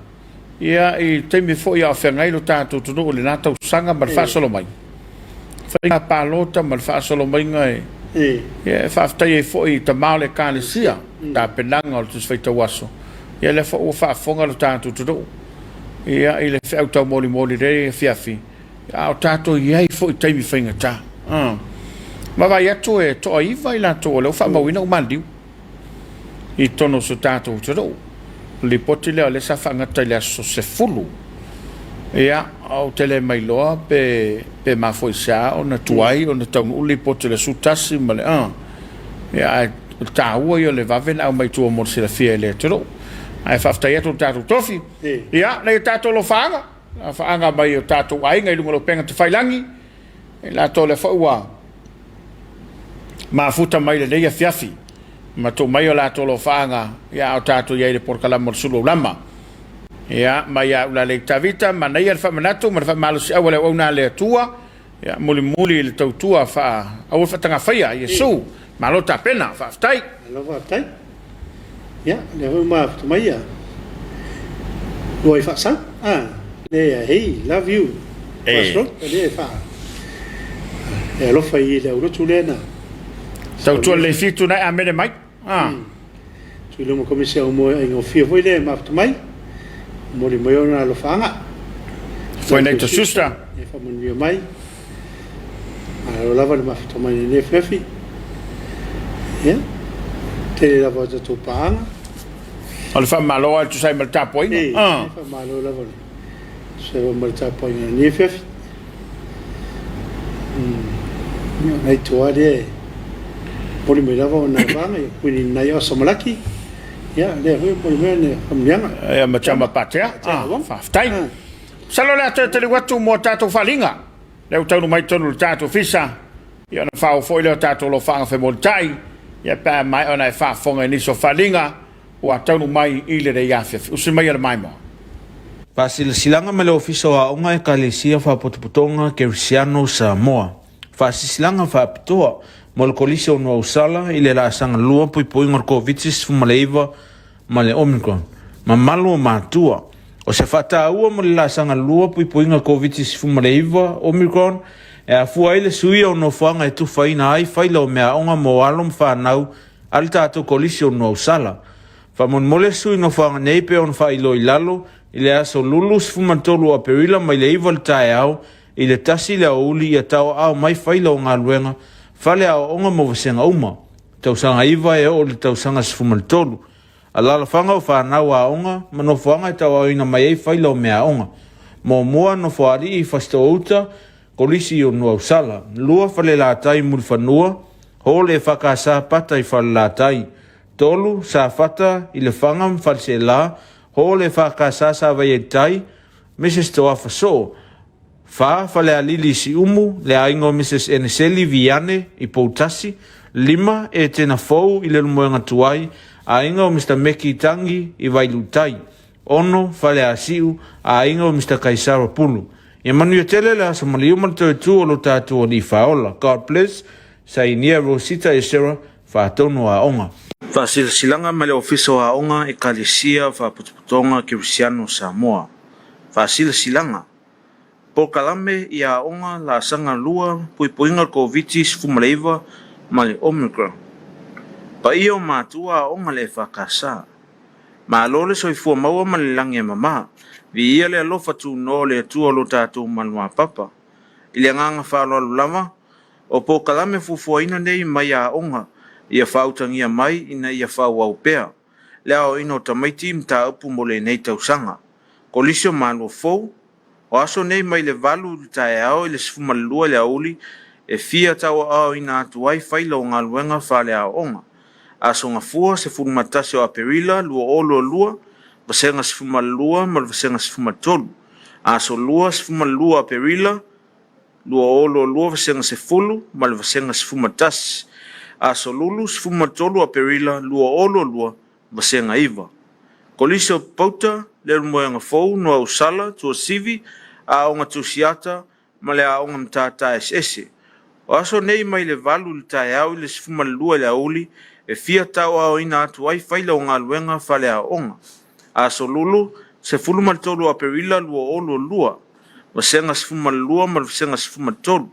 ia i te mi foi a whengai lo tātou tunu o le nā tau sanga mar wha solo mai whainga pālota mar wha solo mai ngai ia e whaftai e foi ta mao le kāle sia tā penanga o le tu feita waso ia le wha fonga lo tātou tunu ia i le whiau tau moli moli re Afiafi ia o tātou iai foi taimi whainga tā ma vai atu e toa iwa i la toa leo wha mawina o mandiu i tono so tātou taro li poti leo le sa whangata le aso se fulu ia au tele mai loa pe mafoi sa o na tuai o na taunu uli poti le sutasi ma le ia tā ua i o le vavena au mai tua mor sila fia le taro ai whaftai atu tātou tofi ia nei tātou lo whaanga mai o tātou ai ngai lunga lo penga te whailangi e la tō le whaua ma futa mai le leia Afiafi ma tō mai o la tō lo whaanga ia o tātou iai le porkalama o Suluaulama ia mai a ula le tavita ma nei al whamanatu ma le whamalosi au le wauna le atua ia muli le tautua au whatanga whaia Iesu ma lo ta pena whaftai lo whaftai ya le ho ma to mai ya lo fa sa le hey love you pastor le fa e lo fa i le lo tulena tau tu le fitu na amene mai tu lo mo komisi o mo en ofio foi le ma to mai mo le mo na lo fa nga foi nei to susta e fa mo ni mai lo lava le ma to mai ne Afiafi ya te la volta tu paanga al fa malo al tu sai mal Tapuaiga fa malo la vol se va mal Tapuaiga ni Afiafi nei tu ade poli me lava na vanga e kuni na yo somalaki ya le ho poli me ne amnyanga ya ma chama patea fa tai salo la te le watu mo tato falinga le utau mai tonu tato fisa ya na fa foi le tato lo fanga fe montai ia pa mai ona fa fonga ni so falinga o atau mai ile de Afiafi o se mai le mai mo Fasil silanga me le ofiso a onga e kalesia fa potopotonga Congregational Samoa fasilanga fa pitoa mo le kolisi no usala ile la sanga lua pui ngor COVID-19 fumaleiva ma le Omicron ma malo matua o se fata ua mo le la sanga lua pui ngor COVID-19 fumaleiva Omicron e a fua ile sui o no fanga e tu faina ai faila o mea onga mo alom whanau al tātou kolisi o no usala. Fa mon mole sui no fanga neipe on fa ilo ilalo ile aso lulus fumantolu a perila mai le iwa le tae au ile tasi le au uli i a tau au mai faila o ngā luenga fale au onga mo vasenga uma. Tausanga iwa e o le tausanga sfumantolu. Alala fanga o whanau a onga ma no fanga e tau au ina mai ei faila o mea onga. Mo mua no fuari i fasto outa kolisi o nua usala. Lua fale la tai mulfanua, ho le whakasa pata i fale la tai. Tolu sa fata i le whangam false la, ho le whakasa sa vai e tai, Mrs. Toafa so. Fale a lili si umu, le aingo Mrs. Eneseli Viane i Poutasi, 5 e tena fou i le lumoenga tuai, a ingo Mr. Meki Tangi i Vailutai. Ono fale a siu, a ingo Mr. Kaisaro Pulu. Ia manu ia tele la sa maliu malatoetu o lo tātou o ni whaola. God bless. Sa inia Rosita e Sarah whaatonu a onga. Whasilanga mele ofiso a onga e kalesia whaputuputonga Congregational Samoa. Whasilanga. Po kalame i a onga la sanga lua puipuinga COVID-19 fumaleiva male Omicron. Pa iyo mātua a onga le whakasa. Ma lole soifua maua male langi e mama. Vi ia le alofa tu no le tua lo tātou manua papa. I le nganga whāloalu lama, o po kalame fufuaina nei mai a onga, ia whautangia mai ina ia whau au pea. le ao ino tamaiti mta upu mo le nei tausanga. Kolisio malua fou, o aso nei mai le valu le tae ao i le sifumalua le auli e fia tau ao ina atu ai faila o ngā luenga whale ao onga. Aso ngā fua se furumatasi o aperila lua olo lua, vasenga sifumalua mal vasenga sifumatolu. Aso lua sifumalua aperila, lua olo lua vasenga sifulu mal vasenga sifumatasi. Aso lulu sifumatolu aperila lua olo lua vasenga iwa. Kolisio pauta le rumoyanga fou noa usala tua sivi a onga tusiata ma le a onga mtata SS. O aso nei mai le valu le tae au le sifumalua le auli e fia tau ao ina atu ai faila o ngā luenga whale a onga. Aso lulu se fulu maltolu aperila lua olo lua vasenga sifumalua mal vasenga sifumatolu.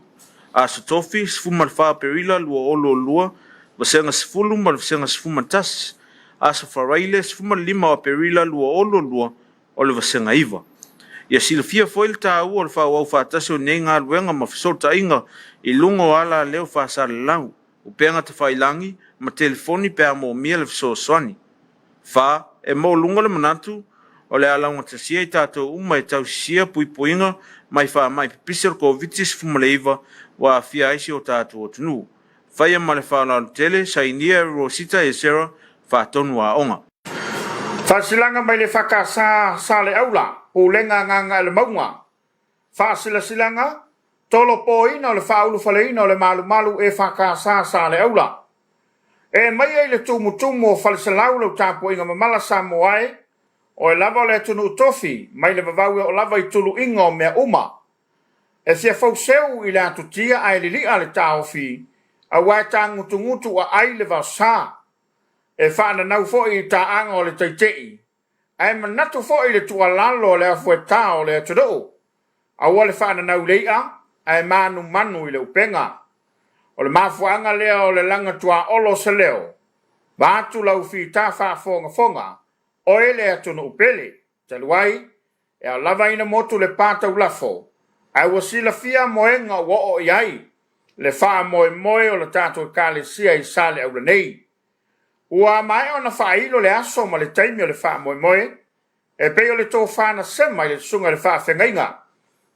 Aso tofi sifumalfa aperila lua olo lua vasenga sifulu mal vasenga sifumatasi. Aso faraile sifumalima o aperila lua olo lua o le vasenga iwa. Ia silafia foi le tāua o le whāwau whātasi o nei ngā luenga ma whisota inga i lungo ala leo whāsare lau. Upenga te whailangi ma telefoni pēr mō mia le whisoswani. Whā e mō lunga le manatu o le alaunga tasia i tātou uma e tau sia puipuinga mai wha mai pipisi o COVID-19 fumaleiva wa fia aisi o tātou o tunu. Whaia ma le whanau tele sa inia Rosita e Sarah whātonu a onga. Whasilanga mai le whakasa sa le aula o lenga nganga le maunga. Whasilasilanga tolo po ina o le whaulu whaleina o le malu malu e whakasa sa le aula. E mai e le tumutumu o whalisalau lau Tapuaiga mamala Samoa o e lava le tunu tofi mai le vavau o lava i tulu inga o mea uma. E fia fauseu i le atutia ai li lia le taofi a wai ta ngutu a ai le vasa. E whaana nau fo i ta anga o le taitei. Ai manatu fo i le tualalo le afueta o le atudou. A wale whaana nau leia ai manu manu i le upenga. O le mafuanga lea o le langa tua olo se leo. Vātu lau fi ta wha fonga o e le atunu upele. Taluai e a lava ina motu le pata ulafo. Ai wasila fia moenga wa o iai. Le wha moe o le tato i kale sia i sale au le nei. Ua mai ona whailo le aso ma le taimi o le wha moe. E pe o le tō whana sema i le sunga le wha whengainga.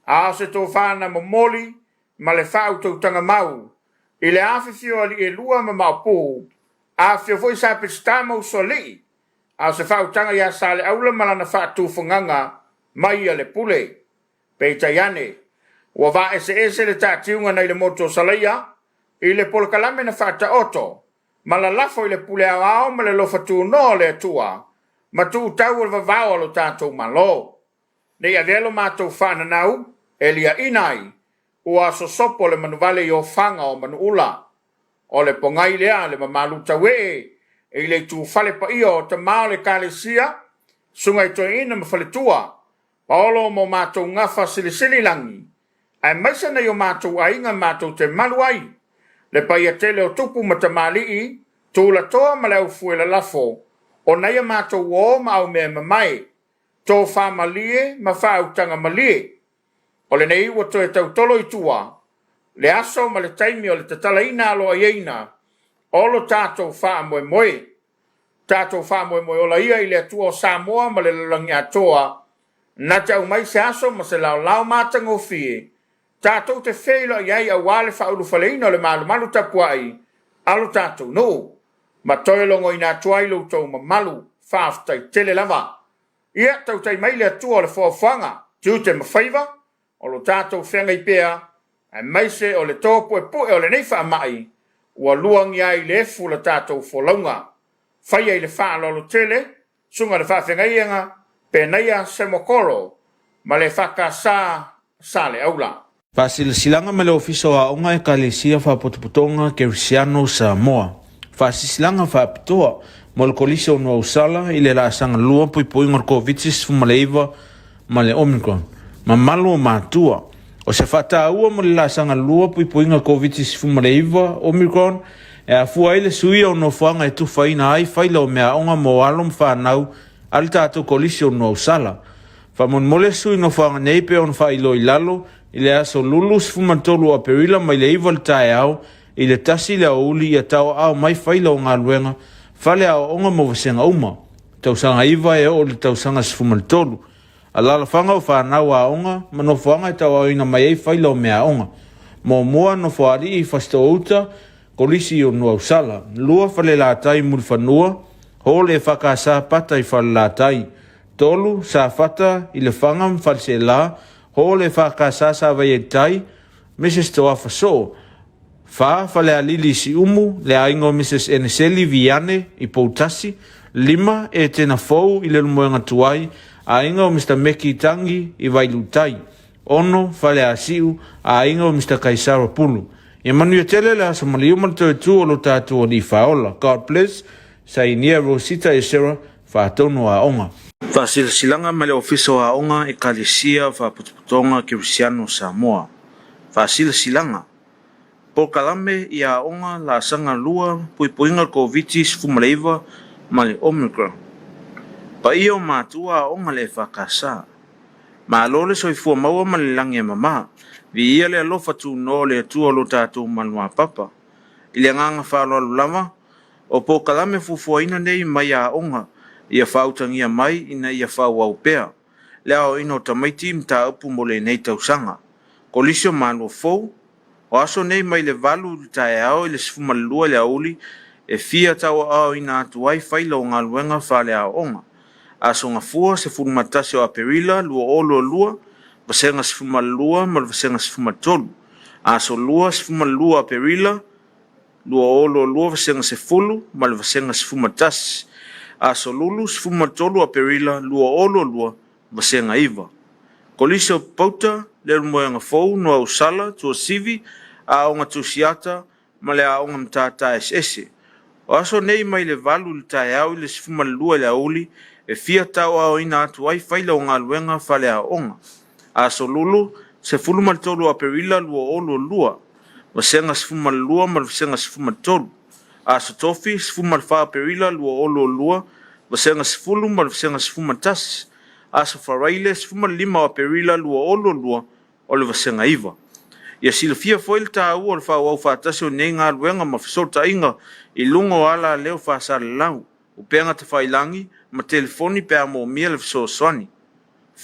A se tō whana momoli ma le wha utautanga mau. I le awhiwhio ali e lua ma maupū. A whio foi sa pistama usoli. A se wha utanga ia sale aula malana wha tūwhanganga mai a le pule. Peita iane. Ua va ese le tātiunga nei le moto salaia. I le polkalame na wha ta oto. Ma la lafo i le pule ao ma le lofa tū no le tua. Ma tū tau al vavao alo tātou malo. Nei avelo mātou whana nau, elia inai, ua sosopo le manuvale i o whanga o manuula. O le pongai lea le mamalu tawe, e le tū whale pa ia o ta mao le kālesia, sunga i toi ina ma whale tua, paolo mo mātou ngafa silisili langi. Ai maisa nei o mātou ainga mātou te malu ai, le paia tele o tupu ma ta malii, tūla toa ma le au fuela lafo, o naia mātou o ma au mea mamai, tō wha malie ma wha utanga malie. O le nei ua toe tau tolo i tua, le aso ma le taimi o le tatala ina aloa ieina, o lo tātou wha moe moe. Tātou wha moe moe o la ia i le atua o Samoa ma le lalangi atoa, na tau mai se aso ma se lau lau mātanga o fie. Tātou te wheilo iai a wale wha ulu whaleina o le malu malu tapuai, alo tātou no. Ma toe longo i nā tuailu tau ma malu, whaaftai tele lava. Ia tau tai mai le atua o le whaafanga, tiu te mawhaiva, o lo tātou whenga i pēa, ai maise o le tōpu e pue o le neifa mai, ua luangi ai le efu la tātou wholaunga. Whai ai le whaalolo tele, sunga le whawhenga ianga, pēnaia se mokoro, ma le whakasā sa le aula. Fasilasilanga ma le ofiso a onga e kalesia whapotopotonga Congregational Samoa. Fasisilanga whapitoa mo le kolisi o nua usala i le laasanga lua puipuinga COVID-19 fumaleiva ma le Omicron. Ma malo o mātua. O se whata ua mo le laasanga lua puipuinga COVID-19 fumaleiva Omicron e a fua ile suia o no whanga e tuwhaina ai whaila o mea onga mo alom whanau ali tātou kolisi o nua usala. Whamon mole sui no whanga neipe on whailo i lalo i le aso lulu sfumatolu a perila mai le iwa le tae au i le tasi le auli i a tau au mai whaila o ngā luenga whale au onga mo vasenga uma. tausanga iwa e o le tausanga sifumaltolu. Alala fanga o whanau a onga, manofuanga e tawa ina mai ei whaila o mea onga. Mo mua no whaari i whasta outa, kolisi o nua usala. Lua whale la tai mulfanua, ho le whakasa pata i whale la tai. Tolu, sa whata, i le whangam whalse la, ho le whakasa sa vai e tai, Mrs. Toafa so. Whale a lili si umu, le aingo Mrs. Eneseli Viane i Poutasi, 5 e tena fou i le lumoenga tuai, a inga o Mr. Meki Tangi i Vailutai. Ono, whale a siu, a inga o Mr. Kaisara Pulu. E manu e tele le asa maliu malto e tu o lo tātua o ni whaola. God bless, sa inia Rosita e Sarah, whaatonu a onga. Whasila silanga mele ofiso a onga e kalisia whaputuputonga Congregational Samoa. Whasila silanga. Po kalame i a onga la sanga lua, pui puinga COVID-19 fumaleiva, male Omicron. Pa iyo mātua o ngale whakasa. Ma lole soifua maua male langi e mama. Vi ia le alofa tu no le tua lo tātou manua papa. Ile nganga whalo alulama. O po kalame fufua ina nei mai a onga. Ia whautangia mai ina ia whau au pea. Leo ino tamaiti mta upu mole nei tausanga. Kolisio manua fou. O aso nei mai le valu tae ao ile sifumalua le auli. E fia tawa ao ina atu wai whaila o ngā luenga whale a onga. Aso ngā fua se furumatasi o aperila lua olo lua, vasenga se fumalua mal vasenga se fumatolu. Aso lua se fumalua aperila, lua olo lua vasenga se fulu mal vasenga se fumatasi. Aso lulu se fumatolu aperila, lua olo lua vasenga iwa. Kolisio pauta le moenga fou no au sala tua sivi a onga tusiata male a onga mtata SS. O aso nei mai le valu le tae au le se fumalua le auli, e fia tau ao ina atu ai whaila o ngā luenga whale a onga. Aso lulu, se fulu maltolu a perila lua olo lua. Wasenga se fumal lua mal wasenga se fumal tolu. Aso tofi, se fumal wha perila lua olo lua. Wasenga se fulu mal wasenga se fumal tas. Aso wharaile, se fumal 5 a perila lua olo lua. Ole wasenga iwa. Ia sila fia foil ta ua le whau au whatasi o nei ngā luenga ma fisota inga. I lungo ala leo whasare lau. Upenga te whailangi, ma telefoni pe a mo mia le fiso swani.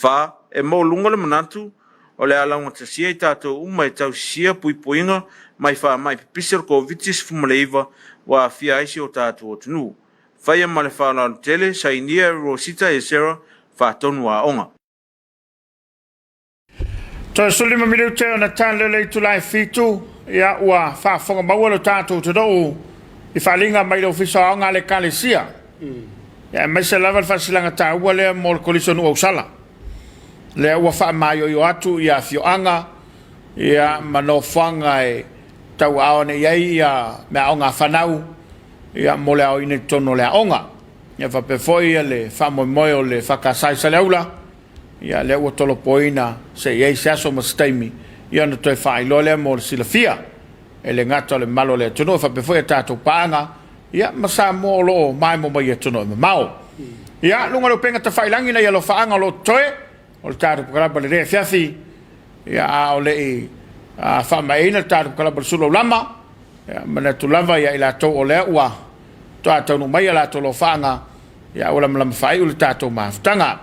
Wha, e mo lunga le manatu, o le alaunga te sia i tātou uma e tau sia pui puinga, mai wha mai pipisir ko vitis fumaleiva, wa fia aisi o tātou o tunu. Whaia ma le whaala alu tele, sa inia Rosita e Sarah, wha tonu a onga. Toi sulima miliu te o na tāle le tulai fitu, ia ua whaafonga maua lo tātou te dou, i whalinga mai lo fiso a onga le kalesia. Ya mai se lava fasilanga ta ua le mo kolison o sala. Le ua fa mai yo atu ya fioanga ya manofanga e tau aone yai ya me onga fanau ya mo le ine tono le onga. Ya fa pe foi le fa mo moyo le fa ka sai saleula. Ya le ua tolo poina se yai se aso mastaimi ya no toi fa lo le mo silafia. Ele ngato le malo le tono fa pe foi tato panga. Ya masa mo lo mai mo mai tono mau. Ya lunga lo penga te failangi na ya lo faanga lo toe. O tato kala le Afiafi. Ya o le fa mai na tato kala Suluaulama. Ya mana tu lava ya ila to o le wa. Tato no mai la to lo faanga. Ya ola mlam fai o tato ma tanga.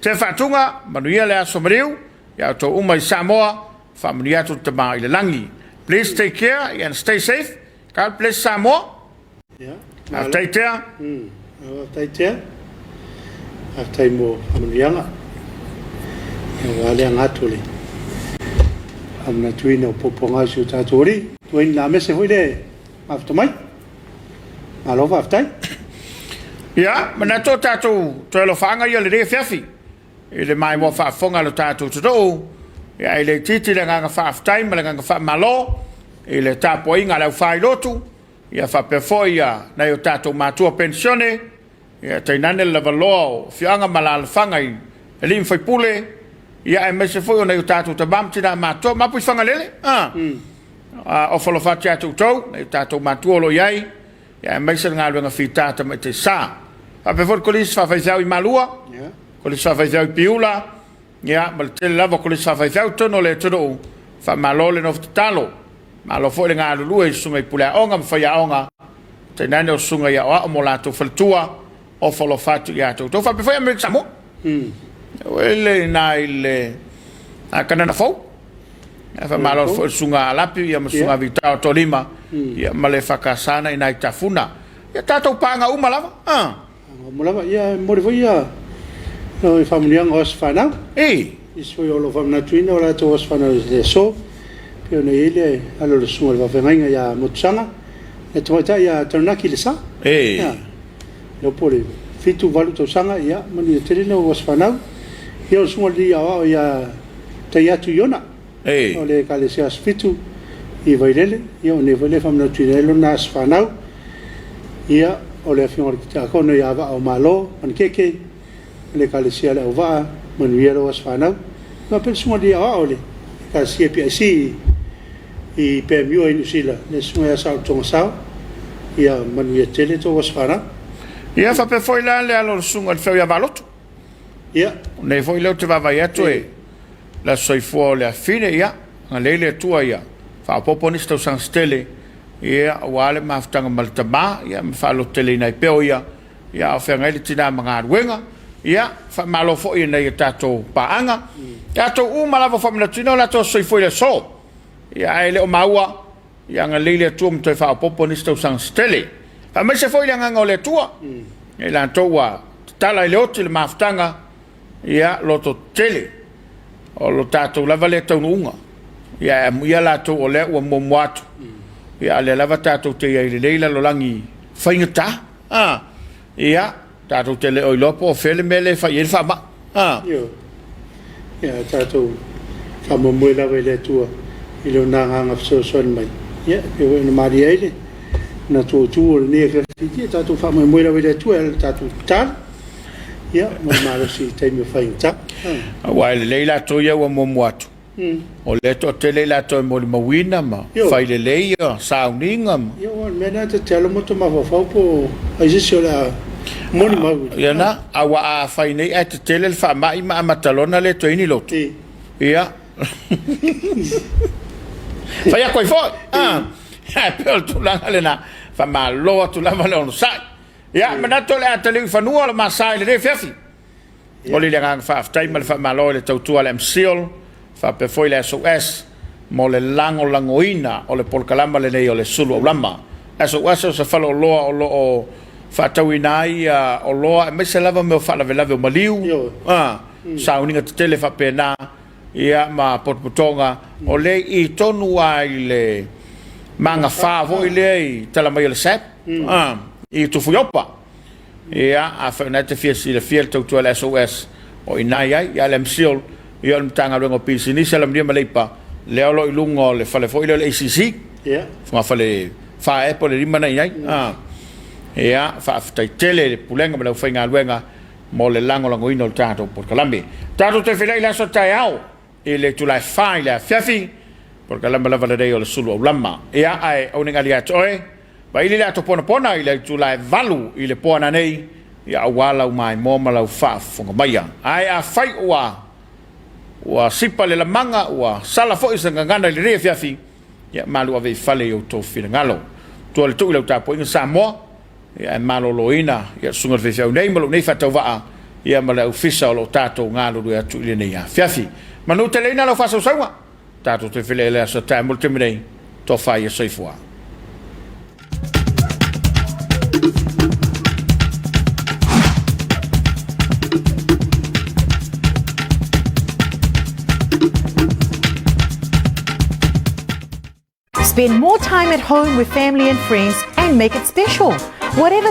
Te fatunga manuia le asomriu. Ya to umai Samoa fa manuia to te mai le langi. Please take care and stay safe. God bless Samoa. Ja. After After after mo amnianga. Wale ngatuli. Amna tuino poponga su tatori. Tuin la mese hoide. After mai. Alo after. Ja, maar na tot tato, terwijl vangen jullie de Afiafi. Ile mai mo fa fonga lo tato to. Ja, ile titi le nga fa time, le nga fa malo. Ile Tapuaiga le fai lotu. Ia fa pefoia na yo tato matua pensione. Ia tainane le valo fianga malal fangai. Elim foi pule. Ia e mese foi na yo tato tabam tina matua mapu fanga lele. O folo fa tato to, na yo tato matua lo yai. Ia e mese nga lo nga fitata me te sa. Fa pefo kolis fa faisau i malua. Ja. Kolis fa faisau i piula. Ia, mal te lava kolis fa faisau tono le tono. Fa malole no talo. Malo foi nga lulu e sunga i pule onga mfa ya onga. Te nane o sunga ya o mo lato faltua. o folo fatu ia to to fa pe foi America Samoa ele na ile a kana na fo fa malo fo sunga lapi ia sunga vita to lima ia male fakasana ina tafuna ia tato panga uma lava mulava ia mori foi ia no familia os fana isso foi o lova na tuina ora to os fana de so pio ne ile alo sunga va venga ia motsanga e to ia tornaki lesa yo pole fitu valu to sanga ia mani tele no os fana ia sunga dia ia te atu yona ole kalesia fitu i vailele ia ne vele famna tuina nas fana ia ole afior ta kono ia va o malo man keke le kalesia le va man viero was fana ma persona dia ole ka CPC i pe mio in sila le sunga sa tonsa ia man ia tele to was fana ia fa pe foi la le alo sunga fe ia valot ia ne foi lo te va vai ato la soifo le fine ia ngale tua ia fa poponista san stele ia wale maftanga maltama ia mfalo tele nai peo ia ofenga ile tina mga wenga ia fa malo fo ina ia tato paanga tato malava fa mlatino la to soifo ile so ia ele o maua ia ngale tua mto fa poponista san stele fa me se foi ile ngole tua ila toa tala ile otil maftanga ia loto tele o lo tato la valeta unga ia la to ole o momwatu ia le lava tato te ia leila lo langi faingata ia tato te le oilopo fele mele fa ia fa ma ia tato fa momuela vele tua ilo nanga so mai ia e no maria ile na tu ne que tato fa momuela vele tua tato tal ia mamalo si te me faingata wa leila to ia o momwatu o le to tele la to mo mawina ma fai le leia sauninga yo mena te telo mo to ma fa po ai se la mo ma ya na awa fai nei at tele fa mai ma matalona le to ini lot ia fai a coi foi pel tu la na fa ma lo tu la vale on sai ia mena to le atele fa no ma sai le fefi o le nga fa time fa ma lo le to tu al msil fa pe foi le SOS mo le langoina o le polkalama le nei o le Suluaulama SOS se falo loa o lo fa tawinai o loa me se lava me fa la vela o maliu sauninga te tele fa pena ia ma potpotonga o le i tonu ai le manga fa vo le tala mai le sep i tu fuiopa ia a fa na te fiesi le fiel to le SOS o inai ai ia le msil ia mtanga rengo pisi ni sala mdia malepa le olo ilungo le fale foi le ACC fa fale fa apple rimana ai ia fa tai tele pulenga me fa nga luenga mo le lango ino il tato por calambi tato te fele la sotaiao ile tu la fa ile Afiafi por calamba la valere o le Suluaulama ia ai oninga lia toe ba ile la to pona ile tu la valu ile pona nei ia wala mai mo mala fa fonga maya ai a fai wa sipa le manga wa sala fo isa ngana le Afiafi ya malu ave fale o to filangalo to le tu le Tapuaiga Samoa ya malo loina ya sunga ve fiau nei malo nei fatova ya mala ofisa lo tato ngalo do ya tu le nei Afiafi manu te leina lo fa so sawa tato te file le sa ta multimei to fa ya soifua. Spend more time at home with family and friends and make it special. Whatever